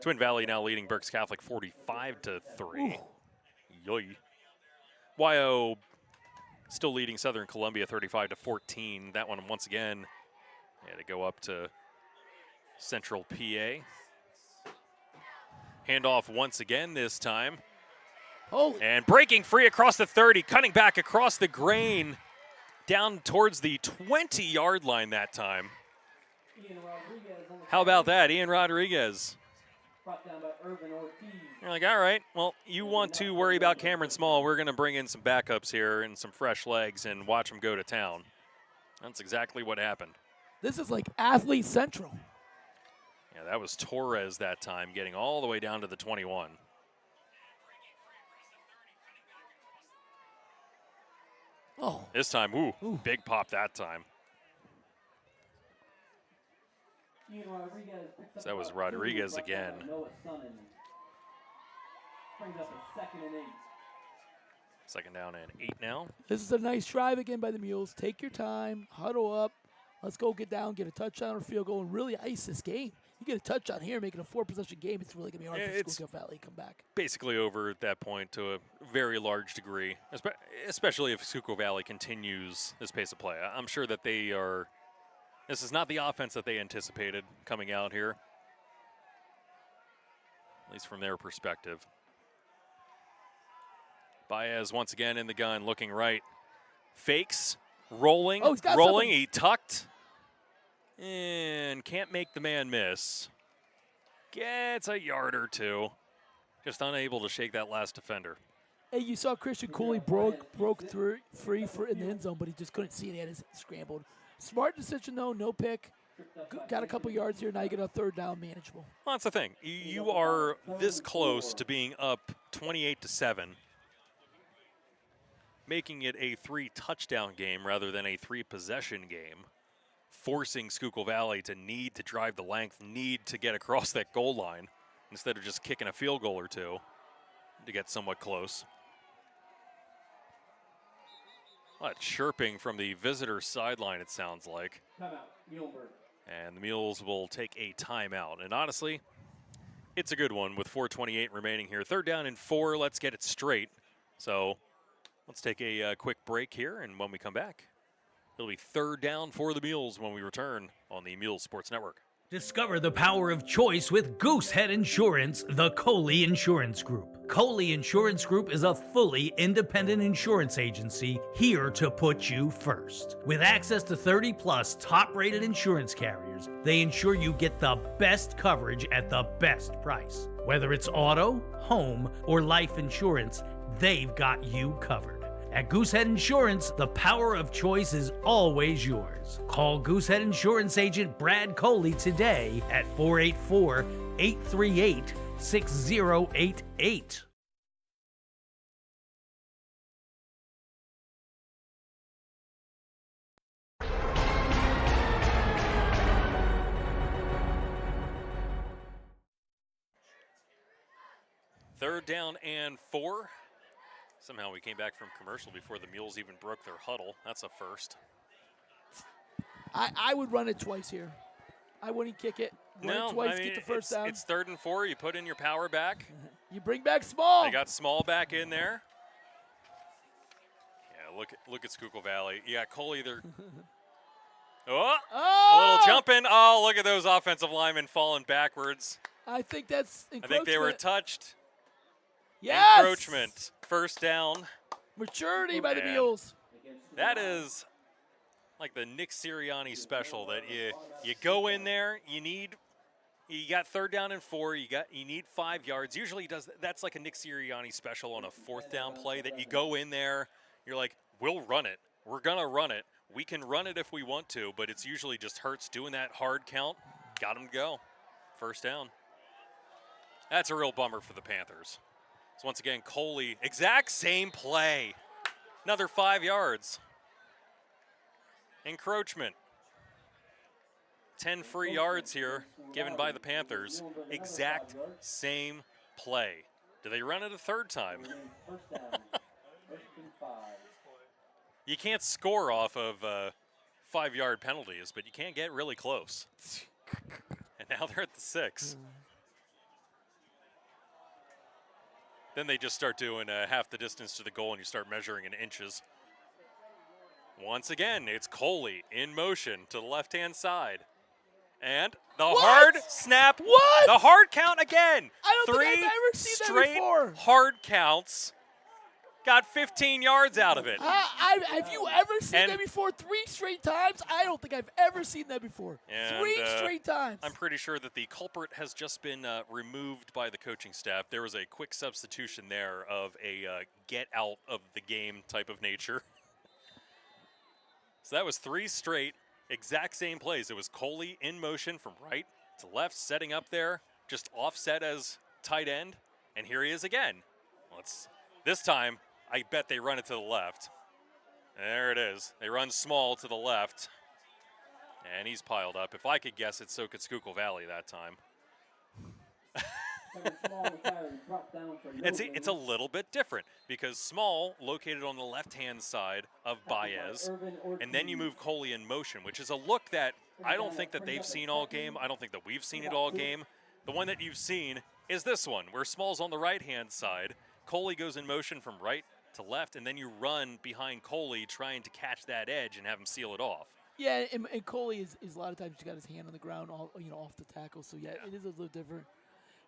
Twin Valley now leading Berks Catholic 45-3. Yoy. YO still leading Southern Columbia 35-14. That one once again had to go up to Central PA. Handoff once again this time. Holy. And breaking free across the 30, cutting back across the grain, down towards the 20-yard line that time. Ian Rodriguez on the How about that, Ian Rodriguez? brought down by Irvin Ortiz. You're like, all right, well, you want to worry about Cameron Small. We're going to bring in some backups here and some fresh legs and watch them go to town. That's exactly what happened. This is like athlete central. Yeah, that was Torres that time, getting all the way down to the 21. Oh. This time, big pop that time. Ian Rodriguez picks up So that was about 2, Rodriguez brought again. down by Noah Sonnen. Brings up a 2nd and 8. Second down and 8 now. This is a nice drive again by the Mules. Take your time, huddle up. Let's go get down, get a touchdown or field goal, and really ice this game. You get a touchdown here, make it a 4-possession game, it's really going to be hard for It's Schuylkill Valley to come back. Basically over at that point to a very large degree, especially if Schuylkill Valley continues this pace of play. I'm sure that they are. This is not the offense that they anticipated coming out here, at least from their perspective. Baez once again in the gun, looking right. Fakes, rolling, Oh, he's got rolling. something. He tucked and can't make the man miss. Gets a yard or two. Just unable to shake that last defender. Hey, you saw Christian Cooley broke through free for in the end zone, but he just couldn't see it. He had his scrambled. Smart decision, though. No pick. Got a couple yards here. Now you get a 3rd down, manageable. Well, that's the thing. You are this close to being up 28-7, making it a 3-touchdown game rather than a 3-possession game, forcing Schuylkill Valley to need to drive the length, need to get across that goal line instead of just kicking a field goal or two to get somewhat close. A lot of chirping from the visitor sideline, it sounds like. Timeout, Muhlenberg. And the Mules will take a timeout. And honestly, it's a good one with 4:28 remaining here. 3rd down and 4. Let's get it straight. So let's take a quick break here. And when we come back, it'll be 3rd down for the Mules when we return on the Mules Sports Network. Discover the power of choice with Goosehead Insurance, the Coley Insurance Group. Coley Insurance Group is a fully independent insurance agency here to put you first. With access to 30-plus top-rated insurance carriers, they ensure you get the best coverage at the best price. Whether it's auto, home, or life insurance, they've got you covered. At Goosehead Insurance, the power of choice is always yours. Call Goosehead Insurance agent Brad Coley today at 484-838-6088. Third down and 4. Somehow we came back from commercial before the Mules even broke their huddle. That's a first. I would run it twice here. I wouldn't kick it. Run it twice, get the first down. It's 3rd and 4. You put in your power back. You bring back Small. They got Small back in there. Yeah, look at Schuylkill Valley. You got Coley. Oh, a Oh! little jumping. Oh, look at those offensive linemen falling backwards. I think that's I encroachment. think they were touched. Yes! Encroachment. First down. Maturity by the Man. Mules. That is like the Nick Sirianni special that you go in there, you got third down and 4, you need 5 yards. Usually he does that's like a Nick Sirianni special on a fourth down play that you go in there, you're like, we'll run it. We're gonna run it. We can run it if we want to, but it's usually just Hurts doing that hard count. Got him to go. First down. That's a real bummer for the Panthers. So once again, Coley, exact same play. Another 5 yards. Encroachment. 10 free yards here given by the Panthers. Exact same play. Do they run it a third time? You can't score off of 5-yard penalties, but you can get really close. And now they're at the 6. Then they just start doing half the distance to the goal and you start measuring in inches. Once again, it's Coley in motion to the left-hand side. And the hard snap. What? The hard count again. I don't 3 think I've ever seen that straight before. hard counts. Got 15 yards out of it. Have you ever seen And- that before? 3 straight times? I don't think I've ever seen that before. And, 3 straight times. I'm pretty sure that the culprit has just been removed by the coaching staff. There was a quick substitution there of a get out of the game type of nature. So that was 3 straight, exact same plays. It was Coley in motion from right to left, setting up there, just offset as tight end. And here he is again. This time, I bet they run it to the left. There it is. They run small to the left. And he's piled up. If I could guess it, so could Schuylkill Valley that time. It's a little bit different because Small located on the left-hand side of Baez, and then you move Coley in motion, which is a look that I don't think that they've seen all game. I don't think that we've seen it all game. The one that you've seen is this one, where Small's on the right-hand side. Coley goes in motion from right to left, and then you run behind Coley trying to catch that edge and have him seal it off. Yeah, and Coley is a lot of times he's got his hand on the ground, off the tackle. So yeah, it is a little different.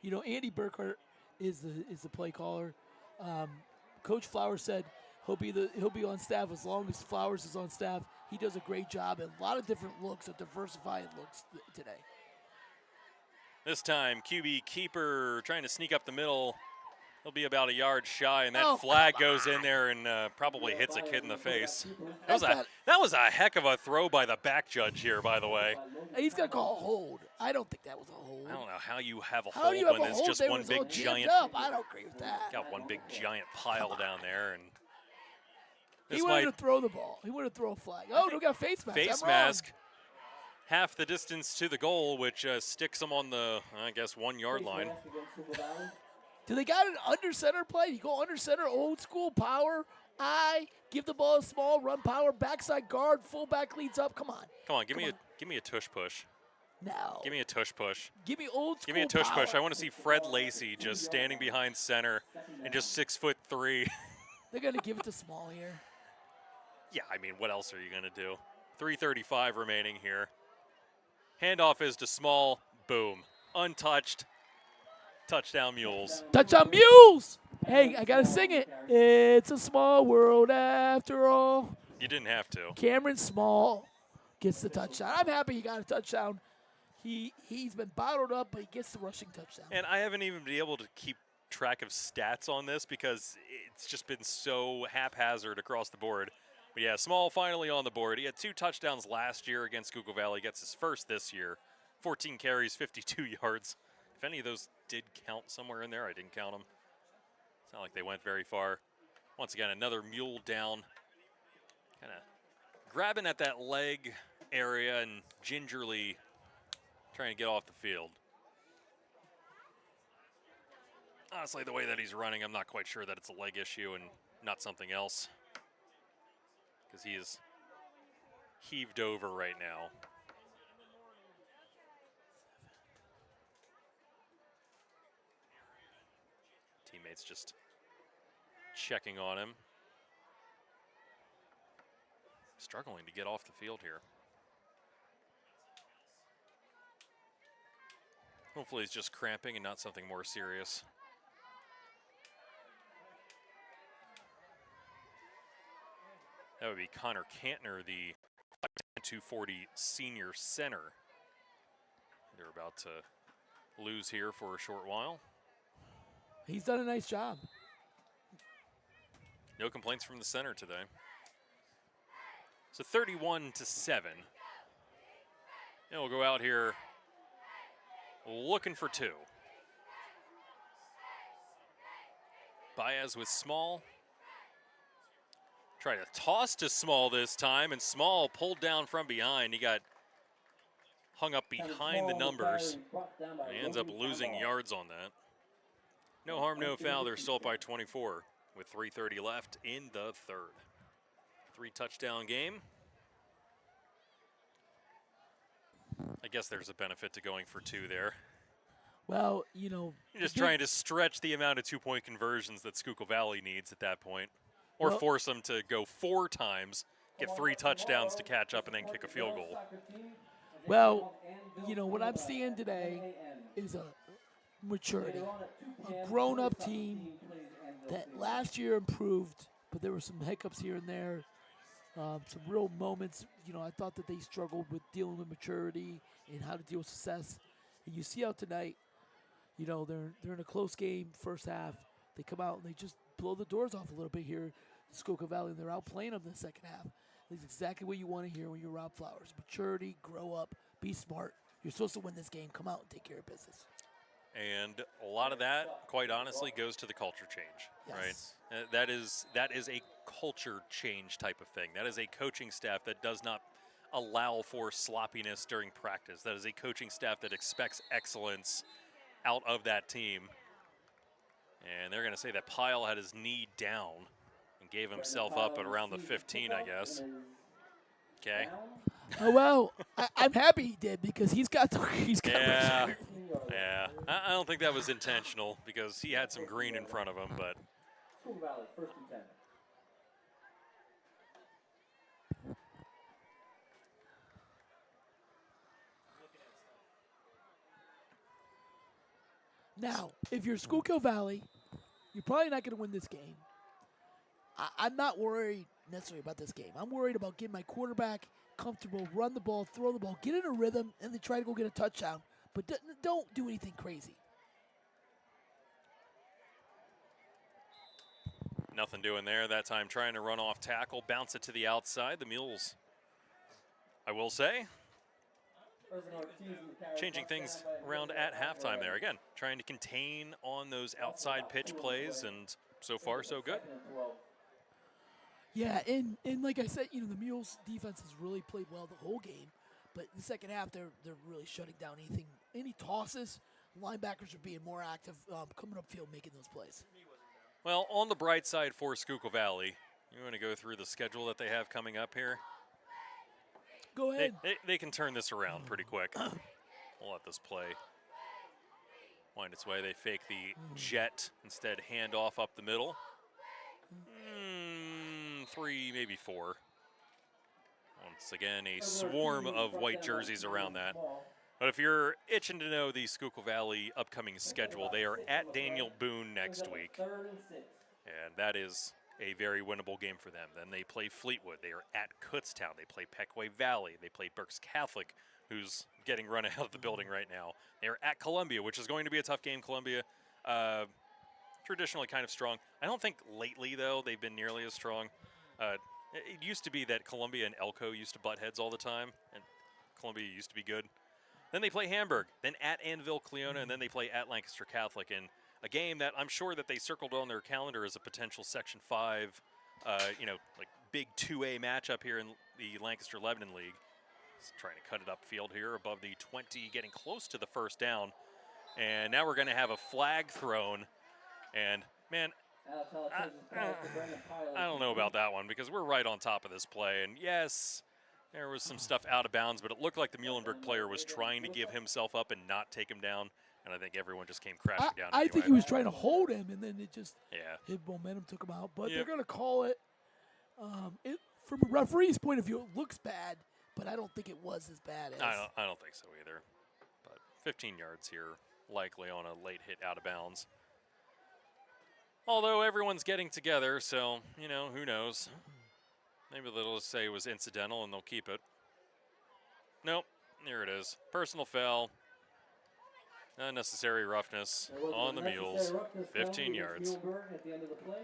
Andy Burkhart is the play caller. Coach Flowers said he'll be on staff as long as Flowers is on staff. He does a great job and a lot of different looks, diversified looks today. This time, QB keeper trying to sneak up the middle. He'll be about a yard shy, and that flag goes in there and probably hits a kid in the face. That was a heck of a throw by the back judge here, by the way. He's going to call a hold. I don't think that was a hold. I don't know how you have a How hold do you have when a it's hold? just They one was all big jammed giant. up. I don't agree with that. Got one big giant pile down there, and He wanted to throw the ball. He wanted to throw a flag. Oh, we got face mask. face I'm wrong. mask. Half the distance to the goal, which sticks them on the, I guess, 1 yard line. Do they got an under center play? You go under center, old school power. Give the ball a small run power, backside guard, fullback leads up. Come on. Come on, give me a tush push. No. Give me a tush push. Give me old school Give me a tush power. push. I want to see Fred Lacey just standing behind center and just 6'3". They're going to give it to Small here. Yeah, I mean, what else are you going to do? 3:35 remaining here. Handoff is to Small. Boom. Untouched. Touchdown Mules. Touchdown Mules! Hey, I got to sing it. It's a small world after all. You didn't have to. Cameron Small gets the touchdown. I'm happy he got a touchdown. He's been bottled up, but he gets the rushing touchdown. And I haven't even been able to keep track of stats on this because it's just been so haphazard across the board. But yeah, Small finally on the board. He had 2 touchdowns last year against Schuylkill Valley. Gets his first this year. 14 carries, 52 yards. If any of those did count somewhere in there, I didn't count them. It's not like they went very far. Once again, another mule down. Kind of grabbing at that leg area and gingerly trying to get off the field. Honestly, the way that he's running, I'm not quite sure that it's a leg issue and not something else. Because he is heaved over right now. Teammates just checking on him. Struggling to get off the field here. Hopefully it's just cramping and not something more serious. That would be Connor Cantner, the 240 senior center. They're about to lose here for a short while. He's done a nice job. No complaints from the center today. So 31-7. And we'll go out here looking for two. Baez with Small. Try to toss to Small this time, and Small pulled down from behind. He got hung up behind the numbers. And he ends up losing yards on that. No harm, no foul. They're still up by 24 with 3:30 left in the third. 3-touchdown game. I guess there's a benefit to going for two there. Well, you know. You're just trying to stretch the amount of two-point conversions that Schuylkill Valley needs at that point. Or force them to go 4 times, get 3 touchdowns to catch up, and then kick a field goal. Well, you know, what I'm seeing today is a maturity. A grown-up team that last year improved, but there were some hiccups here and there. Some real moments. You know, I thought that they struggled with dealing with maturity and how to deal with success. And you see how tonight, you know, they're in a close game first half. They come out and they just blow the doors off a little bit here in Schuylkill Valley, and they're outplaying them in the second half. That's exactly what you want to hear when you're Rob Flowers. Maturity, grow up, be smart. You're supposed to win this game. Come out and take care of business. And a lot of that, quite honestly, goes to the culture change, Yes. right? That is a culture change type of thing. That is a coaching staff that does not allow for sloppiness during practice. That is a coaching staff that expects excellence out of that team. And they're going to say that Pyle had his knee down and gave himself up at around the 15, I guess. Okay. Oh, well, I'm happy he did because he's got Yeah. Yeah. I don't think that was intentional because he had some green in front of him, but Schuylkill Valley, 1st and 10. Now, if you're Schuylkill Valley, you're probably not going to win this game. I'm not worried necessarily about this game. I'm worried about getting my quarterback comfortable, run the ball, throw the ball, get in a rhythm, and then try to go get a touchdown. But don't do anything crazy. nothing doing there that time, trying to run off tackle, bounce it to the outside. The Mules, I will say, changing things around at halftime there. Again, trying to contain on those outside pitch plays, and so far so good. Yeah, and like I said, the Mules defense has really played well the whole game, but in the second half they're really shutting down any tosses. Linebackers are being more active, coming upfield, making those plays. Well, on the bright side for Schuylkill Valley, you want to go through the schedule that they have coming up here? Go ahead. They can turn this around pretty quick. We'll let this play wind its way. They fake the jet, instead hand off up the middle. 3, maybe 4. Once again, a swarm of white jerseys around that. But if you're itching to know the Schuylkill Valley upcoming schedule, they are at Daniel Boone next week. And that is a very winnable game for them. Then they play Fleetwood. They are at Kutztown. They play Pequay Valley. They play Berks Catholic, who's getting run out of the building right now. They are at Columbia, which is going to be a tough game. Columbia, traditionally kind of strong. I don't think lately, though, they've been nearly as strong. It used to be that Columbia and Elko used to butt heads all the time, and Columbia used to be good. Then they play Hamburg, then at Annville Cleona, and then they play at Lancaster Catholic in a game that I'm sure that they circled on their calendar as a potential Section 5, like big 2A matchup here in the Lancaster-Lebanon League. Just trying to cut it upfield here above the 20, getting close to the first down. And now we're going to have a flag thrown. And, man, I don't know about that one because we're right on top of this play. And, yes, there was some stuff out of bounds, but it looked like the Muhlenberg player was trying to give himself up and not take him down. And I think everyone just came crashing down. I think he was trying to hold him, and then it just his momentum took him out. But they're going to call it. From a referee's point of view, it looks bad, but I don't think it was as bad as. I don't think so either. But 15 yards here likely on a late hit out of bounds. Although everyone's getting together, so, who knows. Maybe they'll just say it was incidental and they'll keep it. Nope, here it is. Personal foul. Unnecessary roughness There was on the unnecessary Mules. roughness 15 penalty yards. against Muhlenberg at the end of the play.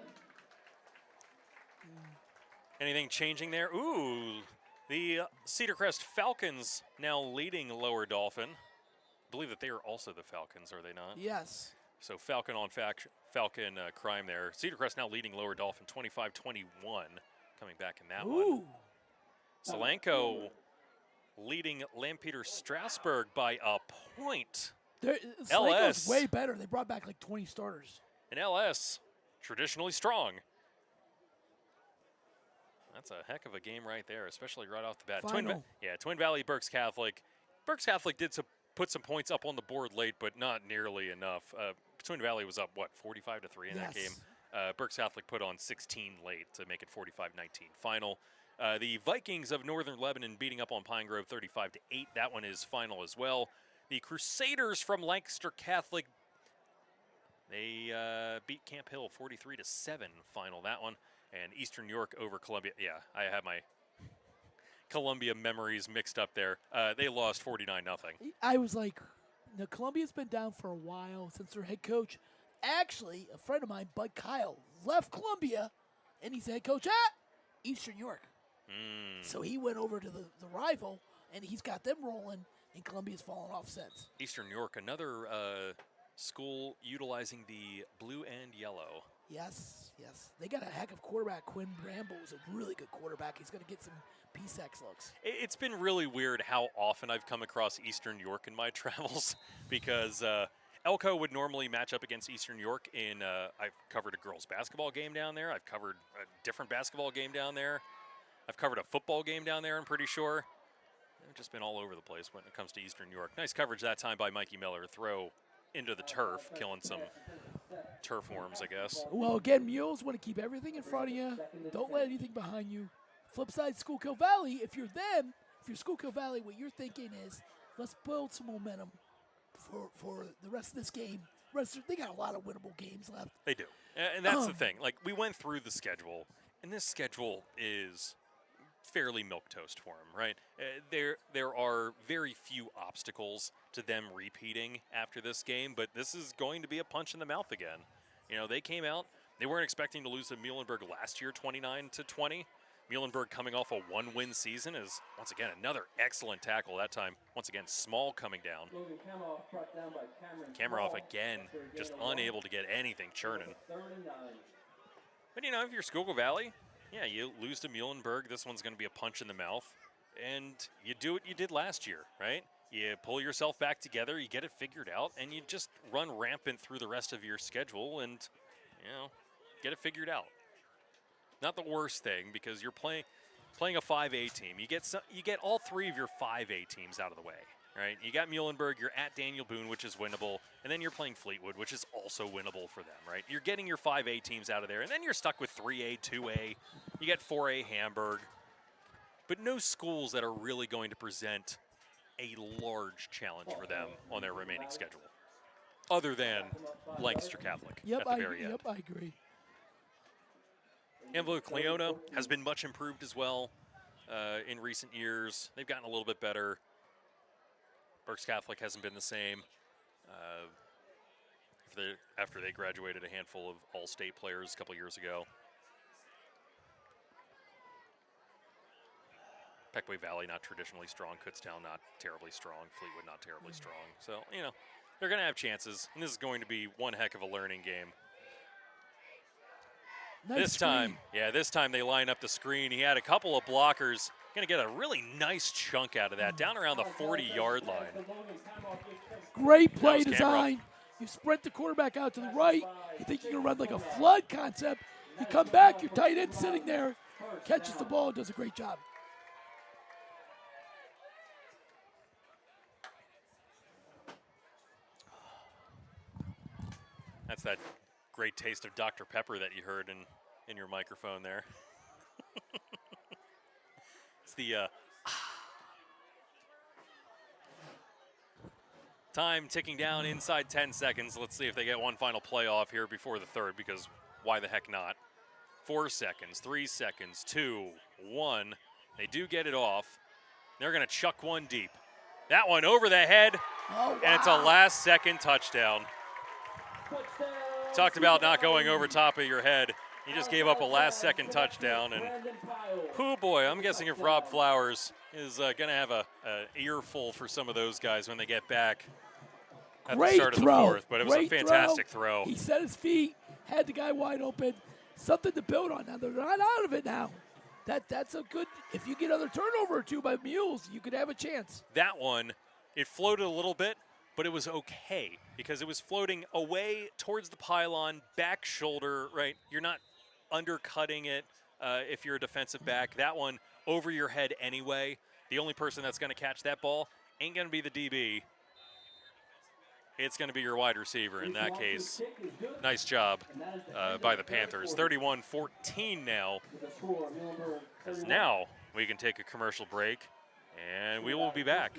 Anything changing there? Ooh, the Cedar Crest Falcons now leading Lower Dolphin. I believe that they are also the Falcons, are they not? Yes. So Falcon on Falcon crime there. Cedar Crest now leading Lower Dolphin 25-21, coming back in that one. Ooh. Solanco leading Lampeter Strasburg by a point. Slanko's way better. They brought back like 20 starters. And LS, traditionally strong. That's a heck of a game right there, especially right off the bat. Twin Valley Berks Catholic. Berks Catholic did put some points up on the board late, but not nearly enough. Twin Valley was up, 45-3 in that game. Berks Catholic put on 16 late to make it 45-19 final. The Vikings of Northern Lebanon beating up on Pine Grove 35-8. That one is final as well. The Crusaders from Lancaster Catholic, they beat Camp Hill 43-7 final, that one. And Eastern York over Columbia. Yeah, I have my Columbia memories mixed up there. They lost 49-0. I was like, Columbia's been down for a while since their head coach. Actually, a friend of mine, Bud Kyle, left Columbia, and he's the head coach at Eastern York. So he went over to the rival, and he's got them rolling, and Columbia's fallen off since. Eastern York, another school utilizing the blue and yellow. Yes. They got a heck of quarterback. Quinn Bramble is a really good quarterback. He's going to get some PSEX looks. It's been really weird how often I've come across Eastern York in my travels because Elko would normally match up against Eastern York in, I've covered a girls basketball game down there. I've covered a different basketball game down there. I've covered a football game down there, I'm pretty sure. I've just been all over the place when it comes to Eastern York. Nice coverage that time by Mikey Miller. Throw into the turf, killing some turf worms, I guess. Well, again, Mules want to keep everything in front of you. Don't let anything behind you. Flip side, Schuylkill Valley, if you're Schuylkill Valley, what you're thinking is, let's build some momentum for the rest of this game. They got a lot of winnable games left. They do. And that's the thing. Like, we went through the schedule, and this schedule is fairly milquetoast for them, right? There are very few obstacles to them repeating after this game, but this is going to be a punch in the mouth again. They came out, they weren't expecting to lose to Muhlenberg last year, 29-20. Muhlenberg coming off a one-win season is, once again, another excellent tackle. That time, once again, Small coming down. Kameroff again, just unable to get anything churning. But, if you're Schuylkill Valley, yeah, you lose to Muhlenberg. This one's going to be a punch in the mouth. And you do what you did last year, right? You pull yourself back together, you get it figured out, and you just run rampant through the rest of your schedule and, get it figured out. Not the worst thing because you're playing a 5A team. You get all three of your 5A teams out of the way, right? You got Muhlenberg, you're at Daniel Boone, which is winnable, and then you're playing Fleetwood, which is also winnable for them, right? You're getting your 5A teams out of there, and then you're stuck with 3A, 2A. You get 4A Hamburg, but no schools that are really going to present a large challenge for them on their remaining schedule, other than Lancaster Catholic at the very end. Yep, I agree. Angelo Cleona has been much improved as well in recent years. They've gotten a little bit better. Berks Catholic hasn't been the same. After they graduated a handful of all-state players a couple years ago. Pequaway Valley not traditionally strong. Kutztown not terribly strong. Fleetwood not terribly strong. So, they're going to have chances. And this is going to be one heck of a learning game. Nice This time they line up the screen. He had a couple of blockers. Going to get a really nice chunk out of that, down around the 40-yard line. Great play design. You sprint the quarterback out to the right. You think you're going to run like a flood concept. You come back, your tight end sitting there, catches the ball, does a great job. That's that great taste of Dr. Pepper that you heard in your microphone there. It's the Time ticking down inside 10 seconds. Let's see if they get one final play off here before the third, because why the heck not? 4 seconds, 3 seconds, 2, 1. They do get it off. They're going to chuck one deep. That one over the head, and it's a last-second touchdown. Talked about not going over top of your head. He just gave up a last-second touchdown, and oh boy, I'm guessing if Rob Flowers is going to have a earful for some of those guys when they get back at the start of the fourth. But it was a fantastic throw. He set his feet, had the guy wide open. Something to build on. Now they're not out of it now. That's a good. If you get another turnover or two by Mules, you could have a chance. That one, it floated a little bit, but it was okay because it was floating away towards the pylon, back shoulder, right? You're not undercutting it if you're a defensive back. That one over your head anyway. The only person that's going to catch that ball ain't going to be the DB. It's going to be your wide receiver in that case. Nice job by the Panthers. 31-14 now. As now we can take a commercial break, and we will be back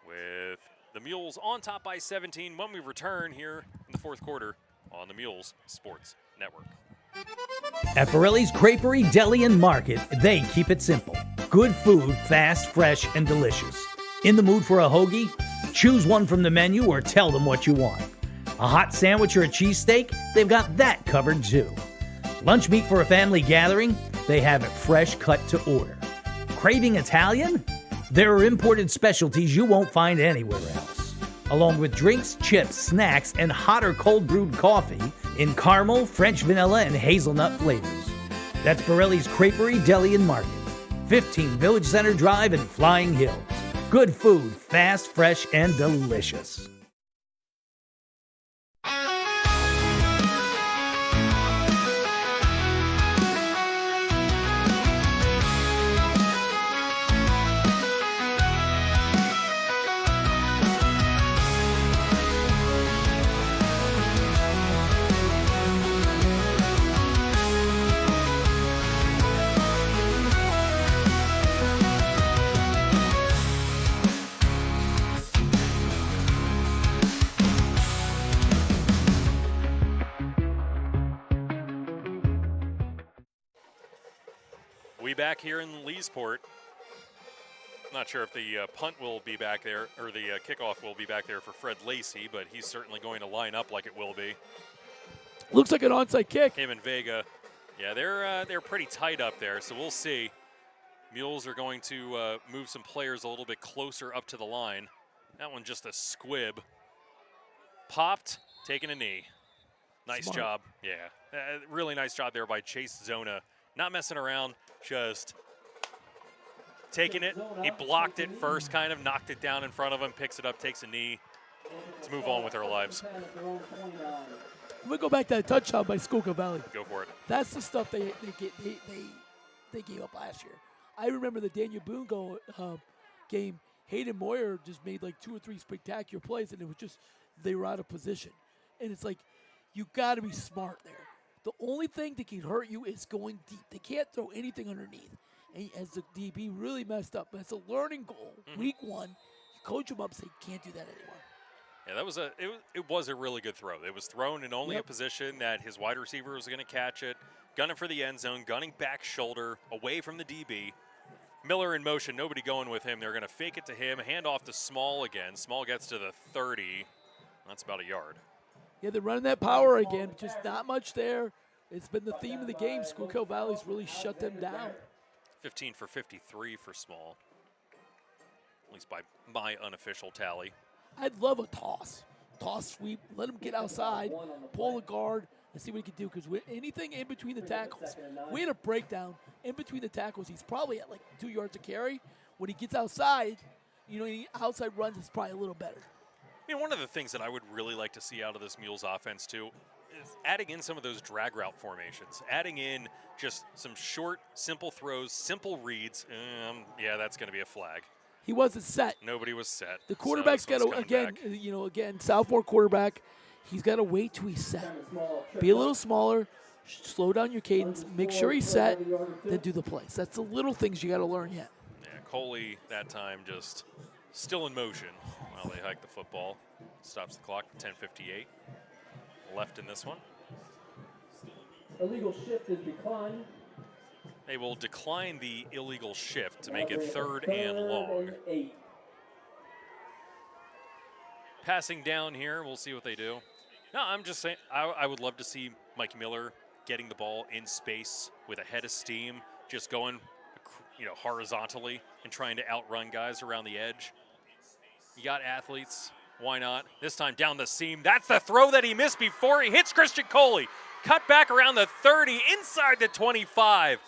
with the Mules on top by 17 when we return here in the fourth quarter on the Mules Sports Network. At Borelli's Creperie, Deli, and Market, they keep it simple. Good food, fast, fresh, and delicious. In the mood for a hoagie? Choose one from the menu or tell them what you want. A hot sandwich or a cheesesteak? They've got that covered too. Lunch meat for a family gathering? They have it fresh cut to order. Craving Italian? There are imported specialties you won't find anywhere else. Along with drinks, chips, snacks, and hot or cold brewed coffee in caramel, French vanilla, and hazelnut flavors. That's Borelli's Creperie, Deli, and Market. 15 Village Center Drive in Flying Hills. Good food, fast, fresh, and delicious. We back here in Leesport. Not sure if the punt will be back there, or the kickoff will be back there for Fred Lacey, but he's certainly going to line up like it will be. Looks like an onside kick. Him and Vega, yeah, they're pretty tight up there, so we'll see. Mules are going to move some players a little bit closer up to the line. That one just a squib. Popped, taking a knee. Nice Smart. job, yeah. Really nice job there by Chase Zona. Not messing around, just taking it. He blocked it first, kind of knocked it down in front of him, picks it up, takes a knee. Let's move on with our lives. We go back to that touchdown by Schuylkill Valley. Go for it. That's the stuff they gave up last year. I remember the Daniel Boone game. Hayden Moyer just made like 2 or 3 spectacular plays, and it was just they were out of position. And it's like you got to be smart there. The only thing that can hurt you is going deep. They can't throw anything underneath. And as the DB really messed up, but it's a learning goal. Week 1, you coach him up, say can't do that anymore. Yeah, that was it was a really good throw. It was thrown in only a position that his wide receiver was going to catch it, gunning for the end zone, gunning back shoulder away from the DB. Miller in motion, nobody going with him. They're going to fake it to him, hand off to Small again. Small gets to the 30. That's about a yard. Yeah, they're running that power again, just not much there. It's been the theme of the game. Schuylkill Valley's really shut them down. 15 for 53 for Small, at least by my unofficial tally. I'd love a toss sweep, let him get outside, pull the guard, and see what he can do. Because anything in between the tackles, we had a breakdown in between the tackles. He's probably at like 2 yards of carry. When he gets outside, any outside runs is probably a little better. One of the things that I would really like to see out of this Mules offense too is adding in some of those drag route formations, adding in just some short, simple throws, simple reads. Yeah, that's going to be a flag. He wasn't set. Nobody was set. The quarterback's got to, again, sophomore quarterback, he's got to wait till he's set. Be a little smaller, slow down your cadence, make sure he's set, then do the plays. That's the little things you got to learn yet. Yeah, Coley that time just still in motion while they hike the football. Stops the clock, 10:58 left in this one. Illegal shift is declined. They will decline the illegal shift to make it 3rd and long. and 8. Passing down here, we'll see what they do. No, I'm just saying, I would love to see Mike Miller getting the ball in space with a head of steam, just going, horizontally and trying to outrun guys around the edge. You got athletes, why not? This time down the seam. That's the throw that he missed before he hits Christian Coley. Cut back around the 30, inside the 25.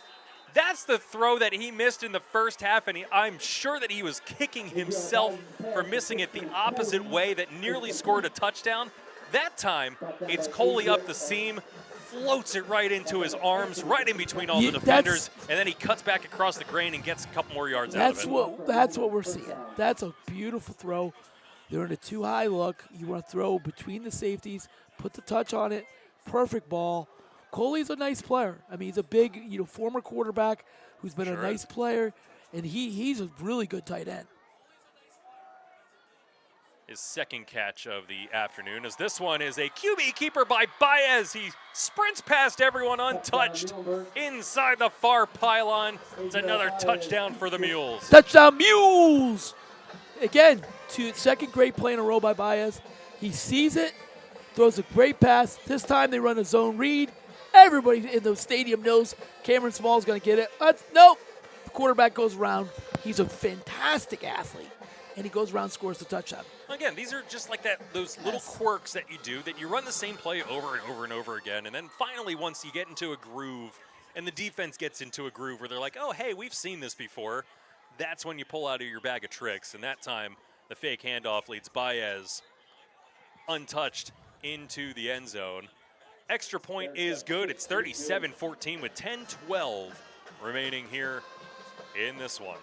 That's the throw that he missed in the first half, and I'm sure that he was kicking himself for missing it the opposite way that nearly scored a touchdown. That time, it's Coley up the seam, floats it right into his arms, right in between all the defenders, and then he cuts back across the grain and gets a couple more yards out of it. That's what we're seeing. That's a beautiful throw. They're in a too high look. You want to throw between the safeties, put the touch on it, perfect ball. Coley's a nice player. I mean, he's a big, former quarterback who's been a nice player, and he's a really good tight end. His second catch of the afternoon, as this one is a QB keeper by Baez. He sprints past everyone untouched inside the far pylon. It's another touchdown for the Mules. Touchdown Mules! Again, second great play in a row by Baez. He sees it, throws a great pass. This time they run a zone read. Everybody in the stadium knows Cameron Small is going to get it. Nope. The quarterback goes around. He's a fantastic athlete, and he goes around, scores the touchdown. Again, these are just like those little quirks that you do, that you run the same play over and over and over again, and then finally once you get into a groove and the defense gets into a groove where they're like, oh, hey, we've seen this before, that's when you pull out of your bag of tricks. And that time, the fake handoff leads Baez untouched into the end zone. Extra point is good. It's 37-14 with 10-12 remaining here in this one.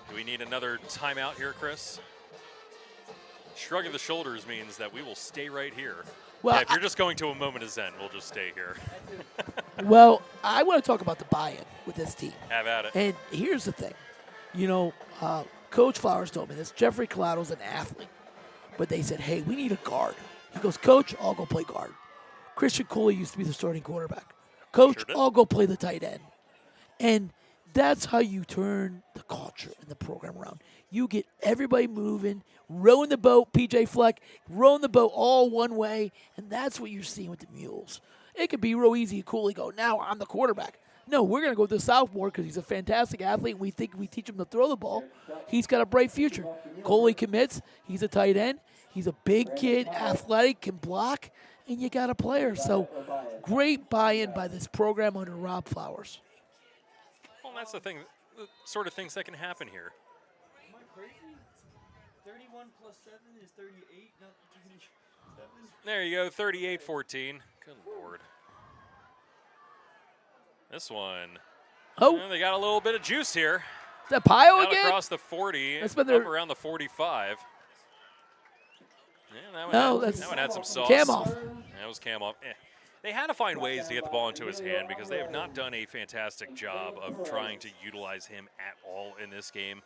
Do we need another timeout here, Chris? Shrug of the shoulders means that we will stay right here. Well, if you're just going to a moment of zen, we'll just stay here. Well, I want to talk about the buy-in with this team. Have at it. And here's the thing. Coach Flowers told me this. Jeffrey Collado's an athlete. But they said, hey, we need a guard. He goes, Coach, I'll go play guard. Christian Coley used to be the starting quarterback. Coach, I'll go play the tight end. And that's how you turn the culture and the program around. You get everybody moving, rowing the boat, PJ Fleck, rowing the boat all one way, and that's what you're seeing with the Mules. It could be real easy to Coley go, now I'm the quarterback. No, we're going to go to the sophomore because he's a fantastic athlete. We think we teach him to throw the ball. He's got a bright future. Coley commits. He's a tight end. He's a big kid, athletic, can block, and you got a player. So great buy-in by this program under Rob Flowers. Well, that's the thing, the sort of things that can happen here. Am I crazy? 31 plus 7 is 38, not 37. There you go, 38-14. Good Lord. This one. Oh. Well, they got a little bit of juice here. Is that Pio Out again? across the 40, That's up been their- around the 45. Yeah, that one had some sauce. Kamoff. That was Kamoff. They had to find ways to get the ball into his hand because they have not done a fantastic job of trying to utilize him at all in this game.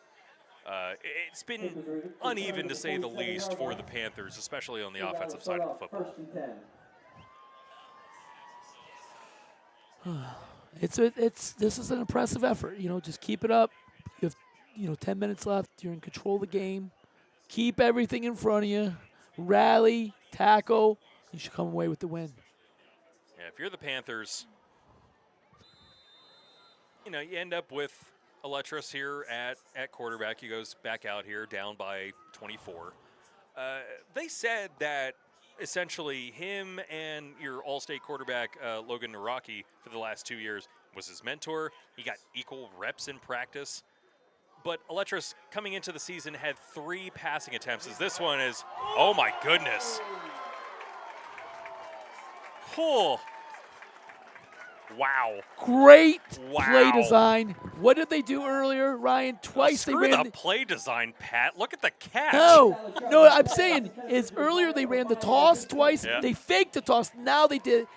It's been uneven, to say the least, for the Panthers, especially on the offensive side of the football. This is an impressive effort. Just keep it up. You have 10 minutes left. You're in control of the game. Keep everything in front of you. Rally, tackle. You should come away with the win. Yeah, if you're the Panthers, you end up with Aletris here at quarterback. He goes back out here down by 24. They said that essentially him and your all-state quarterback, Logan Naraki, for the last 2 years was his mentor. He got equal reps in practice. But Aletris, coming into the season, had 3 passing attempts. As this one is, oh my goodness. Oh. Wow. Great play design. What did they do earlier, Ryan? Twice they ran the play design, Pat. Look at the catch. No, I'm saying is earlier they ran the toss twice. Yeah. They faked the toss. Now they did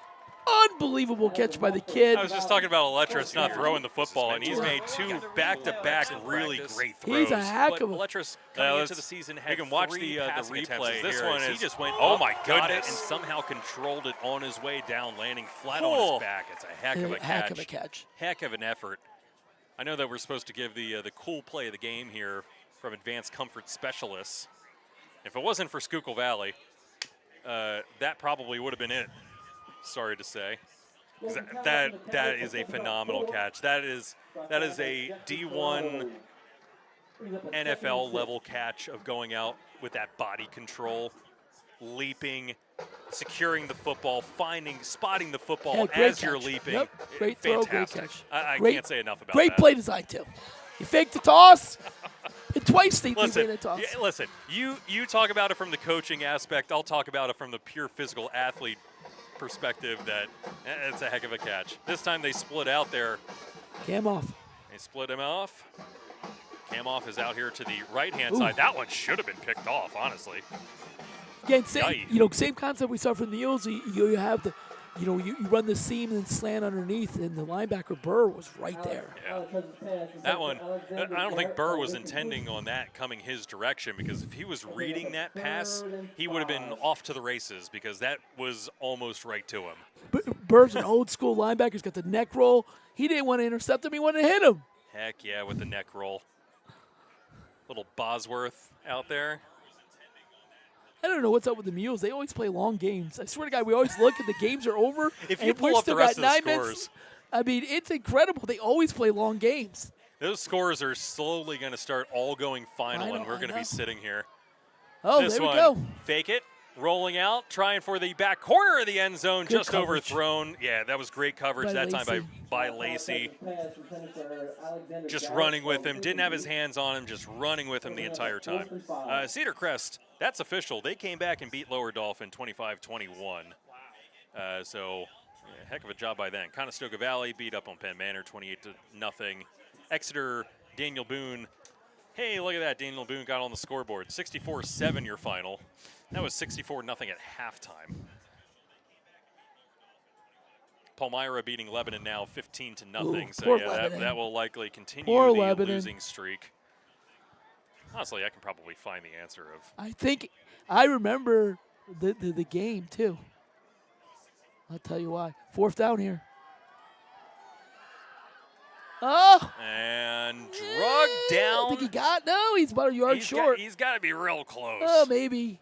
Unbelievable catch by the kid. I was just talking about Eletris not throwing the football, and he's made 2 back-to-back really great throws. He's a heck of a. Eletris coming into the season had you can watch 3 the passing attempts. replay. This here one as is he just went. oh up, my got it, goodness. and somehow controlled it on his way down, landing flat Cool. on his back. It's a heck of a catch. Heck of a catch. Heck of an effort. I know that we're supposed to give the cool play of the game here from Advanced Comfort Specialists. If it wasn't for Schuylkill Valley, that probably would have been it. Sorry to say. 'Cause that is a phenomenal catch. That is a D1 NFL level catch of going out with that body control, leaping, securing the football, spotting the football Yeah, great as you're catch. leaping. Yep, great throw, great Fantastic. catch. I Great- can't say enough about Great that. play design too. He faked the toss, and twice they made Listen, a toss. listen. You talk about it from the coaching aspect. I'll talk about it from the pure physical athlete perspective. That it's a heck of a catch. This time they split out there. Cam off. They split him off. Cam off is out here to the right-hand Ooh. side. That one should have been picked off, honestly. Again, Yikes. same concept we saw from the Mules. You have the, you run the seam and then slant underneath, and the linebacker Burr was right there. That one, I don't think Burr was intending on that coming his direction, because if he was reading that pass, he would have been off to the races, because that was almost right to him. Burr's an old school linebacker. He's got the neck roll. He didn't want to intercept him. He wanted to hit him. Heck yeah, with the neck roll. Little Bosworth out there. I don't know what's up with the Mules. They always play long games. I swear to God, we always look at the games are over. If and you pull we've up the still rest got of the 9 minutes. scores. I mean, it's incredible. They always play long games. Those scores are slowly going to start all going final, and we're I going to know. be sitting here. Oh, This there we one, go. fake it, rolling out, trying for the back corner of the end zone, Good just coverage. overthrown. Yeah, that was great coverage By that time Lacey. by Lacey. Just running with him, didn't have his hands on him, just running with him the entire time. Cedar Crest, that's official. They came back and beat Lower Dolphin 25-21. So, yeah, heck of a job by them. Conestoga Valley beat up on Penn Manor 28-0. Exeter, Daniel Boone. Hey, look at that. Daniel Boone got on the scoreboard. 64-7 your final. That was 64-0 at halftime. Palmyra beating Lebanon now 15-0. So poor yeah, Lebanon. that will likely continue Poor the Lebanon. losing streak. Honestly, I can probably find the answer of. I think I remember the game too. I'll tell you why. 4th down here. Oh, And drugged I down. think he got. No, he's about a yard short. He's got to be real close. Oh, maybe.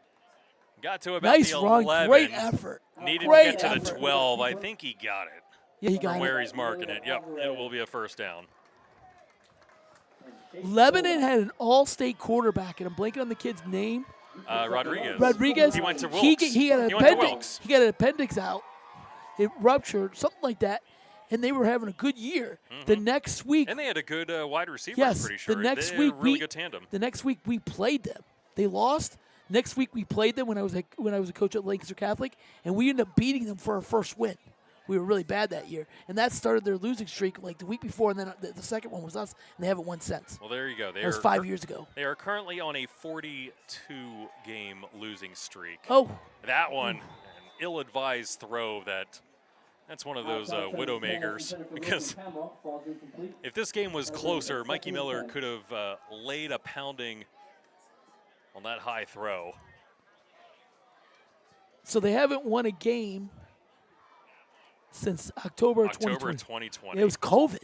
Got to about Nice the run. 11. Great effort. Needed Great to get to effort. the 12. I think he got it. Yeah, he got From it. where he's marking it. Yep, it will be a first down. Lebanon had an all-state quarterback, and I'm blanking on the kid's name. Rodriguez. He went to Wilkes. He had an He went to appendix. Wilkes. He got an appendix out. It ruptured, something like that, and they were having a good year. The next week, And they had a good wide receiver, yes, I'm pretty sure. the next They week had a really we good tandem. The next week we played them. They lost. Next week we played them when I was a coach at Lancaster Catholic, and we ended up beating them for our first win. We were really bad that year, and that started their losing streak like the week before, and then the second one was us, and they haven't won since. Well, there you go. That was 5 years ago. They are currently on a 42-game losing streak. Oh, That one, an ill-advised throw that's one of those widowmakers, because if this game was closer, Mikey Miller could have laid a pounding on that high throw. so they haven't won a game since October of 2020. It was COVID,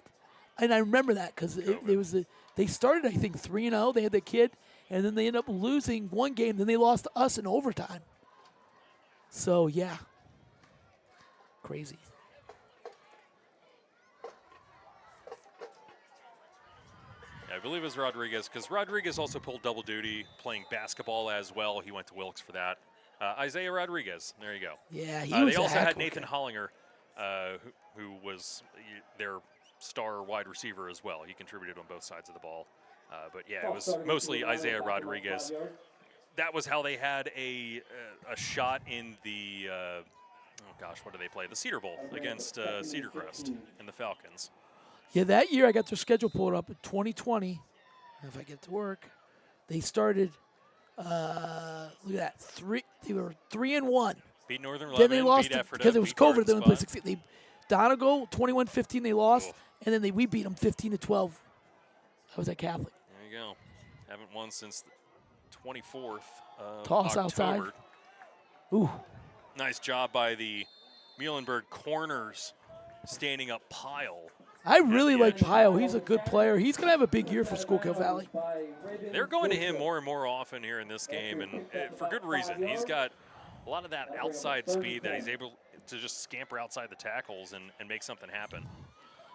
and I remember that because they started I think 3-0. They had the kid, and then they ended up losing one game. Then they lost to us in overtime. So yeah, crazy. I believe it was Rodriguez, because Rodriguez also pulled double duty playing basketball as well. He went to Wilkes for that. Isaiah Rodriguez, there you go. Yeah, he was They a also heck had of a Nathan guy. Hollinger, who was their star wide receiver as well. He contributed on both sides of the ball. But yeah, it was mostly Isaiah Rodriguez. That was how they had a shot in the, what did they play? The Cedar Bowl against Cedar Crest and the Falcons. Yeah, that year I got their schedule pulled up in 2020. If I get to work, they started. Look at that, they were 3-1 Beat Northern Then they Lebanon, lost beat to, Ephrata, because it was beat COVID. They only played Garden 16. They Donegal 21-15. They lost, Oof. and then we beat them 15-12. I was at Catholic. There you go. Haven't won since the 24th of Toss outside. October. Ooh, Nice job by the Muhlenberg corners, standing up Pyle. I really the like edge. Pyle. He's a good player. He's going to have a big year for Schuylkill Valley. They're going to him more and more often here in this game, and for good reason. He's got a lot of that outside speed that he's able to just scamper outside the tackles and make something happen.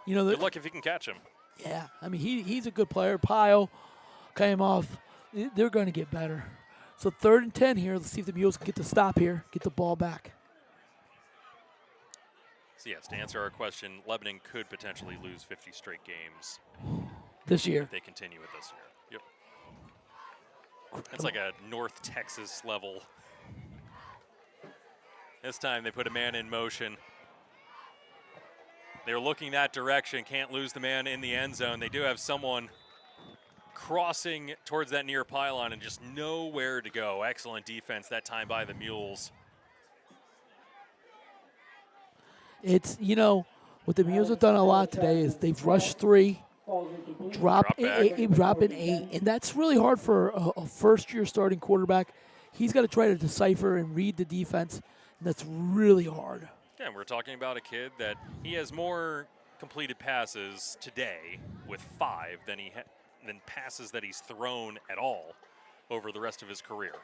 You know, Good luck if you can catch him. yeah, I mean, he's a good player. Pyle came off. They're going to get better. So 3rd and 10 here. Let's see if the Mules can get the stop here, get the ball back. So yes, to answer our question, Lebanon could potentially lose 50 straight games This year. if they continue it this year. Yep. It's like a North Texas level. This time they put a man in motion. They're looking that direction, can't lose the man in the end zone. They do have someone crossing towards that near pylon and just nowhere to go. Excellent defense that time by the Mules. It's, you know, what the Mules have done a lot today is they've rushed 3, drop back. 8, drop in 8, and that's really hard for a first-year starting quarterback. He's got to try to decipher and read the defense, and that's really hard. Yeah, we're talking about a kid that he has more completed passes today with 5 than than passes that he's thrown at all over the rest of his career.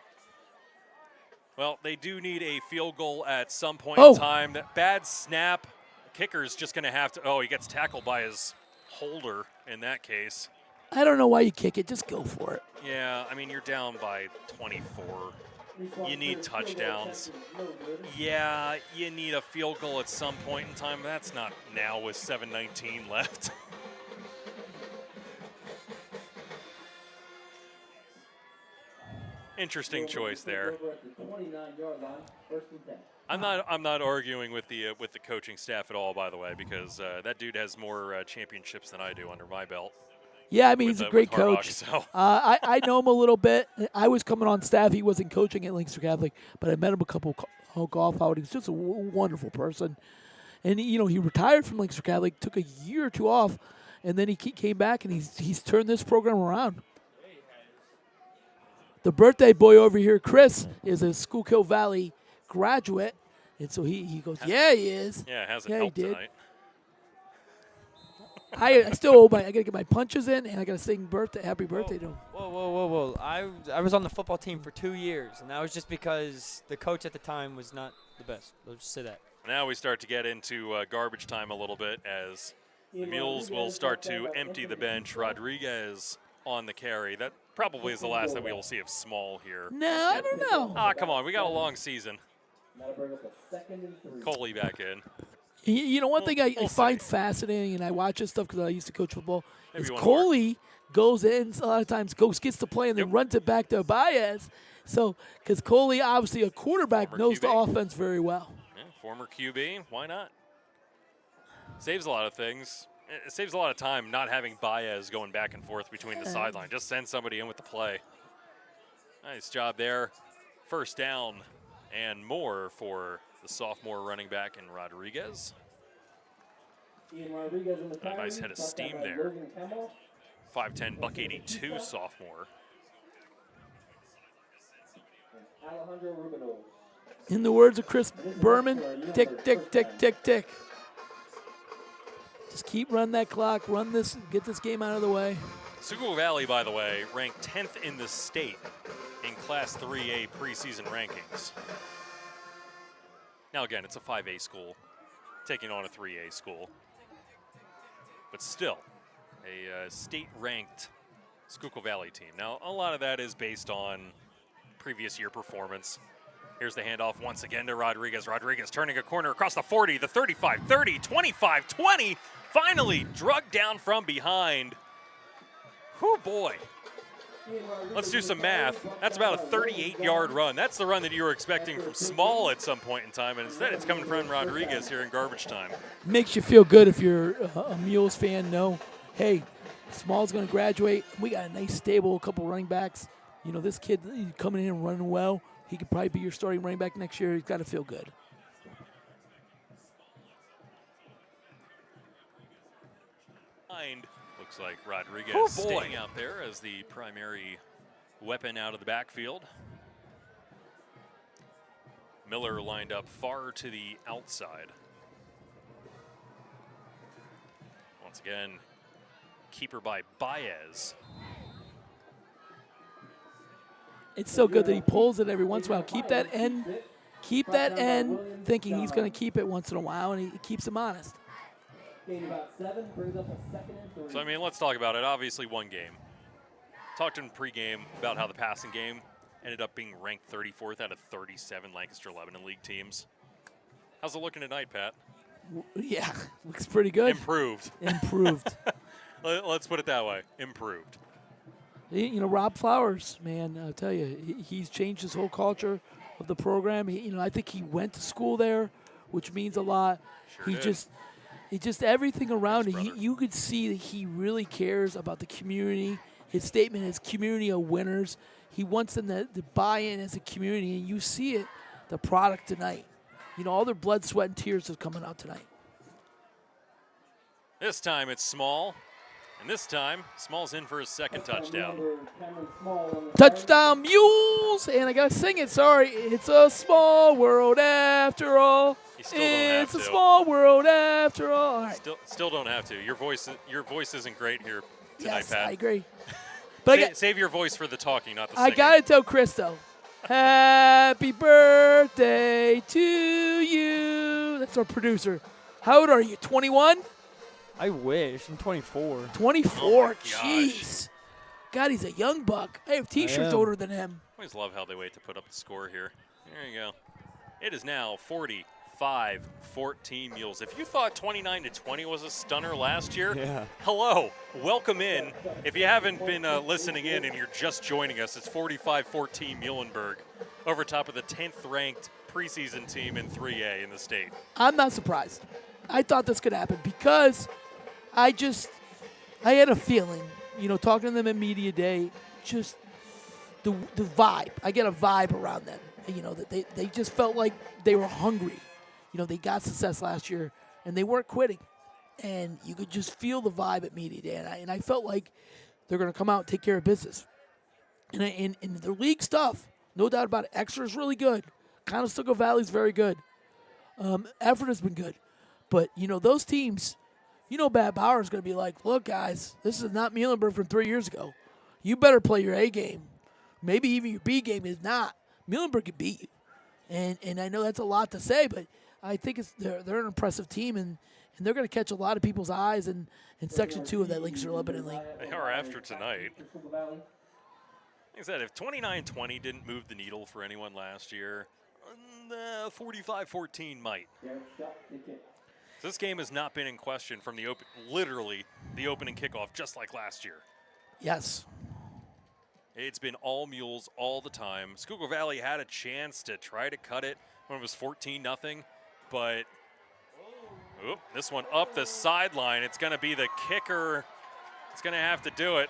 Well, they do need a field goal at some point in time. That bad snap. Kicker's just going to have to. Oh, he gets tackled by his holder in that case. I don't know why you kick it. Just go for it. Yeah, I mean, you're down by 24. You need touchdowns. Yeah, you need a field goal at some point in time. That's not now with 7:19 left. Interesting choice there. I'm not arguing with the coaching staff at all, by the way, because that dude has more championships than I do under my belt. Yeah, I mean, he's a great with Hard coach. Rock, so. I know him a little bit. I was coming on staff. He wasn't coaching at Linkster Catholic, but I met him a couple golf outings. Just a wonderful person. And, you know, he retired from Linkster Catholic, took a year or 2 off, and then he came back, and he's turned this program around. The birthday boy over here, Chris, is a Schuylkill Valley graduate, and so he goes, yeah, he is. Yeah, it hasn't Yeah, helped he did. tonight. I still owe I got to get my punches in, and I got to sing happy birthday to him. Whoa. I was on the football team for 2 years, and that was just because the coach at the time was not the best. Let's just say that. Now we start to get into garbage time a little bit as the Mules will start to empty the bench. Rodriguez on the carry. That probably is the last that we will see of Small here. No, I don't know. Ah, come on. We got a long season. Coley back in. You know, one thing I we'll find see. fascinating, and I watch this stuff because I used to coach football, Maybe is one Coley goes in a lot of times, gets the play, and then runs it back to Baez. So, because Coley, obviously a quarterback, Former knows the QB. offense very well. Yeah, former QB. Why not? Saves a lot of things. It saves a lot of time not having Baez going back and forth between the sideline. Just send somebody in with the play. Nice job there. First down and more for the sophomore running back in Rodriguez. A nice head of steam there. 5'10", buck 82 sophomore. In the words of Chris Berman, tick, tick, tick, tick, tick. Just keep running that clock, get this game out of the way. Schuylkill Valley, by the way, ranked 10th in the state in Class 3A preseason rankings. Now, again, it's a 5A school taking on a 3A school. But still, a state-ranked Schuylkill Valley team. Now, a lot of that is based on previous year performance. Here's the handoff once again to Rodriguez. Rodriguez turning a corner across the 40, the 35, 30, 25, 20. Finally drugged down from behind. Whew, boy. Let's do some math. That's about a 38-yard run. That's the run that you were expecting from Small at some point in time, and instead it's coming from Rodriguez here in garbage time. Makes you feel good if you're a Mules fan. Know, hey, Small's going to graduate. We got a nice stable, a couple running backs. You know, this kid coming in and running well. he could probably be your starting running back next year. He's got to feel good. Looks like Rodriguez Oh, boy. staying out there as the primary weapon out of the backfield. Miller lined up far to the outside. Once again, keeper by Baez. It's so good that he pulls it every once in a while. Keep that end thinking he's going to keep it once in a while, and he keeps him honest. Gain about 7, brings up a 2nd and 3. So, I mean, let's talk about it. Obviously, one game. Talked in pregame about how the passing game ended up being ranked 34th out of 37 Lancaster-Lebanon League teams. How's it looking tonight, Pat? Yeah, looks pretty good. Improved. Improved. Let's put it that way. Improved. You know, Rob Flowers, man, I'll tell you, he's changed his whole culture of the program. I think he went to school there, which means a lot. Sure did. He just everything around His it. brother. You could see that he really cares about the community. His statement is community of winners. He wants them to buy in as a community, and you see it, the product tonight. You know, all their blood, sweat, and tears is coming out tonight. This time it's Small. And this time, Small's in for his second touchdown. Touchdown Mules! And I got to sing it, sorry. It's a small world after all. You still don't have It's a to. small world after all. All right. Still don't have to. Your voice isn't great here tonight, Yes, Pat. I agree. But Save your voice for the talking, not the I singing. got to tell Christo, happy birthday to you. That's our producer. How old are you, 21? I wish. I'm 24. 24, Oh my gosh. jeez. God, he's a young buck. I have T-shirts am. older than him. I always love how they wait to put up the score here. There you go. It is now 45-14 Mules. If you thought 29-20 was a stunner last year, Yeah. hello, welcome in. If you haven't been listening in and you're just joining us, it's 45-14 Muhlenberg over top of the 10th ranked preseason team in 3A in the state. I'm not surprised. I thought this could happen because I had a feeling, you know, talking to them at Media Day, just the vibe. I get a vibe around them. You know, that they just felt like they were hungry. You know, they got success last year, and they weren't quitting. And you could just feel the vibe at Media Day. And I felt like they're going to come out and take care of business. And the league stuff, no doubt about it. Exeter is really good. Conestoga Valley's very good. Effort has been good. But, you know, those teams, you know Bat Bauer is going to be like, look, guys, this is not Muhlenberg from 3 years ago. You better play your A game. Maybe even your B game is not. Muhlenberg can beat you. And I know that's a lot to say, but I think they're an impressive team, and they're going to catch a lot of people's eyes in Section 2 of that Lancaster Lebanon League. They are after tonight. Like I said, if 29-20 didn't move the needle for anyone last year, 45-14 might. So this game has not been in question from literally the opening kickoff, just like last year. Yes. It's been all Mules all the time. Schuylkill Valley had a chance to try to cut it when it was 14-0, but this one up the sideline. It's going to be the kicker. It's going to have to do it.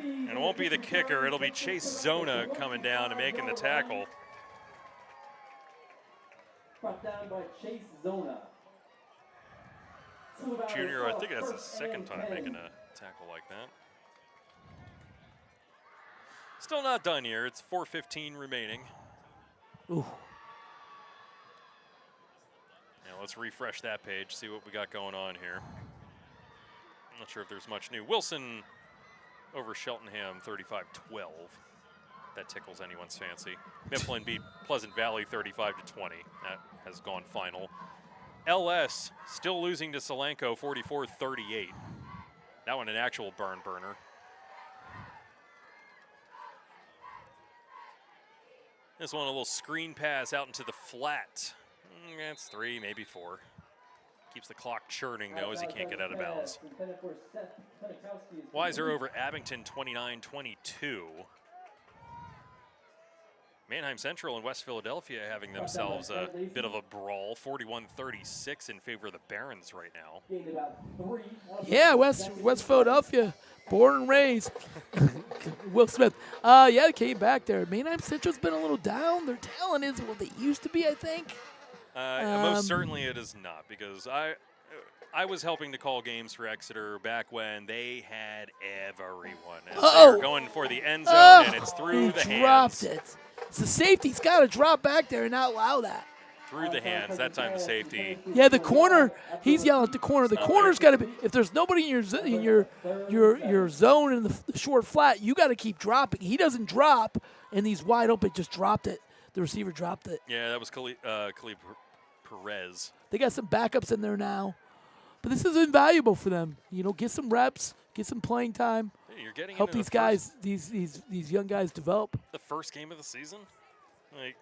And it won't be the kicker. It'll be Chase Zona coming down and making the tackle. Brought down by Chase Zona. Junior, I think that's his second time making a tackle like that. Still not done here. It's 4:15 remaining. Ooh. Now let's refresh that page, see what we got going on here. I'm not sure if there's much new. Wilson over Cheltenham, 35-12. That tickles anyone's fancy. Mifflin beat Pleasant Valley 35-20. That has gone final. LS still losing to Solanco 44-38. That one an actual burner. This one a little screen pass out into the flat. That's 3, maybe 4. Keeps the clock churning though as he can't get out of bounds. Weiser over Abington 29-22. Mannheim Central and West Philadelphia having themselves a bit of a brawl, 41-36 in favor of the Barons right now. Gained about 3. Yeah, West Philadelphia, born and raised. Will Smith. Yeah, they came back there. Mannheim Central's been a little down. Their talent isn't what they used to be, I think. Most certainly it is not, because I was helping to call games for Exeter back when they had everyone. And they're going for the end zone, and it's through the hands. Dropped it. So the safety's got to drop back there and not allow that. Through the hands. That time the safety. Yeah, the corner. He's yelling at the corner. The corner's got to be. If there's nobody in your zone in the short flat, you got to keep dropping. He doesn't drop, and he's wide open. Just dropped it. The receiver dropped it. Yeah, that was Khalid Perez. They got some backups in there now, but this is invaluable for them. You know, get some reps, get some playing time. Yeah, you're getting help into these guys, these young guys develop. The first game of the season, like,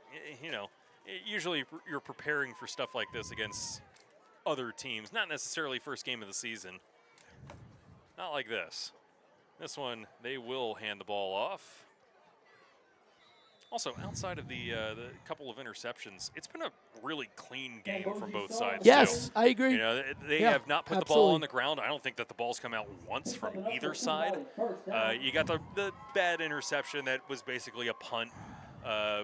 you know, usually you're preparing for stuff like this against other teams, not necessarily first game of the season. Not like this. This one, they will hand the ball off. Also, outside of the couple of interceptions, it's been a really clean game from both sides. Yes, too. I agree. You know, they have not put the ball on the ground. I don't think that the ball's come out once from either side. You got the bad interception that was basically a punt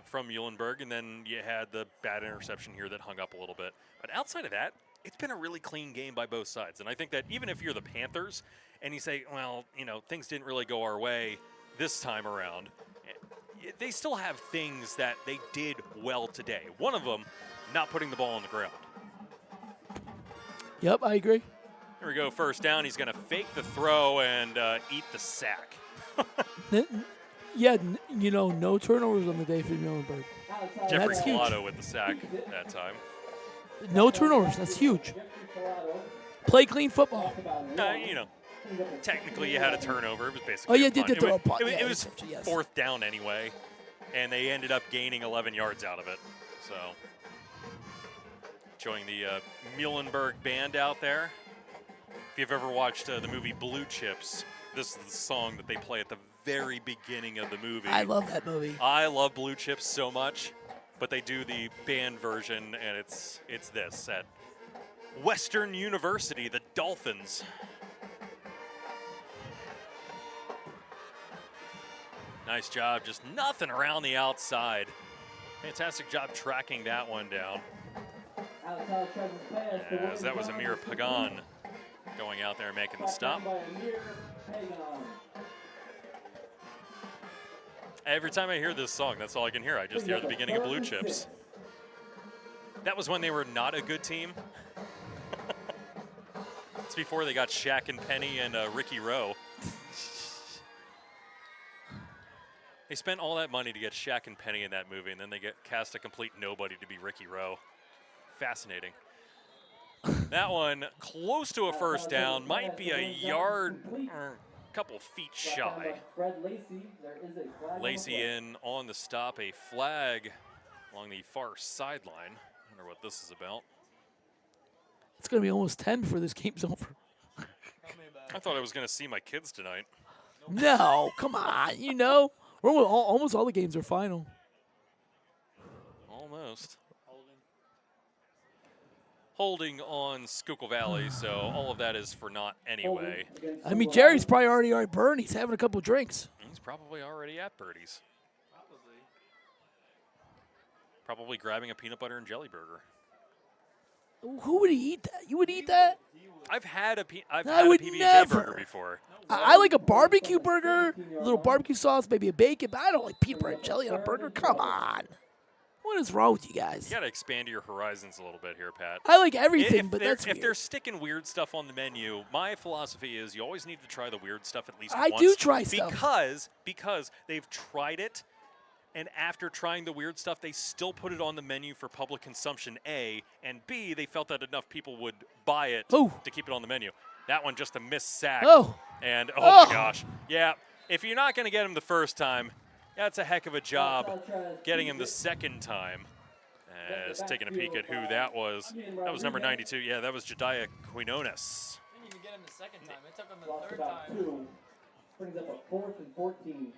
from Muhlenberg, and then you had the bad interception here that hung up a little bit. But outside of that, it's been a really clean game by both sides. And I think that even if you're the Panthers and you say, well, you know, things didn't really go our way this time around, they still have things that they did well today. One of them, not putting the ball on the ground. Yep, I agree. Here we go, first down. He's going to fake the throw and eat the sack. Yeah, you know, no turnovers on the day for Muhlenberg. Jeffrey That's huge. Collado with the sack that time. No turnovers. That's huge. Play clean football. You know, technically you had a turnover. It was basically Oh, yeah, a punt. did throw a punt. It Yeah, was yes. fourth down anyway, and they ended up gaining 11 yards out of it. So, showing the Muhlenberg band out there. If you've ever watched the movie Blue Chips, this is the song that they play at the very beginning of the movie. I love that movie. I love Blue Chips so much, but they do the band version, and it's this at Western University, the Dolphins. Nice job, just nothing around the outside. Fantastic job tracking that one down. As that was Amir Pagan going out there and making the stop. Every time I hear this song, that's all I can hear. I just hear the beginning of Blue Chips. That was when they were not a good team. It's before they got Shaq and Penny and Ricky Rowe. They spent all that money to get Shaq and Penny in that movie, and then they cast a complete nobody to be Ricky Rowe. Fascinating. That one close to a first down, might be a yard or a couple feet shy. Lacey in on the stop, a flag along the far sideline. I wonder what this is about. It's going to be almost 10 before this game's over. I thought I was going to see my kids tonight. No, come on. You know, almost all the games are final. Almost. Holding on Schuylkill Valley, so all of that is for naught anyway. I mean, Jerry's probably already burned. He's having a couple drinks. He's probably already at Birdie's. Probably grabbing a peanut butter and jelly burger. Who would eat that? You would eat that? I've had a I PB&J would burger never. before. I like a barbecue burger, a little barbecue sauce, maybe a bacon, but I don't like peanut butter and jelly on a burger. Come on. What is wrong with you guys? You got to expand your horizons a little bit here, Pat. I like everything, but that's if weird. they're sticking weird stuff on the menu, my philosophy is you always need to try the weird stuff at least I once. do try stuff. Because they've tried it, and after trying the weird stuff, they still put it on the menu for public consumption, A, and B, they felt that enough people would buy it to keep it on the menu. That one just a missed sack. And, oh my gosh. Yeah, if you're not going to get him the first time, that's a heck of a job getting him the second time. As taking a peek at who that was. That was number 92. Yeah, that was Jediah Quinones. Didn't even get him the second time. It took him the third time. Brings up a 4th and 14.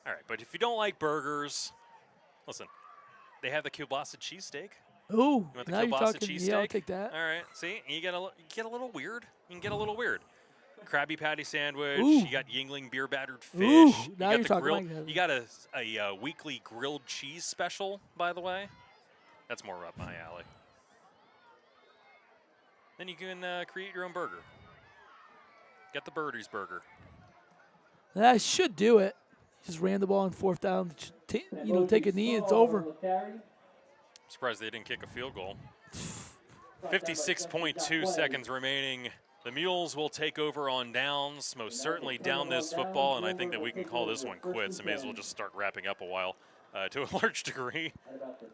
All right, but if you don't like burgers, listen, they have the kielbasa cheesesteak. Ooh, You want the now you're kielbasa talking. cheesesteak? Yeah, I'll take that. All right, see, you get a little weird. You can get a little weird. Krabby Patty sandwich. Ooh. You got Yingling beer battered fish. Ooh, you now got you're the talking grilled. like that. You got a weekly grilled cheese special, by the way. That's more up my alley. Then you can create your own burger. Get the Birdie's burger. That should do it. Just ran the ball on 4th down. Take a knee, it's over. I'm surprised they didn't kick a field goal. 56.2 seconds remaining. The Mules will take over on downs, most certainly down this football, and I think that we can call this one quits. I may as well just start wrapping up a while to a large degree.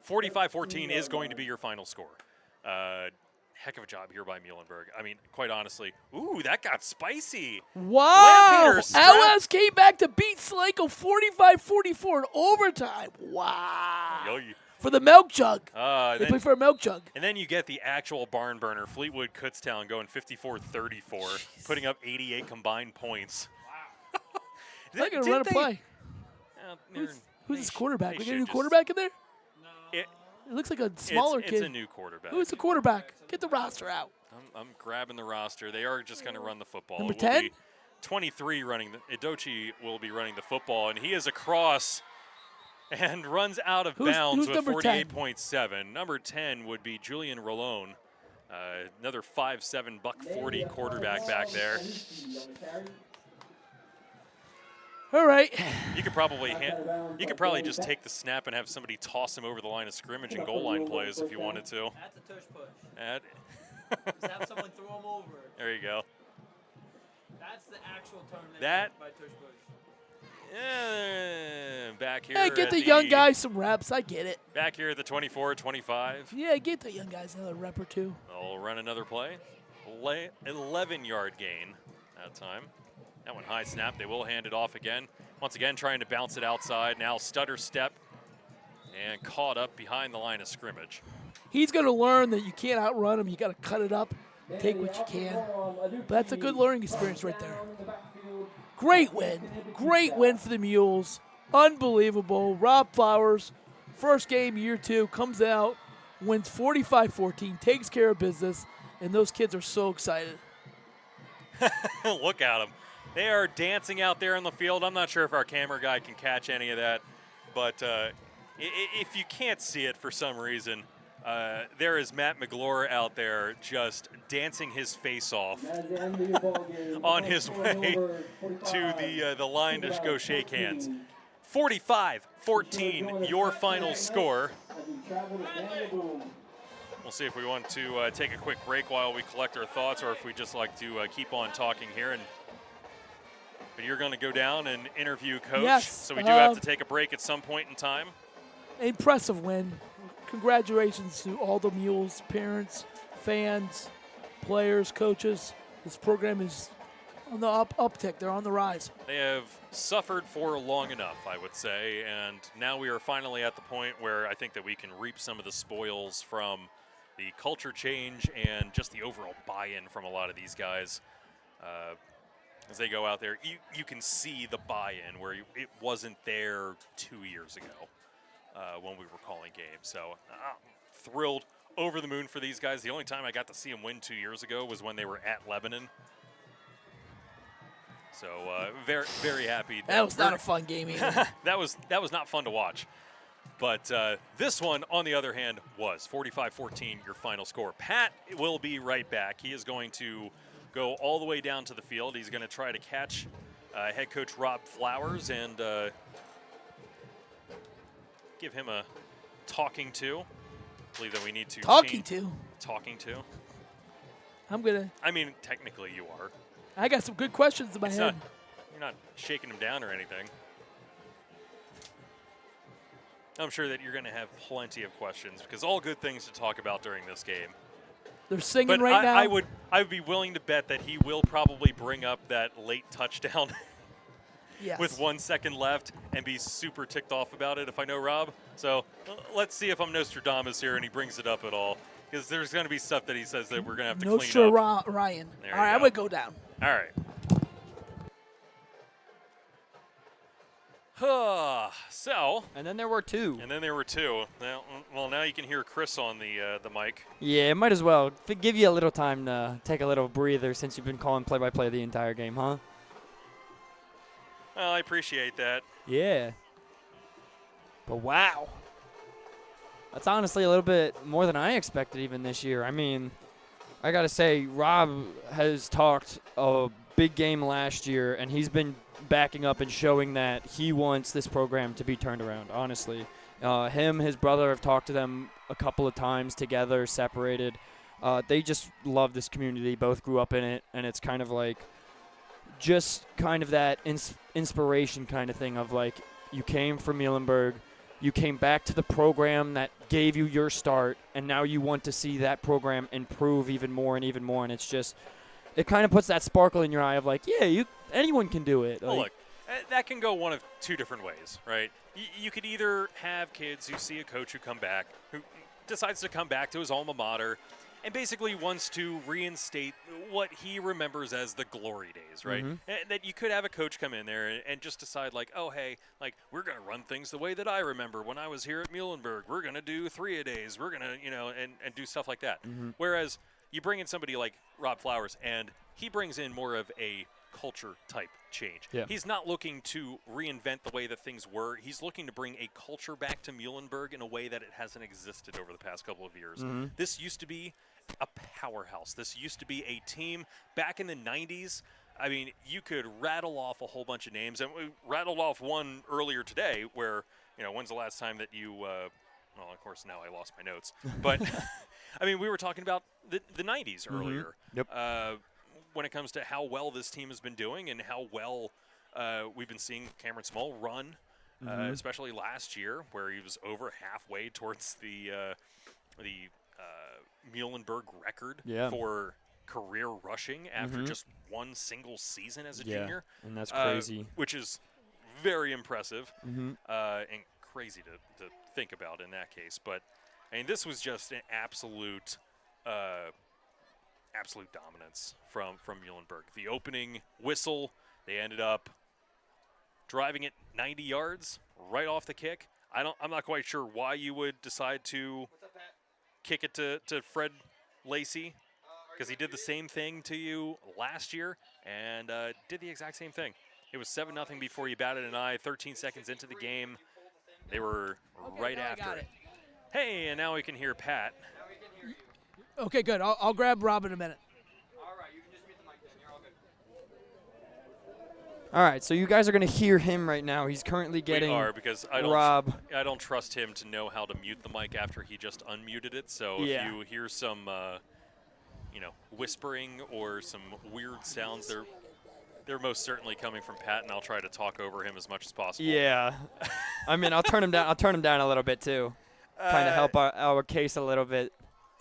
45-14 is going to be your final score. Heck of a job here by Muhlenberg. I mean, quite honestly, ooh, that got spicy. Wow. Lampeter LS came back to beat Slanko 45-44 in overtime. Wow. Yo, For the milk jug. They then- play for a milk jug. And then you get the actual barn burner, Fleetwood Kutztown going 54-34, putting up 88 combined points. Wow. They're going to run a play. Who's this quarterback? We got a new quarterback in there? It looks like a smaller kid. It's a new quarterback. Who's the quarterback? Get the roster out. I'm grabbing the roster. They are just going to run the football. Number It will 10? be 23 running. Idochi will be running the football, and he is across and runs out of bounds who's with number 10? 48.7. Number 10 would be Julian Rolone, another 5'7", $140 quarterback back there. All right. You could probably just take the snap and have somebody toss him over the line of scrimmage and goal line plays if you wanted to. That's a tush push. Just have someone throw him over. There you go. That's the actual term by tush push. Back here. Hey, get at the young guys some reps. I get it. Back here at the 24-25. Yeah, get the young guys another rep or two. They'll run another play. 11-yard gain that time. That one high snap. They will hand it off again. Once again, trying to bounce it outside. Now stutter step and caught up behind the line of scrimmage. He's going to learn that you can't outrun him. You got to cut it up, take what you can. But that's a good learning experience right there. Great win. Great win for the Mules. Unbelievable. Rob Flowers, first game, year 2, comes out, wins 45-14, takes care of business, and those kids are so excited. Look at them. They are dancing out there in the field. I'm not sure if our camera guy can catch any of that, but if you can't see it for some reason, there is Matt McGlure out there just dancing his face off on his way to the line to go shake hands. 45-14, your final score. We'll see if we want to take a quick break while we collect our thoughts, or if we just like to keep on talking here. But you're going to go down and interview Coach, Yes, so we do have to take a break at some point in time. Impressive win. Congratulations to all the Mules, parents, fans, players, coaches. This program is on the uptick. They're on the rise. They have suffered for long enough, I would say, and now we are finally at the point where I think that we can reap some of the spoils from the culture change and just the overall buy-in from a lot of these guys. As they go out there, you can see the buy-in where it wasn't there 2 years ago when we were calling games. So thrilled, over the moon for these guys. The only time I got to see them win 2 years ago was when they were at Lebanon. So very, very happy. That was not a fun game either. that was not fun to watch. But this one, on the other hand, was 45-14, your final score. Pat will be right back. He is going to go all the way down to the field. He's going to try to catch head coach Rob Flowers and give him a talking to. I believe that we need to Talking to? I'm going to. I mean, technically you are. I got some good questions in my head. You're not shaking him down or anything. I'm sure that you're going to have plenty of questions because all good things to talk about during this game. They're singing But right now. I would be willing to bet that he will probably bring up that late touchdown Yes. with 1 second left and be super ticked off about it if I know Rob. So let's see if I'm Nostradamus here and he brings it up at all, because there's going to be stuff that he says that we're going to have to clean up. Ryan. There All you right, I'm go. going to go down. All right. So, And then there were two. and then there were two. Well, now you can hear Chris on the mic. Yeah, might as well. Give you a little time to take a little breather since you've been calling play-by-play the entire game, huh? Well, I appreciate that. Yeah. But wow. That's honestly a little bit more than I expected even this year. I mean, I got to say, Rob has talked a big game last year, and he's been backing up and showing that he wants this program to be turned around, honestly. His brother have talked to them a couple of times together, separated. They just love this community, both grew up in it, and it's kind of like just kind of that inspiration kind of thing of like you came from Muhlenberg, you came back to the program that gave you your start, and now you want to see that program improve even more, and it's just it kind of puts that sparkle in your eye of like, yeah, anyone can do it. Well, look, that can go one of two different ways, right? You could either have kids who see a coach who decides to come back to his alma mater and basically wants to reinstate what he remembers as the glory days, right? Mm-hmm. And that you could have a coach come in there and just decide like, oh, hey, like we're going to run things the way that I remember when I was here at Muhlenberg. We're going to do 3-a-days. We're going to, and do stuff like that. Mm-hmm. Whereas you bring in somebody like Rob Flowers and he brings in more of a culture type change. Yeah. He's not looking to reinvent the way that things were. He's looking to bring a culture back to Muhlenberg in a way that it hasn't existed over the past couple of years. Mm-hmm. This used to be a powerhouse. This used to be a team back in the 90s. I mean, you could rattle off a whole bunch of names, and we rattled off one earlier today where, when's the last time that you, well, of course, now I lost my notes. But, I mean, we were talking about the 90s earlier. Yep. When it comes to how well this team has been doing and how well we've been seeing Cameron Small run, especially last year where he was over halfway towards the Muhlenberg record for career rushing after just one single season as a junior. And that's crazy. Which is very impressive Mm-hmm. and crazy to think about in that case. But, I mean, this was just an absolute dominance from Muhlenberg. The opening whistle, they ended up driving it 90 yards right off the kick. I'm not quite sure why you would decide to kick it to Fred Lacey, because he did the same thing to you last year and did the exact same thing. It was 7-0 before you batted an eye. 13 seconds into the game, they were right after it. Hey, and now we can hear Pat. Okay, good. I'll grab Rob in a minute. All right, you can just mute the mic then. You're all good. All right, so you guys are going to hear him right now. He's currently getting We are, because I don't trust him to know how to mute the mic after he just unmuted it. So if you hear some, whispering or some weird sounds, they're most certainly coming from Pat, and I'll try to talk over him as much as possible. Yeah. I mean, I'll turn him down. I'll turn him down a little bit too, kind of help our case a little bit.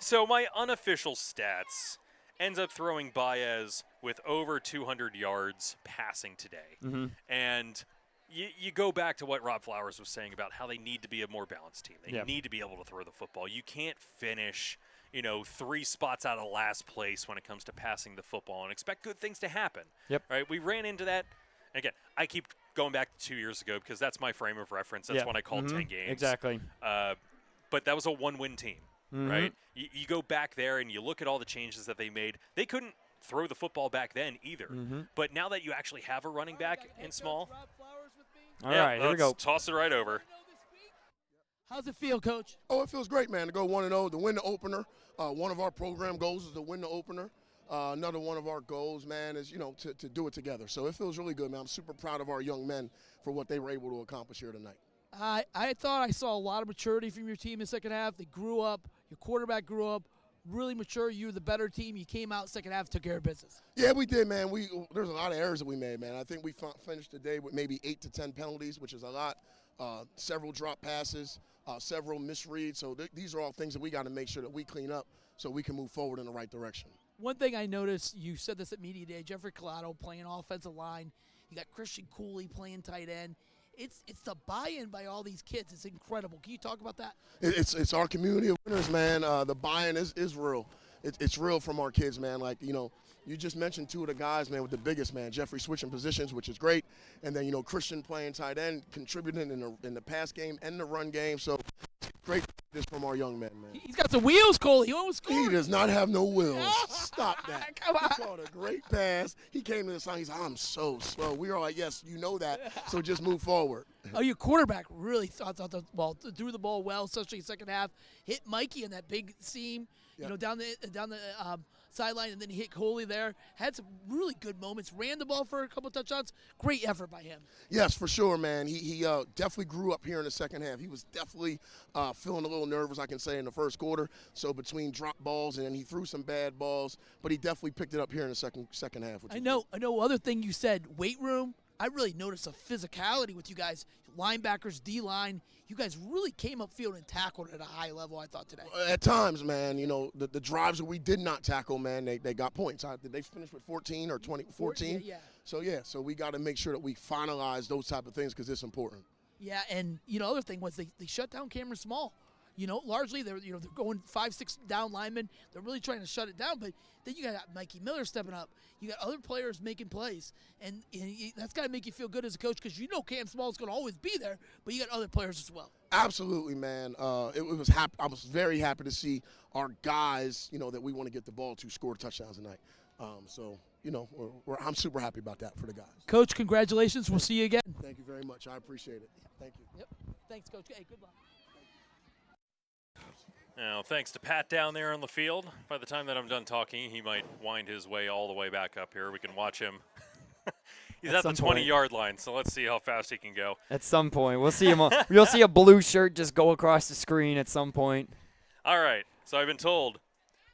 So my unofficial stats ends up throwing Baez with over 200 yards passing today. Mm-hmm. And you go back to what Rob Flowers was saying about how they need to be a more balanced team. They need to be able to throw the football. You can't finish, 3 spots out of last place when it comes to passing the football and expect good things to happen. Yep. Right? We ran into that. Again, I keep going back to 2 years ago because that's my frame of reference. That's when I called 10 games. Exactly. But that was a one-win team. Mm-hmm. Right? You go back there and you look at all the changes that they made. They couldn't throw the football back then either. Mm-hmm. But now that you actually have a running back in Small. All right, here we go. Toss it right over. How's it feel, Coach? Oh, it feels great, man, to go 1-0, to win the opener. One of our program goals is to win the opener. Another one of our goals, man, is, to do it together. So it feels really good, man. I'm super proud of our young men for what they were able to accomplish here tonight. I thought I saw a lot of maturity from your team in the second half. They grew up. Your quarterback grew up. Really mature. You were the better team. You came out second half, took care of business. Yeah, we did, man. There's a lot of errors that we made, man. I think we finished the day with maybe 8 to 10 penalties, which is a lot. Several drop passes, several misreads. So these are all things that we got to make sure that we clean up so we can move forward in the right direction. One thing I noticed, you said this at Media Day, Jeffrey Collado playing offensive line. You got Christian Cooley playing tight end. It's the buy-in by all these kids. It's incredible. Can you talk about that? It's our community of winners, man. The buy-in is real. It's real from our kids, man. Like, you just mentioned two of the guys, man, with the biggest, man. Jeffrey switching positions, which is great. And then, Christian playing tight end, contributing in the pass game and the run game. So great this from our young man, man. He's got some wheels, Cole. He almost scored. He does not have no wheels. Stop that. Come on. He called a great pass. He came to the sign. He's like, I'm so slow. We were like, yes, you know that. So just move forward. Oh, your quarterback really threw the ball well, especially second half. Hit Mikey in that big seam, down the sideline, and then he hit Coley there. Had some really good moments. Ran the ball for a couple touchdowns. Great effort by him. Yes, for sure, man. He definitely grew up here in the second half. He was definitely feeling a little nervous, I can say, in the first quarter. So between drop balls and then he threw some bad balls, but he definitely picked it up here in the second half. I know. Other thing you said, weight room. I really noticed a physicality with you guys, linebackers, D-line. You guys really came upfield and tackled at a high level, I thought, today. At times, man, the drives that we did not tackle, man, they got points. Did they finish with 14 or 20? 14? Yeah. So we got to make sure that we finalize those type of things because it's important. Yeah, and, other thing was they shut down Cameron Small. Largely they're going 5-6 down linemen. They're really trying to shut it down, but then you got Mikey Miller stepping up. You got other players making plays, and that's got to make you feel good as a coach because Cam Small is going to always be there, but you got other players as well. Absolutely, man. I was very happy to see our guys, that we want to get the ball to score touchdowns tonight. I'm super happy about that for the guys. Coach, congratulations. We'll see you again. Thank you very much. I appreciate it. Thank you. Yep. Thanks, Coach. Hey, good luck. Now, thanks to Pat down there on the field. By the time that I'm done talking, he might wind his way all the way back up here. We can watch him. He's at the 20-yard line, so let's see how fast he can go. At some point. We'll see him. You'll see a blue shirt just go across the screen at some point. All right. So I've been told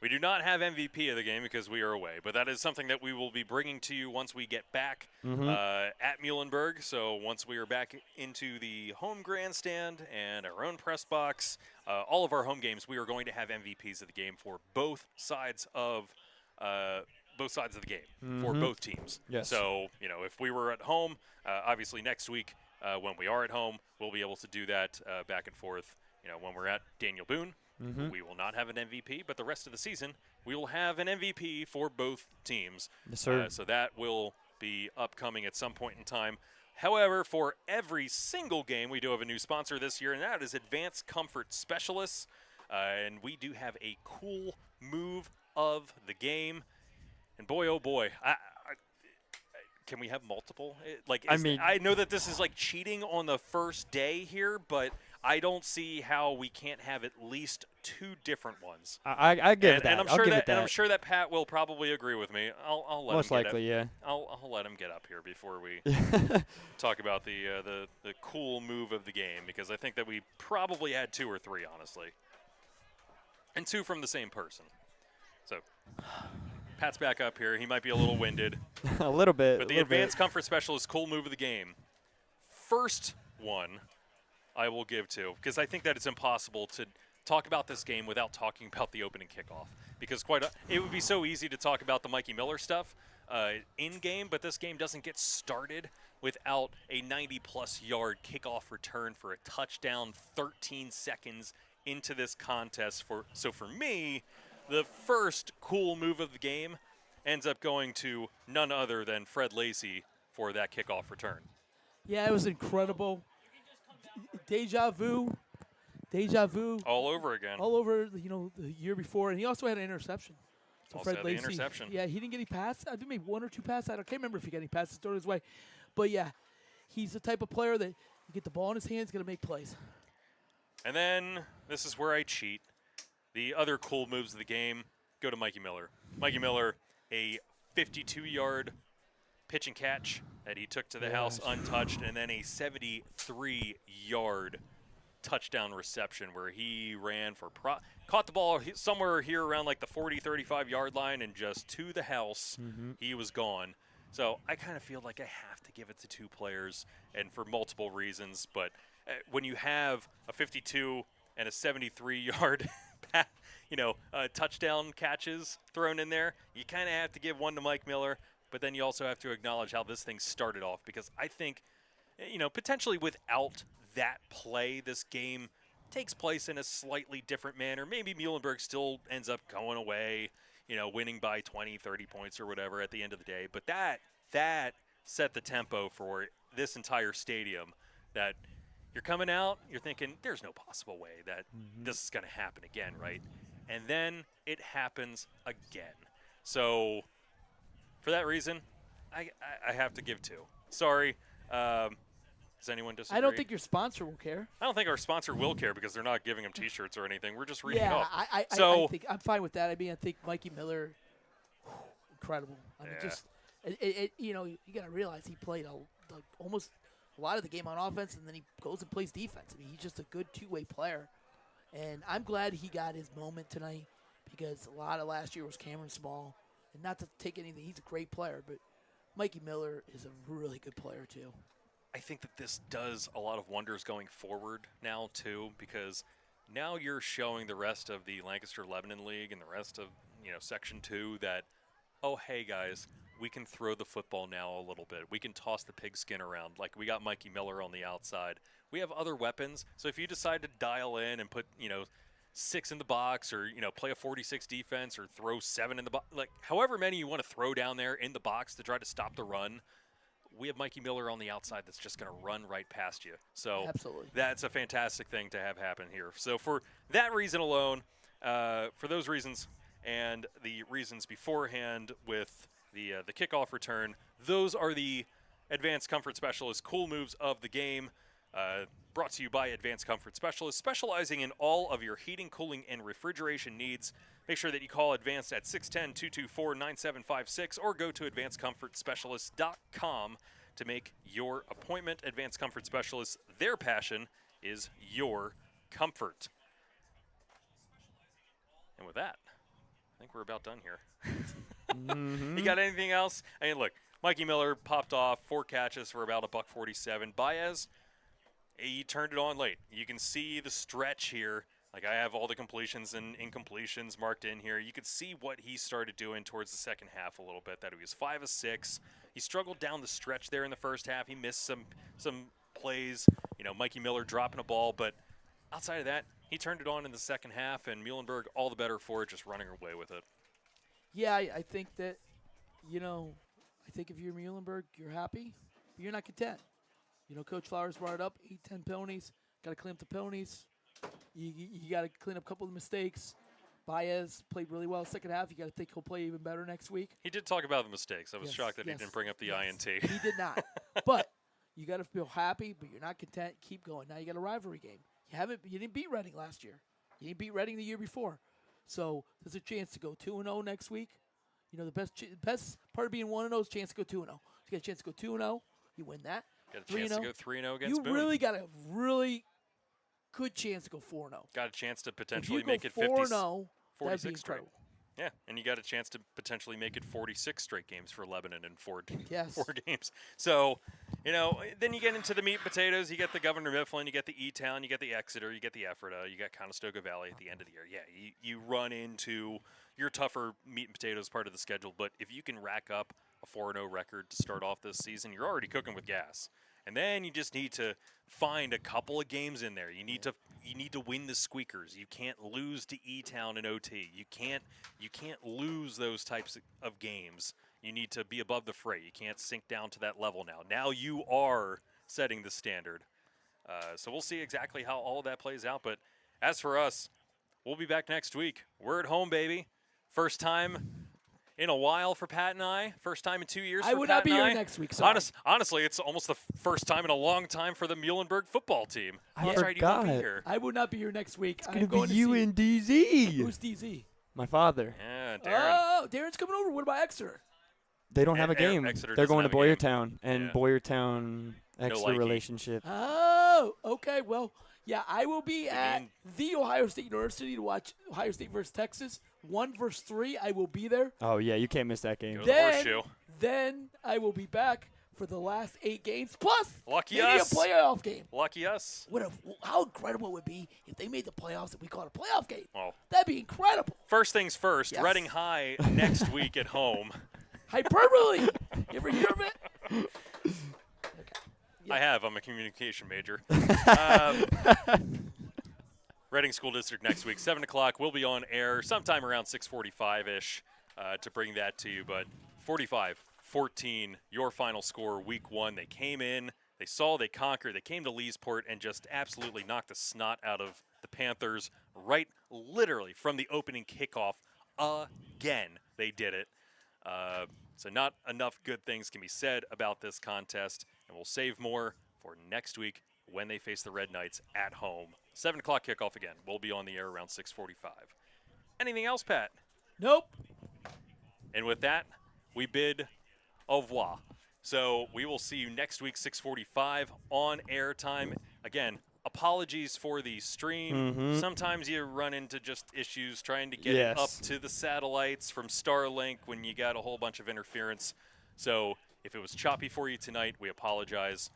we do not have MVP of the game because we are away, but that is something that we will be bringing to you once we get back at Muhlenberg. So once we are back into the home grandstand and our own press box, all of our home games, we are going to have MVPs of the game for both sides of the game for both teams. Yes. So if we were at home, obviously next week when we are at home, we'll be able to do that back and forth. When we're at Daniel Boone. We will not have an MVP, but the rest of the season, we will have an MVP for both teams. Yes, sir. So that will be upcoming at some point in time. However, for every single game, we do have a new sponsor this year, and that is Advanced Comfort Specialists. And we do have a cool move of the game. And boy, oh boy, can we have multiple? I know that this is like cheating on the first day here, but I don't see how we can't have at least two different ones. I give it that. And I'm sure that Pat will probably agree with me. I'll let most him likely, get yeah. I'll let him get up here before we talk about the cool move of the game, because I think that we probably had two or three, honestly, and two from the same person. So Pat's back up here. He might be a little winded. A little bit. But the Advanced Comfort Specialist cool move of the game. First one I will give to, because I think that it's impossible to talk about this game without talking about the opening kickoff. Because it would be so easy to talk about the Mikey Miller stuff in-game, but this game doesn't get started without a 90-plus yard kickoff return for a touchdown 13 seconds into this contest. So for me, the first cool move of the game ends up going to none other than Fred Lacey for that kickoff return. Yeah, it was incredible. Deja vu. All over again. All over, the year before. And he also had an interception. So Also Fred had the Lacey, interception. yeah, he didn't get any passes. I think maybe one or two passes. I can't remember if he got any passes thrown his way. But, yeah, he's the type of player that you get the ball in his hands, going to make plays. And then this is where I cheat. The other cool moves of the game go to Mikey Miller. Mikey Miller, a 52-yard pitch and catch that he took to the house untouched, and then a 73-yard touchdown reception where he ran for caught the ball somewhere here around like the 40, 35-yard line, and just to the house, he was gone. So I kind of feel like I have to give it to two players, and for multiple reasons. But when you have a 52 and a 73-yard touchdown catches thrown in there, you kind of have to give one to Mike Miller. But then you also have to acknowledge how this thing started off, because I think, potentially without that play, this game takes place in a slightly different manner. Maybe Muhlenberg still ends up going away, winning by 20, 30 points or whatever at the end of the day. But that set the tempo for this entire stadium, that you're coming out, you're thinking, there's no possible way that this is going to happen again, right? And then it happens again. So for that reason, I have to give 2. Sorry. Does anyone disagree? I don't think your sponsor will care. I don't think our sponsor will care because they're not giving them T-shirts or anything. We're just reading Yeah, off. I think I'm fine with that. I mean, I think Mikey Miller, incredible. I mean, Yeah. just you got to realize he played almost a lot of the game on offense, and then he goes and plays defense. I mean, he's just a good two-way player, and I'm glad he got his moment tonight because a lot of last year was Cameron Small, and not to take anything, he's a great player, but Mikey Miller is a really good player too. I think that this does a lot of wonders going forward now, too, because now you're showing the rest of the Lancaster-Lebanon League and the rest of, Section 2 that, oh, hey, guys, we can throw the football now a little bit. We can toss the pigskin around. Like, we got Mikey Miller on the outside. We have other weapons. So if you decide to dial in and put, 6 in the box or, play a 46 defense or throw 7 in the box, like, however many you want to throw down there in the box to try to stop the run, we have Mikey Miller on the outside that's just going to run right past you. So Absolutely. That's a fantastic thing to have happen here. So for that reason alone, for those reasons and the reasons beforehand with the kickoff return, those are the Advanced Comfort Specialist cool moves of the game. Brought to you by Advanced Comfort Specialist, specializing in all of your heating, cooling, and refrigeration needs. Make sure that you call Advanced at 610-224-9756 or go to advancedcomfortspecialist.com to make your appointment. Advanced Comfort Specialists, their passion is your comfort. And with that, I think we're about done here. You got anything else? I mean, look, Mikey Miller popped off 4 catches for about $147. Baez, he turned it on late. You can see the stretch here. Like, I have all the completions and incompletions marked in here. You could see what he started doing towards the second half a little bit, that he was 5 of 6. He struggled down the stretch there in the first half. He missed some plays, Mikey Miller dropping a ball. But outside of that, he turned it on in the second half, and Muhlenberg all the better for it, just running away with it. Yeah, I think that, I think if you're Muhlenberg, you're happy, but you're not content. Coach Flowers brought it up, 8-10 penalties. Got to clean up the penalties. You got to clean up a couple of mistakes. Baez played really well second half. You got to think he'll play even better next week. He did talk about the mistakes. I was shocked that he didn't bring up the INT. He did not. But you got to feel happy, but you're not content. Keep going. Now you got a rivalry game. You didn't beat Reading last year. You didn't beat Reading the year before. So there's a chance to go 2-0 next week. The best part of being 1-0 is a chance to go 2-0. You get a chance to go 2-0. You win that. Got a chance to go 3-0 against You Boone. really got a really good chance to go 4-0. Got a chance to If potentially you go make it 4-0, 46 that'd be straight. incredible. Yeah, and you got a chance to potentially make it 46 straight games for Lebanon in 4 Yes. games. So, then you get into the meat and potatoes. You get the Governor Mifflin, you get the E-Town, you get the Exeter, you get the Ephrata, you got Conestoga Valley at the end of the year. Yeah, you run into your tougher meat and potatoes part of the schedule. But if you can rack up a 4-0 record to start off this season, you're already cooking with gas. And then you just need to find a couple of games in there. You need to win the squeakers. You can't lose to E-Town and OT. You can't lose those types of games. You need to be above the fray. You can't sink down to that level now. Now you are setting the standard. So we'll see exactly how all of that plays out. But as for us, we'll be back next week. We're at home, baby. First time in a while for Pat and I. First time in 2 years for Pat and I. I would not be here next week, sorry. Honestly, it's almost the first time in a long time for the Muhlenberg football team. That's right, you won't be here. I would not be here next week. It's going to be you and DZ. Who's DZ? My father. Yeah, Darren. Oh, Darren's coming over. What about Exeter? They don't have a game. Exeter They're doesn't going to have a game. Boyertown, and Yeah. Boyertown Exeter likey. relationship. Oh, okay. Well, yeah, I will be at the Ohio State University to watch Ohio State versus Texas. 1 versus 3. I will be there. Oh, yeah, you can't miss that game. Go to the horseshoe. Then I will be back for the last 8 games, plus Lucky maybe us. a playoff game. Lucky us. How incredible it would be if they made the playoffs and we called a playoff game. Well, That'd be incredible. first things first, Yes. Reading High next week at home. Hyperbole. You ever hear of it? I have. I'm a communication major. Reading School District next week, 7 o'clock. We'll be on air sometime around 6:45-ish. to bring that to you. But 45-14, your final score, week 1. They came in, they conquered, they came to Leesport and just absolutely knocked the snot out of the Panthers right literally from the opening kickoff. Again, they did it. So not enough good things can be said about this contest, and we'll save more for next week when they face the Red Knights at home. 7 o'clock kickoff again. We'll be on the air around 6:45. Anything else, Pat? Nope. And with that, we bid au revoir. So we will see you next week, 6:45 on airtime. Again, apologies for the stream. Sometimes you run into just issues trying to get it up to the satellites from Starlink when you got a whole bunch of interference. So if it was choppy for you tonight, we apologize.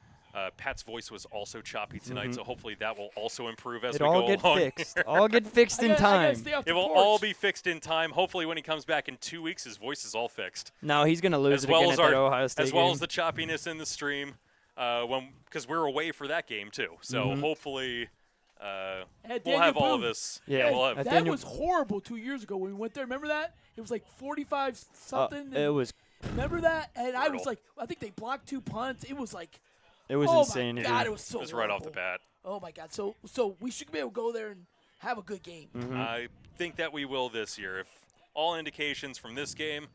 Pat's voice was also choppy tonight, so hopefully that will also improve as we go along. All get fixed. All get fixed in time. It will all be fixed in time. Hopefully when he comes back in 2 weeks, his voice is all fixed. No, he's going to lose as it well again as at that Ohio State as well game. as the choppiness in the stream, because we're away for that game too. So hopefully we'll have all of this. Yeah, we'll have that was horrible 2 years ago when we went there. Remember that? It was like 45 something. It was. Remember that? And I was like, I think they blocked 2 punts. It was like. It was insane. Oh, my God, it was so It was right off the bat. Oh, my God. So we should be able to go there and have a good game. I think that we will this year. If all indications from this game,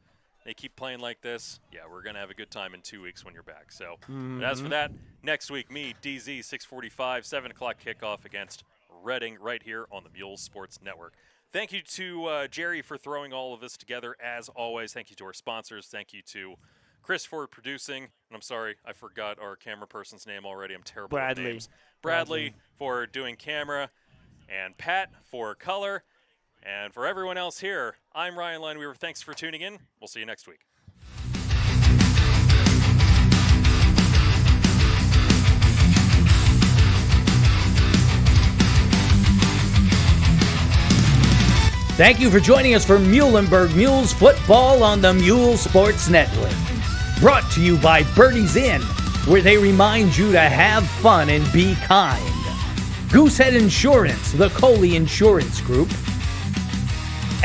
they keep playing like this, yeah, we're going to have a good time in 2 weeks when you're back. So but as for that, next week, me, DZ, 6:45, 7 o'clock kickoff against Reading right here on the Muhls Sports Network. Thank you to Jerry for throwing all of this together, as always. Thank you to our sponsors. Thank you to Chris for producing, and I'm sorry, I forgot our camera person's name already. I'm terrible with names. Bradley for doing camera, and Pat for color, and for everyone else here, I'm Ryan Lineweaver. Thanks for tuning in. We'll see you next week. Thank you for joining us for Muhlenberg Muhls football on the Muhls Sports Network. Brought to you by Birdie's Inn, where they remind you to have fun and be kind. Goosehead Insurance, the Coley Insurance Group.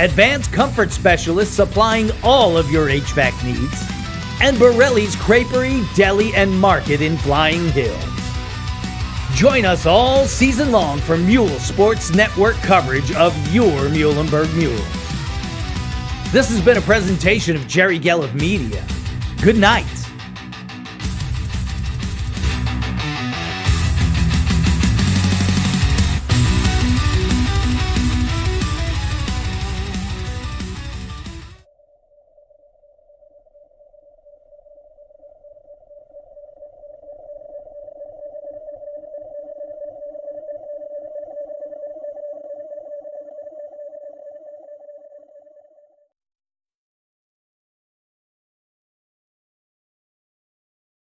Advanced Comfort Specialists supplying all of your HVAC needs. And Borelli's Creperie, Deli, and Market in Flying Hill. Join us all season long for Muhls Sports Network coverage of your Muhlenberg Muhls. This has been a presentation of Jerry Gelliff Media. Good night.